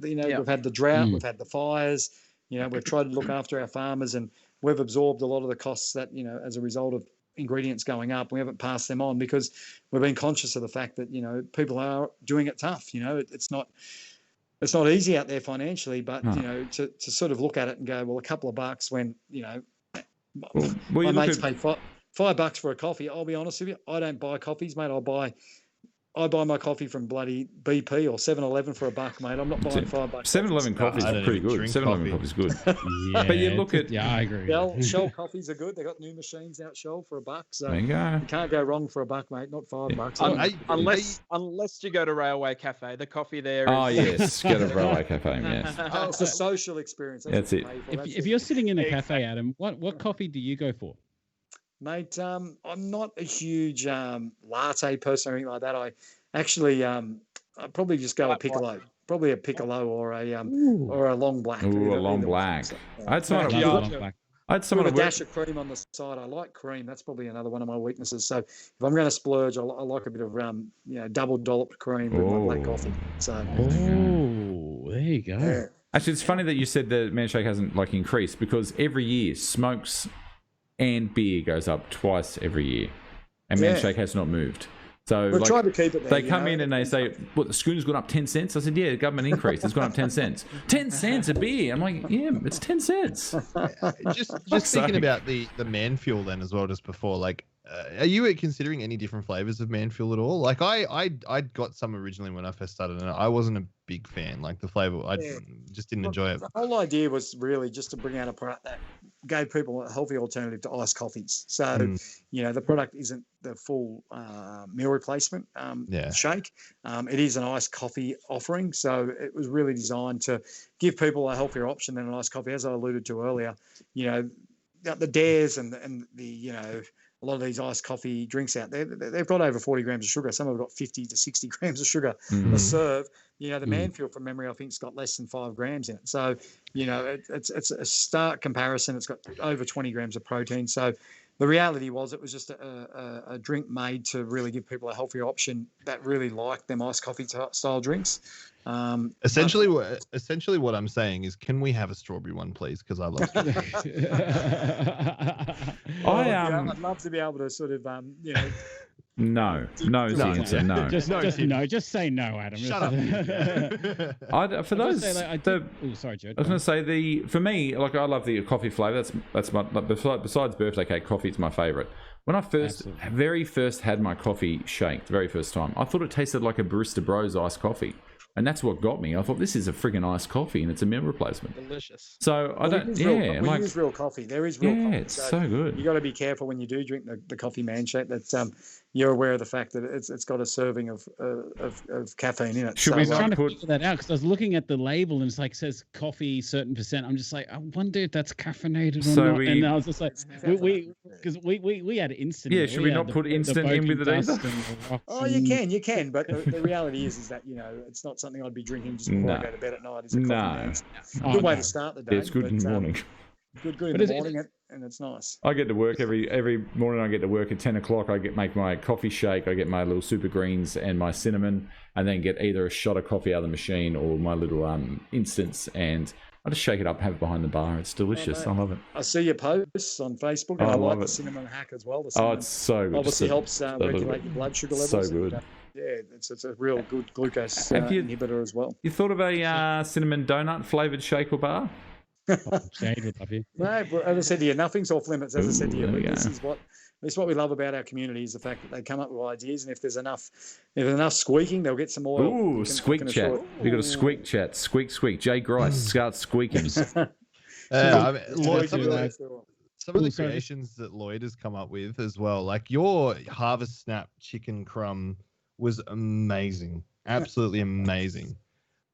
We've had the drought, we've had the fires. We've tried to look after our farmers, and we've absorbed a lot of the costs that as a result of ingredients going up. We haven't passed them on because we've been conscious of the fact that people are doing it tough. It's not easy out there financially, but to sort of look at it and go, well, a couple of bucks when my mates pay $5 for a coffee. I'll be honest with you, I don't buy coffees, mate. I buy my coffee from bloody BP or 7-Eleven for $1, mate. I'm not buying $5. 7-Eleven coffee is pretty good. 7-Eleven coffee is good. But you look at... Yeah, I agree. Shell coffees are good. They've got new machines out Shell for $1. So there you go. You can't go wrong for $1, mate. Not $5. Unless you go to Railway Cafe. The coffee there is... Oh, yes. Go to Railway Cafe, yes. It's a social experience. That's it. If you're sitting in a cafe, Adam, what coffee do you go for? Mate, I'm not a huge latte person or anything like that. I actually, I'd probably just go a piccolo, probably a piccolo or a long black. Ooh, a long black. I had someone with a dash of cream on the side. I like cream. That's probably another one of my weaknesses. So if I'm going to splurge, I like a bit of double dolloped cream with my black coffee. So there you go. Yeah. Actually, it's funny that you said the Manshake hasn't increased, because every year smokes and beer goes up twice every year, and Manshake has not moved. So we've tried to keep it there. They come in and they say, "What, the schooner's gone up 10 cents?" I said, "Yeah, the government increased. It's gone up 10 cents. 10 cents a beer." I'm like, "Yeah, it's 10 cents." Just thinking about the man fuel then as well. Just before, are you considering any different flavors of man fuel at all? Like I got some originally when I first started, and I wasn't a big fan. Like the flavor, I just didn't enjoy it. The whole idea was really just to bring out a product that gave people a healthy alternative to iced coffees. So, the product isn't the full meal replacement shake. It is an iced coffee offering. So it was really designed to give people a healthier option than an iced coffee. As I alluded to earlier, the Dares and the, a lot of these iced coffee drinks out there, they've got over 40 grams of sugar. Some have got 50 to 60 grams of sugar a serve. The man fuel, from memory, I think it's got less than 5 grams in it. So, it's a stark comparison. It's got over 20 grams of protein. So the reality was it was just a drink made to really give people a healthier option that really liked them iced coffee style drinks. Essentially what I'm saying is, can we have a strawberry one, please? Because I love strawberries. I'd love to be able to sort of, No is the answer. No. Just say no, Adam. Shut up. For those, sorry, Joe. I was going to say for me, I love the coffee flavour. That's my, besides birthday cake, coffee is my favourite. When I very first had my coffee shake, the very first time, I thought it tasted like a Barista Bros iced coffee. And that's what got me. I thought, this is a friggin' iced coffee, and it's a meal replacement. Delicious. So we use real coffee. There is real coffee. It's so good. You got to be careful when you do drink the coffee Manshake that you're aware of the fact that it's got a serving of caffeine in it. Should so, we I was not trying to put- figure that out because I was looking at the label and it's like says coffee certain percent. I'm just like, I wonder if that's caffeinated or So not. And I was just like, Caffeinated. because we had instant. Yeah, should we not put instant in with it either? Oh, you can, but the reality is that it's not something I'd be drinking just before I go to bed at night. It's a coffee man. It's a good way to start the day. Yeah, it's good in the morning. Good in the morning, and it's nice. I get to work every morning. I get to work at 10 o'clock. I make my coffee shake. I get my little super greens and my cinnamon, and then get either a shot of coffee out of the machine or my little instants, and I just shake it up, have it behind the bar. It's delicious. I love it. I see your posts on Facebook, and I like the cinnamon hack as well. It's so good. Obviously helps regulate your blood sugar levels. So good. Yeah, it's a real good glucose inhibitor as well. You thought of a cinnamon donut flavored shake or bar? Shade would love you. No, but as I said to you, nothing's off limits. As I said to you, there we this go. is what we love about our community is the fact that they come up with ideas, and if there's enough squeaking, they'll get some more. Ooh, squeak chat. We got a squeak chat. Squeak, squeak. Jay Grice starts squeaking. I mean, Lloyd, some of the Ooh, sorry. creations that Lloyd has come up with as well, like your Harvest Snap chicken crumb was amazing, absolutely amazing.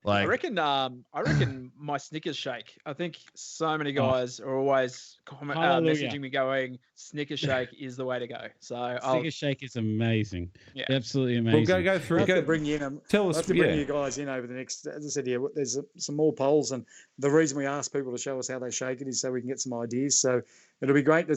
Like, I reckon my Snickers shake. I think so many guys are always Hallelujah. messaging me going, Snickers shake is the way to go. So Snickers shake is amazing. Yeah. Absolutely amazing. Well, go through. I have Go to bring you in. tell I us. have to bring you guys in over the next. As I said, here, there's some more polls, and the reason we ask people to show us how they shake it is so we can get some ideas. So it'll be great,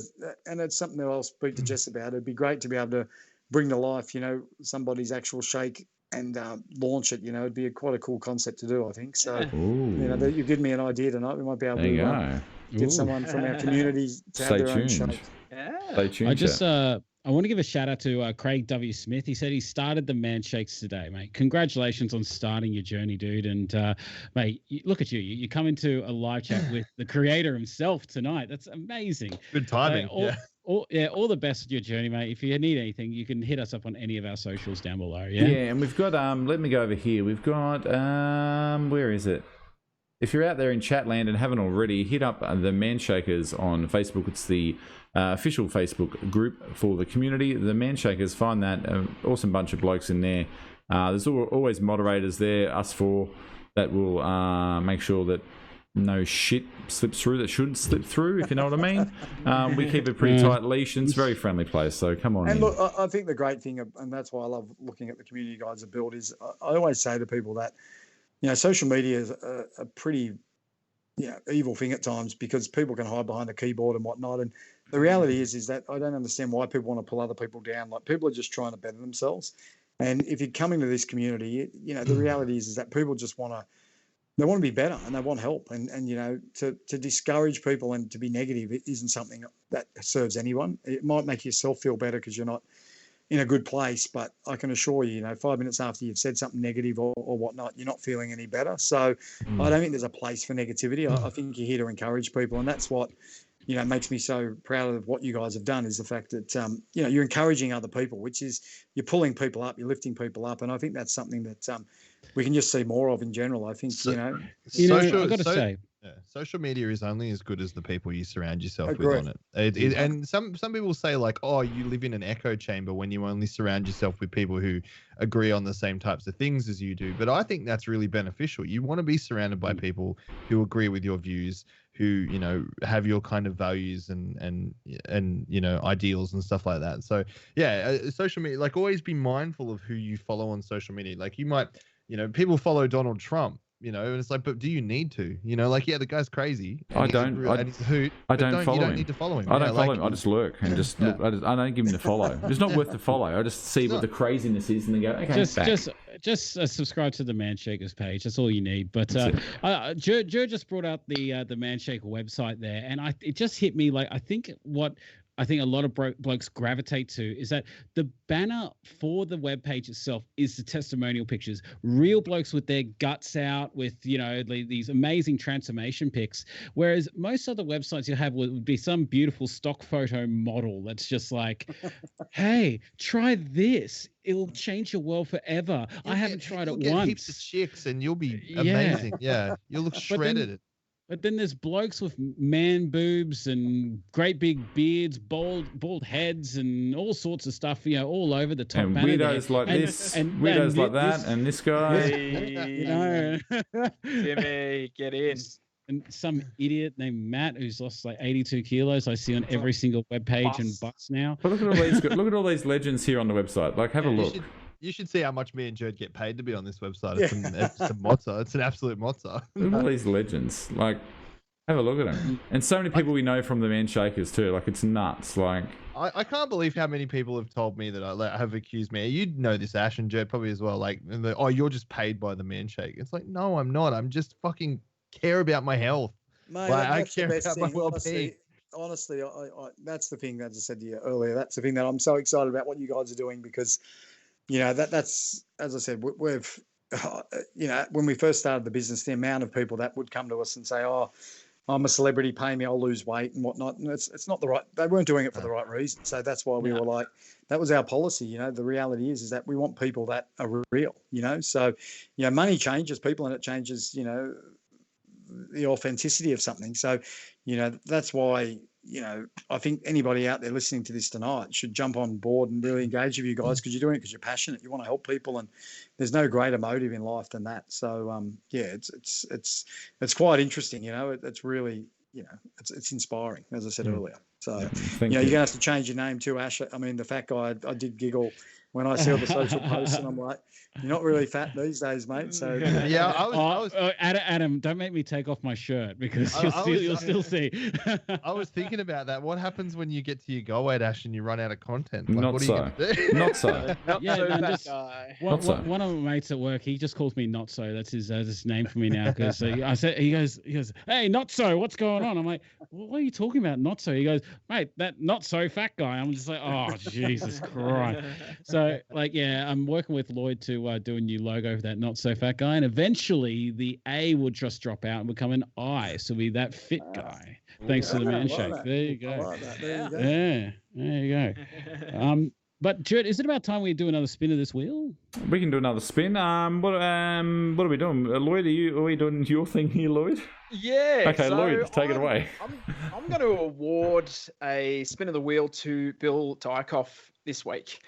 and it's something that I'll speak to Jess about. It'd be great to be able to bring to life, somebody's actual shake and launch it. It'd be quite a cool concept to do, I think. So, Ooh. you've given me an idea tonight. We might be able There you to go. get Ooh. someone from our community to Stay have their own tuned. shake. Yeah. Stay tuned. I just chat. I want to give a shout out to Craig W. Smith. He said he started the Man Shakes today, mate. Congratulations on starting your journey, dude. And mate, look at you. You come into a live chat with the creator himself tonight. That's amazing. good timing. All the best with your journey, mate. If you need anything, you can hit us up on any of our socials down below. Yeah, Yeah. and we've got let me go over here. We've got where is it? If you're out there in Chatland and haven't already, hit up the Manshakers on Facebook. It's the official Facebook group for the community. The Manshakers, find that awesome bunch of blokes in there. There's always moderators there, us four, that will make sure that no shit slips through that shouldn't slip through, if you know what I mean. We keep a pretty tight leash, and it's a very friendly place, so come on And in. look, I think the great thing, and that's why I love looking at the community guides have built, is I always say to people that, social media is a pretty, evil thing at times because people can hide behind the keyboard and whatnot. And the reality is that I don't understand why people want to pull other people down. Like, people are just trying to better themselves. And if you're coming to this community, the reality is that people just want to be better and they want help. And to discourage people and to be negative, it isn't something that serves anyone. It might make yourself feel better because you're not in a good place, but I can assure you, 5 minutes after you've said something negative or whatnot, you're not feeling any better. So I don't think there's a place for negativity. I think you're here to encourage people, and that's what makes me so proud of what you guys have done, is the fact that you're encouraging other people, which is you're pulling people up, you're lifting people up, and I think that's something that we can just see more of in general. I think I've got to say. Yeah, social media is only as good as the people you surround yourself Agreed. with on it. And some people say, like, oh, you live in an echo chamber when you only surround yourself with people who agree on the same types of things as you do. But I think that's really beneficial. You want to be surrounded by people who agree with your views, who have your kind of values and ideals and stuff like that. So yeah, social media, like, always be mindful of who you follow on social media. Like, you might, people follow Donald Trump. And it's like, but do you need to? The guy's crazy. I don't follow You don't him. need to follow him. I don't follow him. I just lurk and just look. I don't give him the follow. It's not worth the follow. I just see what the craziness is and then go, okay, just subscribe to the Manshakers page. That's all you need. But Joe just brought out the Manshaker website there, and it just hit me, like, I think a lot of blokes gravitate to is that the banner for the webpage itself is the testimonial pictures, real blokes with their guts out, with these amazing transformation pics. Whereas most other websites you have would be some beautiful stock photo model that's just like, hey, try this. It'll change your world forever. I haven't tried it once. Heaps of chicks and you'll be amazing. Yeah, you'll look shredded. But then there's blokes with man boobs and great big beards, bald heads, and all sorts of stuff, all over the top. And weirdos like this, and weirdos like that, and this guy. Jimmy, get in. And some idiot named Matt who's lost like 82 kilos. I see on every single webpage and bus now. But look at all these legends here on the website. Like, have a look. You should see how much me and Jared get paid to be on this website. It's a mozza. It's an absolute mozza. Look at all these legends. Like, have a look at them. And so many people we know from the Man Shakers too. Like, it's nuts. Like, I can't believe how many people have told me that I have accused me. You'd know this, Ash and Jared probably as well. Like, you're just paid by the Man Shake. It's like, no, I'm not. I'm just fucking care about my health. Mate, I care about my well-being. Honestly, I that's the thing that I said to you earlier. That's the thing that I'm so excited about what you guys are doing because, that's, as I said, we've, when we first started the business, the amount of people that would come to us and say, oh, I'm a celebrity, pay me, I'll lose weight and whatnot. And it's not the right, they weren't doing it for the right reason. So that's why we were like, that was our policy. The reality is that we want people that are real, so, money changes people and it changes, the authenticity of something. So, that's why, I think anybody out there listening to this tonight should jump on board and really engage with you guys because you're doing it because you're passionate. You want to help people, and there's no greater motive in life than that. So, it's quite interesting. It's really, it's inspiring, as I said earlier. So, you're going to have to change your name too, Ash. I mean, the fat guy, I did giggle when I see all the social posts, and I'm like, you're not really fat these days, mate. So yeah, I was Adam, don't make me take off my shirt because you'll still see. I was thinking about that. What happens when you get to your goal weight, Ash, and you run out of content? Like, Not what so. are you gonna do? Not so. One of my mates at work, he just calls me Not So. That's his name for me now. Because I said, he goes, hey, Not So, what's going on? I'm like, what are you talking about, Not So? He goes, mate, that Not So fat guy. I'm just like, oh, Jesus Christ. So, I'm working with Lloyd to do a new logo for that Not So Fat Guy, and eventually the A will just drop out and become an I, so be that fit guy. Thanks to the Man Shake. There you go. Like that. There you go. Yeah, there you go. But Jared, is it about time we do another spin of this wheel? We can do another spin. What are we doing? Lloyd, are we doing your thing here, Lloyd? Yeah. Okay, so Lloyd, take it away. I'm going to award a spin of the wheel to Bill Dykoff this week.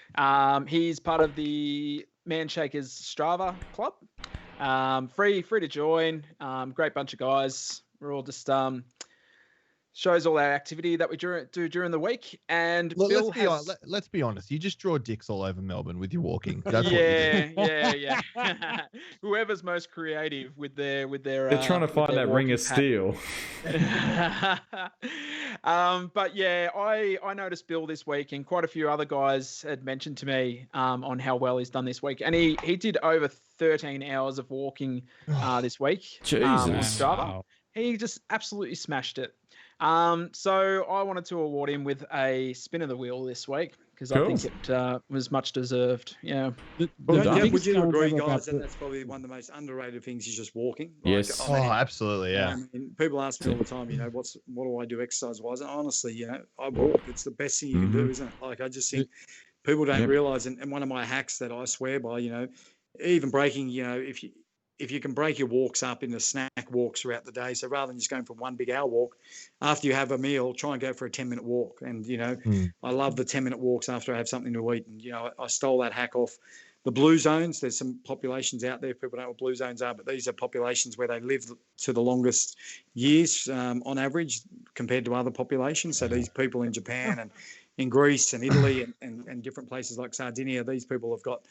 He's part of the Man Shakers Strava club. Free to join. Great bunch of guys. We're all just shows all our activity that we do during the week. And look, Bill let's be honest. You just draw dicks all over Melbourne with your walking. That's what you do. Yeah. Whoever's most creative with their. They're trying to find that ring of steel. But yeah, I noticed Bill this week, and quite a few other guys had mentioned to me on how well he's done this week, and he did over 13 hours of walking this week. Jesus. Wow. He just absolutely smashed it. So I wanted to award him with a spin of the wheel this week because I think it was much deserved. Yeah. Would you agree, guys, that that's probably one of the most underrated things is just walking? Yes. Absolutely, yeah. I mean, people ask me all the time, what do I do exercise-wise? And honestly, I walk. It's the best thing you can do, isn't it? Like, I just think people don't realise, and one of my hacks that I swear by, even breaking, if you can break your walks up into snack walks throughout the day, so rather than just going for one big hour walk, after you have a meal, try and go for a 10-minute walk. And, I love the 10-minute walks after I have something to eat. And, I stole that hack off the blue zones. There's some populations out there. People don't know what blue zones are, but these are populations where they live to the longest years on average compared to other populations. So these people in Japan and in Greece and Italy and different places like Sardinia, these people have got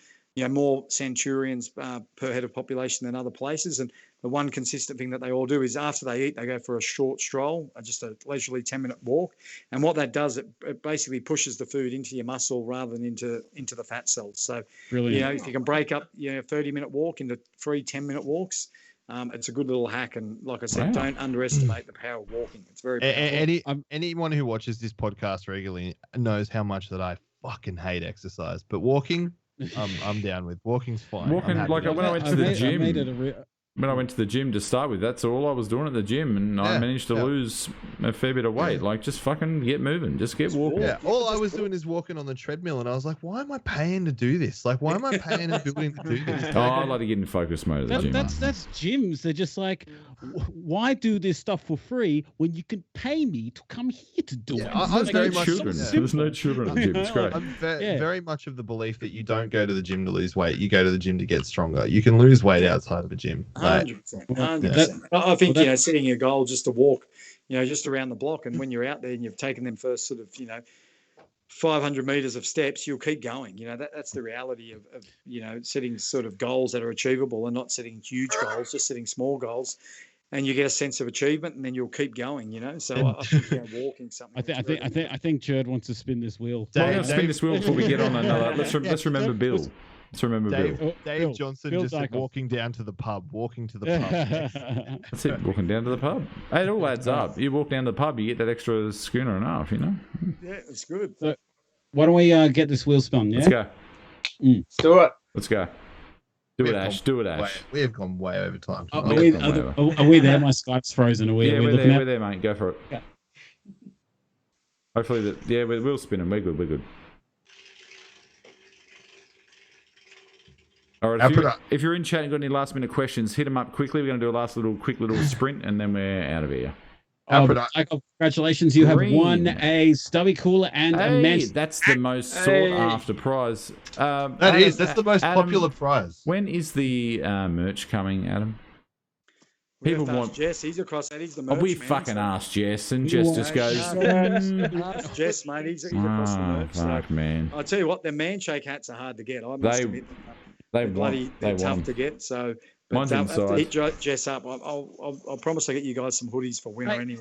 more centurions per head of population than other places. And the one consistent thing that they all do is after they eat, they go for a short stroll, just a leisurely 10-minute walk. And what that does, it basically pushes the food into your muscle rather than into the fat cells. So, if you can break up a 30-minute walk into 3 10-minute walks, it's a good little hack. And like I said, don't underestimate the power of walking. It's very powerful. Anyone who watches this podcast regularly knows how much that I fucking hate exercise, but walking, I'm down with. Walking's fine. When I went to the gym. When I went to the gym to start with, that's all I was doing at the gym, and I managed to lose a fair bit of weight. Like, just fucking get moving, just get walking. Yeah, all I was doing is walking on the treadmill, and I was like, why am I paying to do this? Like, why am I paying a building to do this? I like to get in focus mode at the gym. That's gyms. They're just like, why do this stuff for free when you can pay me to come here to do it? There's no children. There's no children at the gym. It's great. I'm very much of the belief that you don't go to the gym to lose weight. You go to the gym to get stronger. You can lose weight outside of a gym. 100%. 100%. I think, setting a goal just to walk, just around the block, and when you're out there and you've taken them first sort of, 500 meters of steps, you'll keep going. That's the reality of setting sort of goals that are achievable and not setting huge goals, just setting small goals. And you get a sense of achievement, and then you'll keep going. So I think walking something. I think Jared wants to spin this wheel. I'm going to spin this wheel before we get on another. Let's remember Bill. Let's remember Bill. Dave Johnson just said walking down to the pub. Walking to the pub. That's it. Walking down to the pub. Hey, it all adds up. You walk down to the pub, you get that extra schooner and a half. Yeah, it's good. So, why don't we get this wheel spun? Yeah. Let's go. Let's do it. Let's go. Do it, Ash. Do it, Ash. We have gone way over time. Are we there? My Skype's frozen. We're there, mate. Go for it. Yeah. Hopefully, we'll spin them. We're good. We're good. All right. If you're in chat and got any last minute questions, hit them up quickly. We're going to do a last quick little sprint, and then we're out of here. Congratulations, you have won a stubby cooler and a men's. That's the most sought after prize. That's the most popular prize. When is the merch coming, Adam? People want Jess. He's across that. He's the merch. We fucking asked Jess, and Jess just goes. Ask Jess, mate. He's across the merch. Fuck, man. I tell you what, the man shake hats are hard to get. I must admit, they're tough to get. So. Mine's inside. Hit Jess up. I'll promise I'll get you guys some hoodies for winter anyway.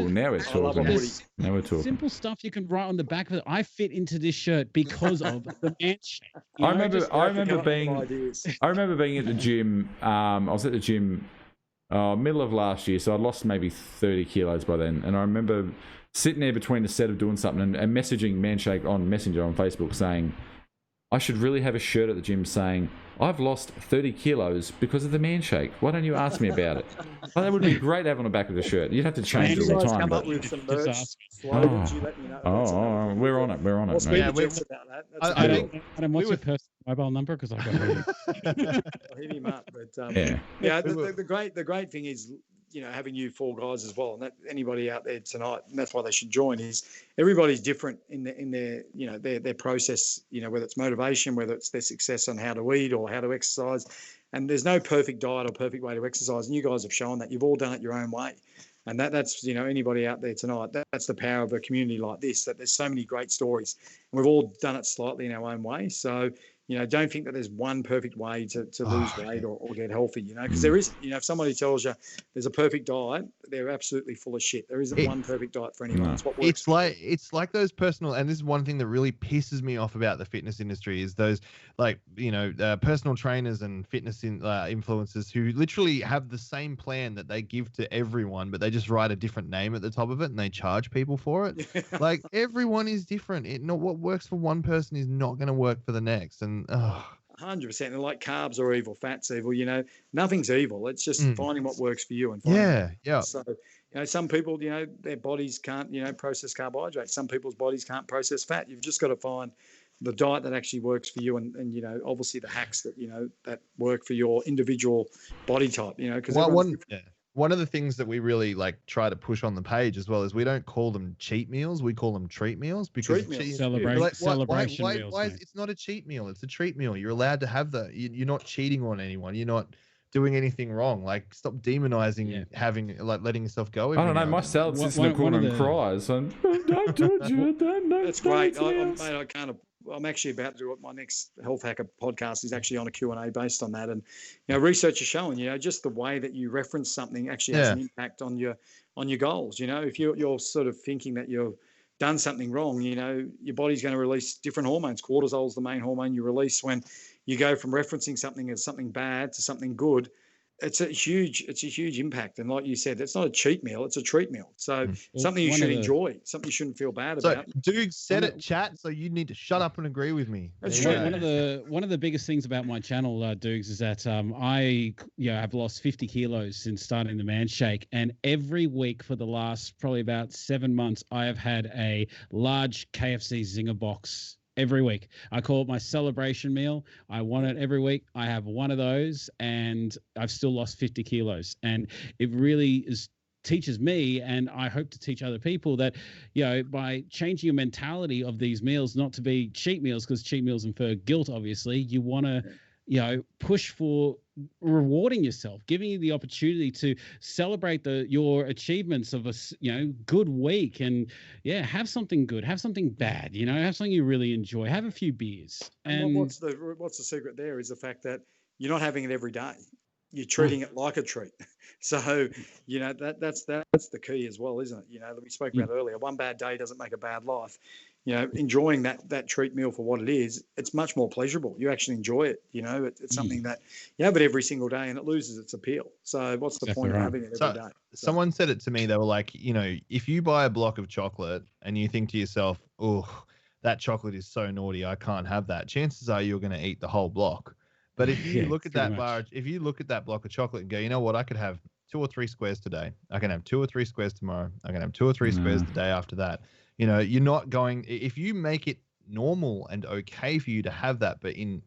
Now we're talking. Simple stuff you can write on the back of it. I fit into this shirt because of the man shake. I remember being at the gym. I was at the gym middle of last year, so I lost maybe 30 kilos by then. And I remember sitting there between the set of doing something and messaging Manshake on Messenger on Facebook saying, I should really have a shirt at the gym saying, I've lost 30 kilos because of the man shake. Why don't you ask me about it? That would be great to have on the back of the shirt. You'd have to change it all the time. Come up with some merch slogans, you let me know. We're on it. We'll speak to Jess about that. Adam, what's your personal mobile number? Because I've got it. I'll hit him up. But the great thing is, having you four guys as well, and that anybody out there tonight, and that's why they should join, is everybody's different in their process, whether it's motivation, whether it's their success on how to eat or how to exercise. And there's no perfect diet or perfect way to exercise. And you guys have shown that. You've all done it your own way. And that's anybody out there tonight, that's the power of a community like this, that there's so many great stories. And we've all done it slightly in our own way. So, don't think that there's one perfect way to lose weight or get healthy, because there isn't. If somebody tells you there's a perfect diet, they're absolutely full of shit. There isn't one perfect diet for anyone. It's what works. It's like those personal, and this is one thing that really pisses me off about the fitness industry is those personal trainers and fitness influencers who literally have the same plan that they give to everyone, but they just write a different name at the top of it and they charge people for it. Like everyone is different. What works for one person is not going to work for the next. And 100%. And like carbs are evil, fat's evil. Nothing's evil. It's just finding what works for you. And So, some people, their bodies can't, process carbohydrates. Some people's bodies can't process fat. You've just got to find the diet that actually works for you, and obviously the hacks that that work for your individual body type. Because one of the things that we really try to push on the page as well is we don't call them cheat meals, we call them treat meals, because celebration meals. Why it's not a cheat meal, it's a treat meal. You're allowed to have you're not cheating on anyone. You're not doing anything wrong. Stop demonizing having letting yourself go. I don't know. My salad sits in the corner and cries. And don't touch it. That's great. I'm actually about to do my next Health Hacker podcast is actually on a Q&A based on that. And, research is showing, just the way that you reference something actually has an impact on your goals. If you're sort of thinking that you've done something wrong, your body's going to release different hormones. Cortisol is the main hormone you release when you go from referencing something as something bad to something good. It's a huge impact. And like you said, it's not a cheat meal, it's a treat meal. So something you should enjoy, something you shouldn't feel bad about. Dude said it, chat, so you need to shut up and agree with me. That's true. One of the biggest things about my channel, Dukes, is that I have lost 50 kilos since starting the Man Shake. And every week for the last probably about 7 months, I have had a large KFC Zinger box every week. I call it my celebration meal. I want it every week. I have one of those, and I've still lost 50 kilos. And it really teaches me, and I hope to teach other people, that, by changing your mentality of these meals, not to be cheat meals, because cheat meals infer guilt, obviously. You want to push for rewarding yourself, giving you the opportunity to celebrate your achievements of a good week, and have something good, have something bad, have something you really enjoy, have a few beers. And what's the secret there is the fact that you're not having it every day. You're treating it like a treat. So, that's the key as well, isn't it? That we spoke about earlier. One bad day doesn't make a bad life. Enjoying that treat meal for what it is, it's much more pleasurable. You actually enjoy it. It's something that you have it every single day, and it loses its appeal. So what's the point of having it every day? Someone said it to me. They were like, if you buy a block of chocolate and you think to yourself, oh, that chocolate is so naughty, I can't have that. Chances are you're going to eat the whole block. But if you look at that bar, if you look at that block of chocolate and go, you know what, I could have 2 or 3 squares today. I can have 2 or 3 squares tomorrow. I can have 2 or 3 squares the day after that. You're not going, if you make it normal and okay for you to have that, but in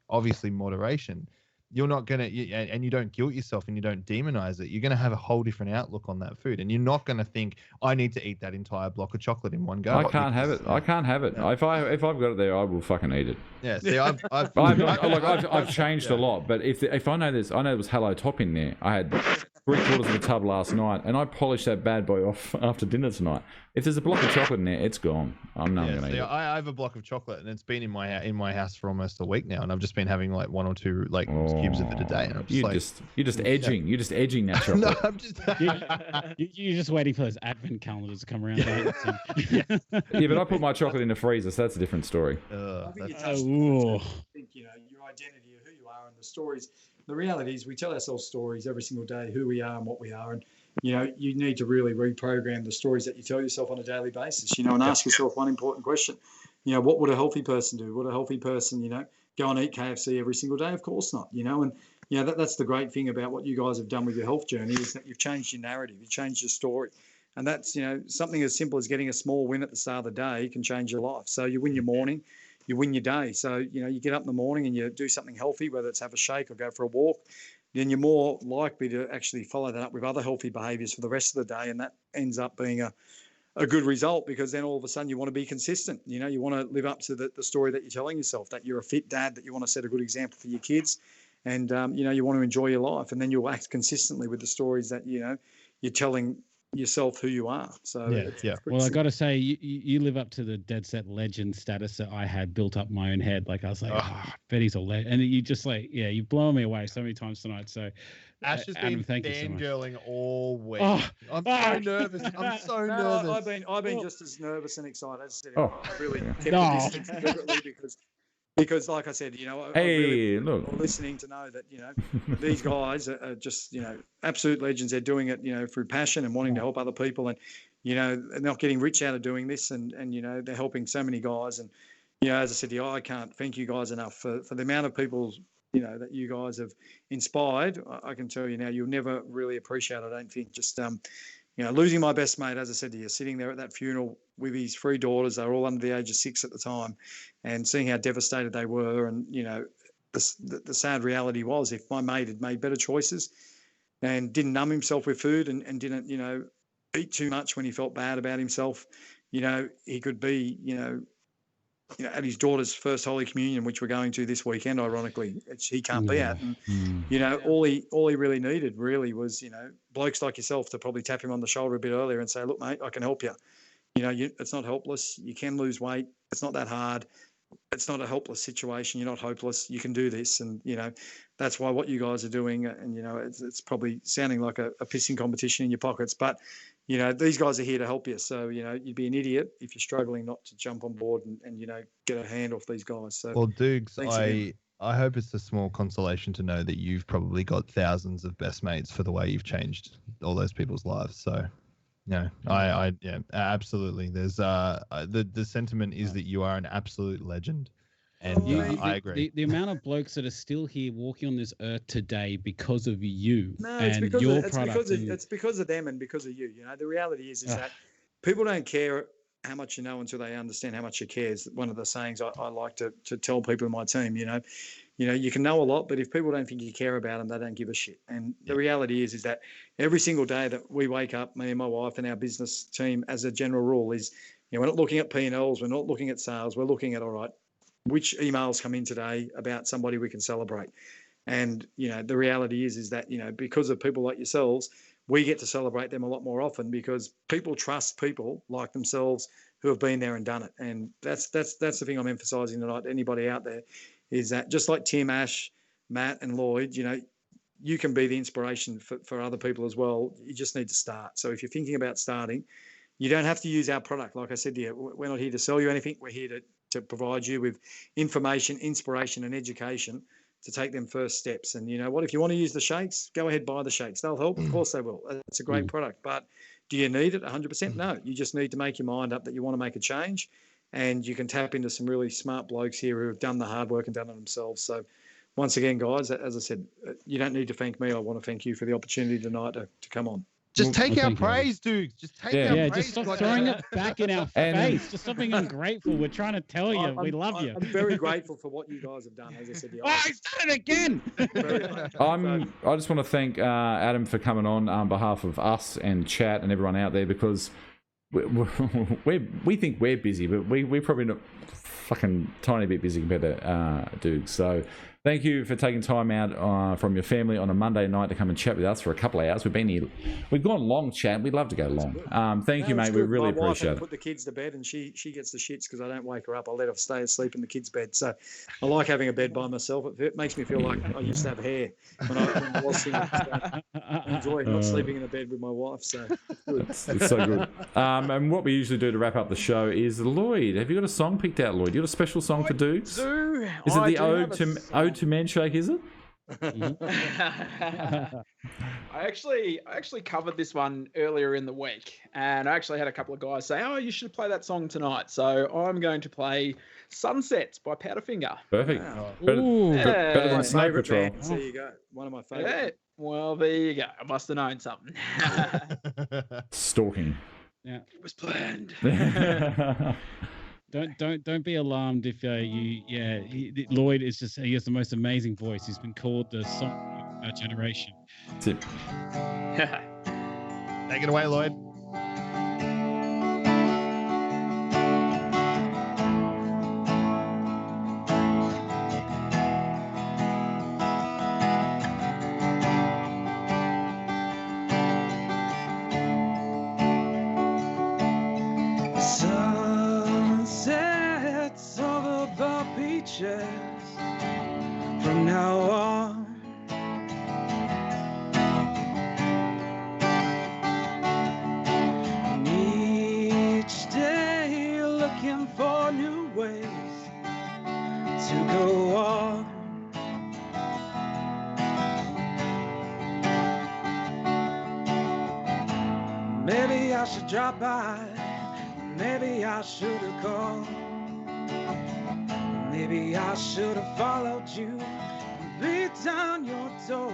obviously moderation, you're not going to, and you don't guilt yourself and you don't demonize it, you're going to have a whole different outlook on that food. And you're not going to think, I need to eat that entire block of chocolate in one go. I can't have it. I can't have it. No. If I've got it there, I will fucking eat it. Yeah. See, I've changed a lot, but if I know there was Hello Top in there, I had 3/4 of the tub last night, and I polished that bad boy off after dinner tonight. If there's a block of chocolate in there, it's gone. I'm not going to eat it. I have a block of chocolate, and it's been in my house for almost a week now, and I've just been having 1 or 2 cubes of it a day. And I'm you're just edging. You're just edging that chocolate. No, I'm just. You're just waiting for those advent calendars to come around. Yeah, but I put my chocolate in the freezer, so that's a different story. I think your identity of who you are and the stories. The reality is we tell ourselves stories every single day, who we are and what we are. And, you need to really reprogram the stories that you tell yourself on a daily basis, and ask yourself one important question. What would a healthy person do? Would a healthy person, go and eat KFC every single day? Of course not, and, that's the great thing about what you guys have done with your health journey is that you've changed your narrative, you've changed your story. And that's, something as simple as getting a small win at the start of the day can change your life. So you win your morning, you win your day. So, you get up in the morning and you do something healthy, whether it's have a shake or go for a walk, then you're more likely to actually follow that up with other healthy behaviours for the rest of the day. And that ends up being a good result, because then all of a sudden you want to be consistent. You want to live up to the story that you're telling yourself, that you're a fit dad, that you want to set a good example for your kids. And, you want to enjoy your life. And then you'll act consistently with the stories that, you're telling yourself who you are. So well, I got to say, you live up to the dead set legend status that I had built up in my own head. I was like, I bet he's a legend. And you just you've blown me away so many times tonight. So Ash has been fangirling all week. I'm so nervous. I'm so nervous. I've been just as nervous and excited. As I said, I really kept a distance deliberately because, like I said, I really listening to know that, these guys are just, absolute legends. They're doing it, through passion and wanting to help other people, and, they're not getting rich out of doing this, and they're helping so many guys. And, as I said, I can't thank you guys enough for the amount of people, that you guys have inspired. I can tell you now, you'll never really appreciate it, I don't think. Just, losing my best mate, as I said to you, sitting there at that funeral with his 3 daughters, they were all under the age of 6 at the time, and seeing how devastated they were. And, the sad reality was, if my mate had made better choices and didn't numb himself with food and didn't, eat too much when he felt bad about himself, he could be, at his daughter's first Holy Communion, which we're going to this weekend, ironically, he can't be at. And, all he really needed was, blokes like yourself to probably tap him on the shoulder a bit earlier and say, look, mate, I can help you. It's not helpless. You can lose weight. It's not that hard. It's not a helpless situation. You're not hopeless. You can do this. And, that's why what you guys are doing, and, it's probably sounding like a pissing competition in your pockets, but, these guys are here to help you. So, you'd be an idiot if you're struggling not to jump on board and get a hand off these guys. So, well, Dukes, I hope it's a small consolation to know that you've probably got thousands of best mates for the way you've changed all those people's lives. So, I absolutely. There's the sentiment is that you are an absolute legend. And I agree. The amount of blokes that are still here walking on this earth today because of you it's because of them and because of you. The reality is that people don't care how much you know until they understand how much you care. Is one of the sayings I like to tell people in my team. You know, you can know a lot, but if people don't think you care about them, they don't give a shit. And the reality is that every single day that we wake up, me and my wife and our business team, as a general rule, is we're not looking at P&Ls, we're not looking at sales, we're looking at, all right, which emails come in today about somebody we can celebrate. And, the reality is that, because of people like yourselves, we get to celebrate them a lot more often because people trust people like themselves who have been there and done it. And that's the thing I'm emphasising tonight to anybody out there, is that just like Tim, Ash, Matt and Lloyd, you can be the inspiration for other people as well. You just need to start. So if you're thinking about starting, you don't have to use our product. Like I said to you, we're not here to sell you anything. We're here to provide you with information, inspiration and education to take them first steps. And you know what, if you want to use the shakes, go ahead, buy the shakes. They'll help. Of course they will. It's a great product. But do you need it 100%? No. You just need to make your mind up that you want to make a change, and you can tap into some really smart blokes here who have done the hard work and done it themselves. So once again, guys, as I said, you don't need to thank me. I want to thank you for the opportunity tonight to come on. Just take our praise, dude. Just take our praise. Just stop throwing it back in our face. Just stop being ungrateful. We're trying to tell you we love you. I'm very grateful for what you guys have done. As I said, he's done it again. I just want to thank Adam for coming on behalf of us and chat and everyone out there, because we think we're busy, but we're probably not fucking tiny bit busy compared to dudes. So thank you for taking time out from your family on a Monday night to come and chat with us for a couple of hours. We've been here. We've gone long, chat. We'd love to go long. Thank you, mate. We really appreciate it. Put the kids to bed, and she gets the shits because I don't wake her up. I let her stay asleep in the kids' bed. So I like having a bed by myself. It makes me feel like I used to have hair when I was single. So I enjoy not sleeping in a bed with my wife. So it's so good. And what we usually do to wrap up the show is, Lloyd, have you got a song picked out, Lloyd? You got a special song for dudes? Is it the Ode to Manshake, is it? I actually covered this one earlier in the week, and I actually had a couple of guys say, "Oh, you should play that song tonight." So I'm going to play "Sunsets" by Powderfinger. Perfect. Wow. Better than Snow Patrol. There you go. One of my favourites. Yeah. Well, there you go. I must have known something. Stalking. Yeah, it was planned. Don't be alarmed if Lloyd is just, he has the most amazing voice. He's been called the song of our generation. That's it. Take it away, Lloyd. From now on, and each day looking for new ways to go on. Maybe I should drop by, maybe I should have called. Maybe I should have followed you and beat down your door.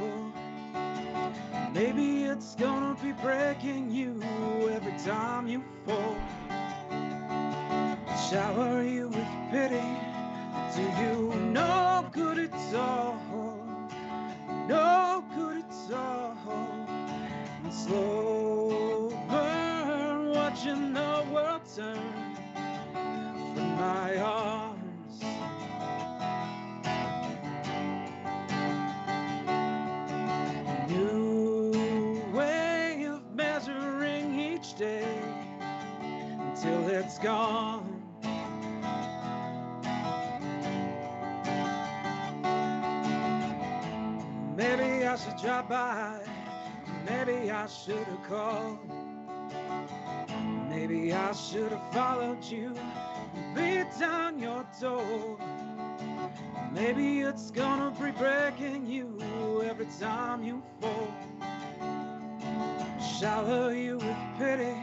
Maybe it's gonna be breaking you every time you fall. Shower you with pity, do you no good at all, no good at all. And slow burn, watching the world turn from my arms. Day until it's gone. Maybe I should drop by, maybe I should have called. Maybe I should have followed you and beat down your door. Maybe it's gonna be breaking you every time you fall. Shower you with pity,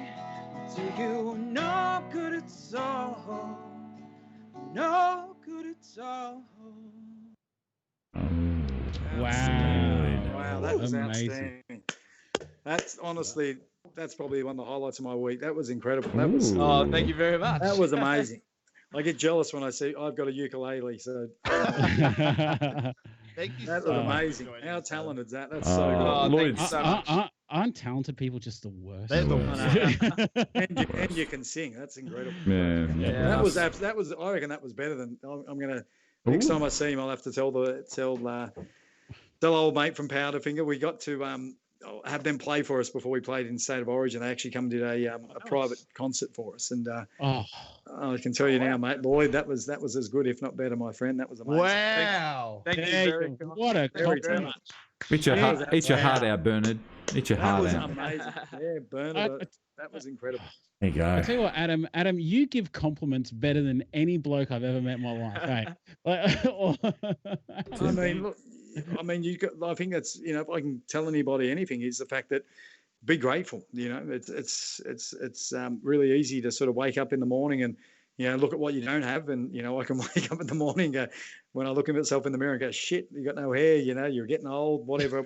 do you no good at all, no good at all. Wow. Wow, that was amazing. outstanding. That's honestly that's probably one of the highlights of my week. That was incredible. That was. Oh, thank you very much. That was amazing. I get jealous when I see I've got a ukulele. So Thank you. that so was much amazing. for joining How us, Adam. talented is that? That's so good. Oh, Lloyd, thank you so much. Aren't talented people just the worst? They're the worst. worst. And you can sing. That's incredible. Man, Yeah. That was I reckon that was better than I'm gonna next time I see him I'll have to tell old mate from Powderfinger we got to have them play for us before we played in State of Origin. They actually come and did a private concert for us, and I can tell you now, mate, Lloyd, that was as good, if not better, my friend. That was amazing. Wow. Thank you very much. What a Very compliment. much. eat your heart out, Bernard. Eat your That heart was out. amazing. Yeah, Bernard, that was incredible. There you I go. tell you what, Adam, you give compliments better than any bloke I've ever met in my life. I mean, look, I think that's, if I can tell anybody anything, is the fact that be grateful. It's really easy to sort of wake up in the morning and look at what you don't have, and I can wake up in the morning and go, when I look at myself in the mirror and go, shit, you got no hair, you're getting old, whatever.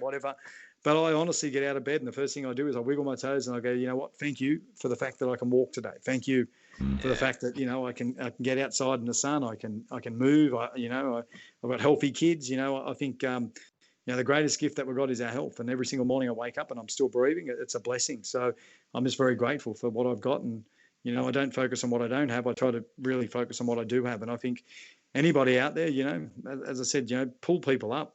But I honestly get out of bed and the first thing I do is I wiggle my toes and I go, you know what? Thank you for the fact that I can walk today. Thank you for the fact that I can get outside in the sun. I can move. I've got healthy kids. I think the greatest gift that we've got is our health. And every single morning I wake up and I'm still breathing. It's a blessing. So I'm just very grateful for what I've got. And I don't focus on what I don't have. I try to really focus on what I do have. And I think anybody out there, as I said, pull people up.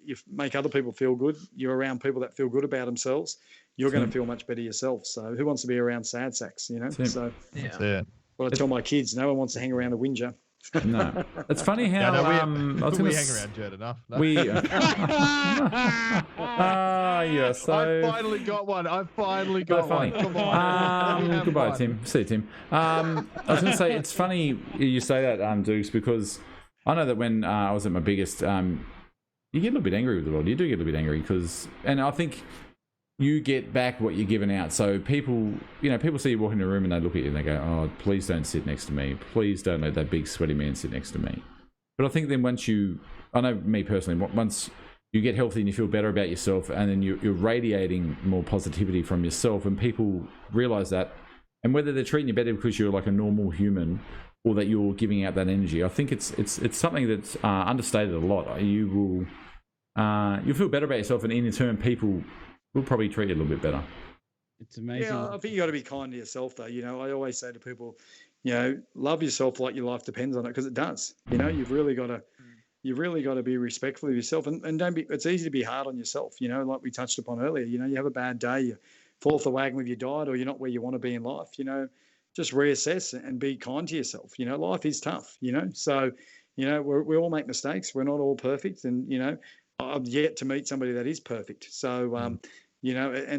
You make other people feel good. You're around people that feel good about themselves. You're going to feel much better yourself. So who wants to be around sad sacks? So That's it. what I tell my kids, no one wants to hang around a whinger. No, it's funny how I was we going hang around Jed enough. No? We yeah. So I finally got one. so funny. Come on. Goodbye, fun. Tim. See you, Tim. I was going to say it's funny you say that, Dukes, because I know that when I was at my biggest, you get a little bit angry with the world. You do get a little bit angry and I think you get back what you're giving out. So people see you walk in a room and they look at you and they go, "Oh, please don't sit next to me. Please don't let that big sweaty man sit next to me." But I think then I know me personally, once you get healthy and you feel better about yourself, and then you're radiating more positivity from yourself, and people realize that, and whether they're treating you better because you're like a normal human, or that you're giving out that energy, I think it's something that's understated a lot. You'll feel better about yourself, and in turn, people will probably treat you a little bit better. It's amazing. Yeah, I think you got to be kind to yourself, though. I always say to people, love yourself like your life depends on it, because it does. You've really got to be respectful of yourself, and don't be. It's easy to be hard on yourself. Like we touched upon earlier. You have a bad day, you fall off the wagon with your diet, or you're not where you want to be in life. Just reassess and be kind to yourself. Life is tough. So we all make mistakes. We're not all perfect, and I've yet to meet somebody that is perfect. So, and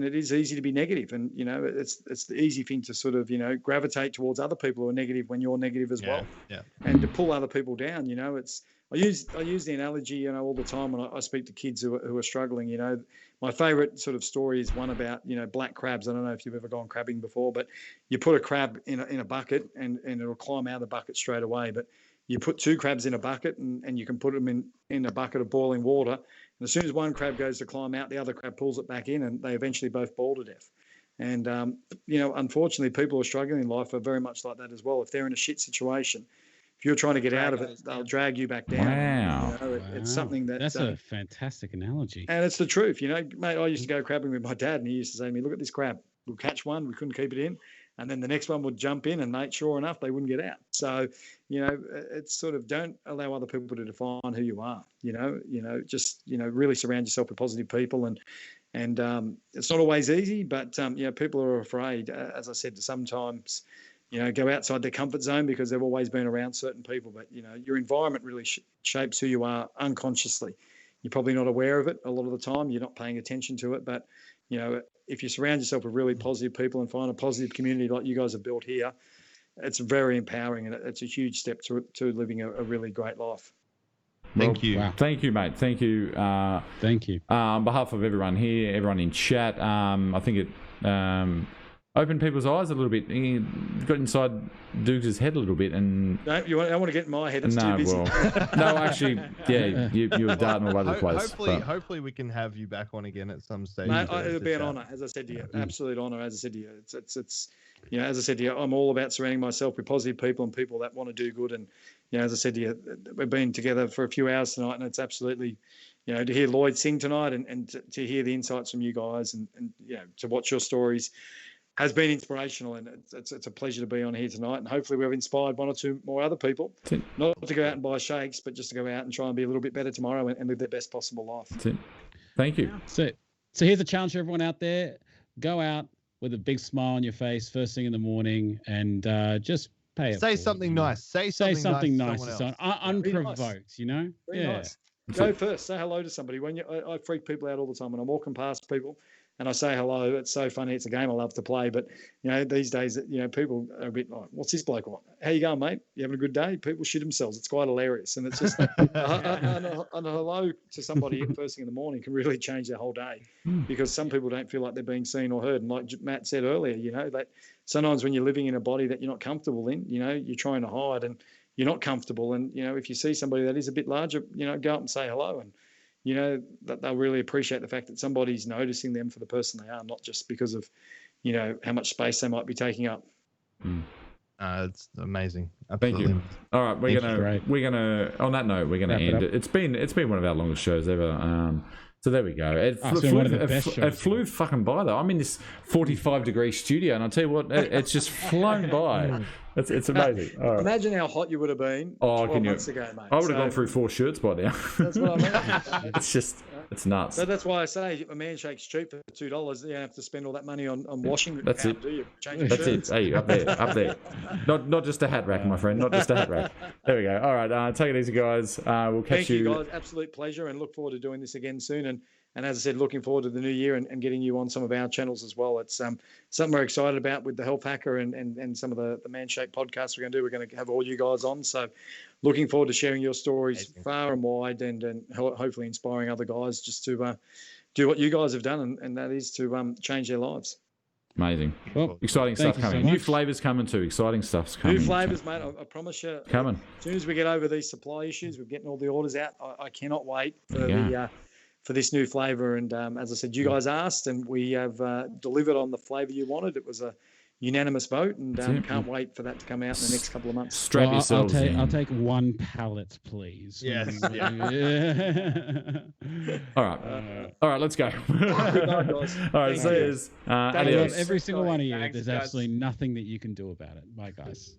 it is easy to be negative, and it's the easy thing to sort of gravitate towards other people who are negative when you're negative as well. Yeah. And to pull other people down. I use the analogy all the time when I speak to kids who are struggling. My favourite sort of story is one about black crabs. I don't know if you've ever gone crabbing before, but you put a crab in a bucket and it'll climb out of the bucket straight away. But you put two crabs in a bucket and you can put them in a bucket of boiling water. And as soon as one crab goes to climb out, the other crab pulls it back in, and they eventually both boil to death. And, unfortunately, people who are struggling in life are very much like that as well. If they're in a shit situation, if you're trying to get out of it, they'll drag you back down. Wow. It's something that's a fantastic analogy. And it's the truth. Mate, I used to go crabbing with my dad, and he used to say to me, "Look at this crab. We'll catch one. We couldn't keep it in. And then the next one would jump in, and mate, sure enough, they wouldn't get out." So, it's sort of, don't allow other people to define who you are. Just really surround yourself with positive people, and it's not always easy, but people are afraid, as I said, to sometimes go outside their comfort zone because they've always been around certain people. But your environment really shapes who you are unconsciously. You're probably not aware of it a lot of the time. You're not paying attention to it, but if you surround yourself with really positive people and find a positive community like you guys have built here, it's very empowering, and it's a huge step to living a really great life. Thank you. Wow. Thank you, mate. Thank you. Thank you. On behalf of everyone here, everyone in chat, I think opened people's eyes a little bit. He got inside Dukes' head a little bit, and I don't want to get in my head. It's no, too busy. well, no, actually, yeah, you were darting all over the place. Hopefully, we can have you back on again at some stage. Mate, it'll be an honour, as I said to you, absolute honour. As I said to you, it's you know, as I said to you, I'm all about surrounding myself with positive people and people that want to do good. And you know, as I said to you, we've been together for a few hours tonight, and it's absolutely, you know, to hear Lloyd sing tonight and to hear the insights from you guys and you know, to watch your stories has been inspirational, and it's a pleasure to be on here tonight. And hopefully we've inspired one or two more other people, not to go out and buy shakes, but just to go out and try and be a little bit better tomorrow and live their best possible life. That's it. Thank you. So here's a challenge for everyone out there. Go out with a big smile on your face first thing in the morning and just pay it. Say something nice. Say something nice to someone unprovoked, you know? Very nice. Go first. Say hello to somebody. I freak people out all the time when I'm walking past people and I say hello. It's so funny. It's a game I love to play. But, you know, these days, you know, people are a bit like, what's this bloke want? How you going, mate? You having a good day? People shit themselves. It's quite hilarious. And it's just a hello to somebody first thing in the morning can really change their whole day, because some people don't feel like they're being seen or heard. And like Matt said earlier, you know, that sometimes when you're living in a body that you're not comfortable in, you know, you're trying to hide and you're not comfortable. And, you know, if you see somebody that is a bit larger, you know, go up and say hello. And, you know, that they'll really appreciate the fact that somebody's noticing them for the person they are, not just because of, you know, how much space they might be taking up. It's amazing. Absolutely. Thank you. All right, we're gonna on that note, we're gonna end it. It's been one of our longest shows ever. So there we go. It flew fucking by though. I'm in this 45-degree studio, and I'll tell you what, it's just flown by. It's amazing. All right. Imagine how hot you would have been 12 months ago, mate. I would have gone through 4 shirts by now. That's what I mean. It's nuts. So that's why I say if a man shake's cheap for $2, you don't have to spend all that money on washing. That's it. Do you? That's it. Hey, up there. Not just a hat rack, my friend. Not just a hat rack. There we go. All right. Take it easy, guys. We'll catch you. Thank you, guys. Absolute pleasure, and look forward to doing this again soon. And as I said, looking forward to the new year and getting you on some of our channels as well. It's something we're excited about with the Health Hacker and some of the Manshake podcasts we're going to do. We're going to have all you guys on. So looking forward to sharing your stories far and wide and hopefully inspiring other guys just to do what you guys have done, and that is to change their lives. Amazing. Well, exciting stuff coming. New flavours coming too. Exciting stuff's coming. New flavours, mate. I promise you. Coming. As soon as we get over these supply issues, we're getting all the orders out. I cannot wait for this new flavour. And as I said, you guys asked, and we have delivered on the flavour you wanted. It was a unanimous vote, and can't wait for that to come out in the next couple of months. Strap yourselves in. I'll take 1 pallet, please. Yes. All right, let's go. Good night, guys. All right, see you. Adios. Every single one of you. There's absolutely nothing that you can do about it. Bye, guys.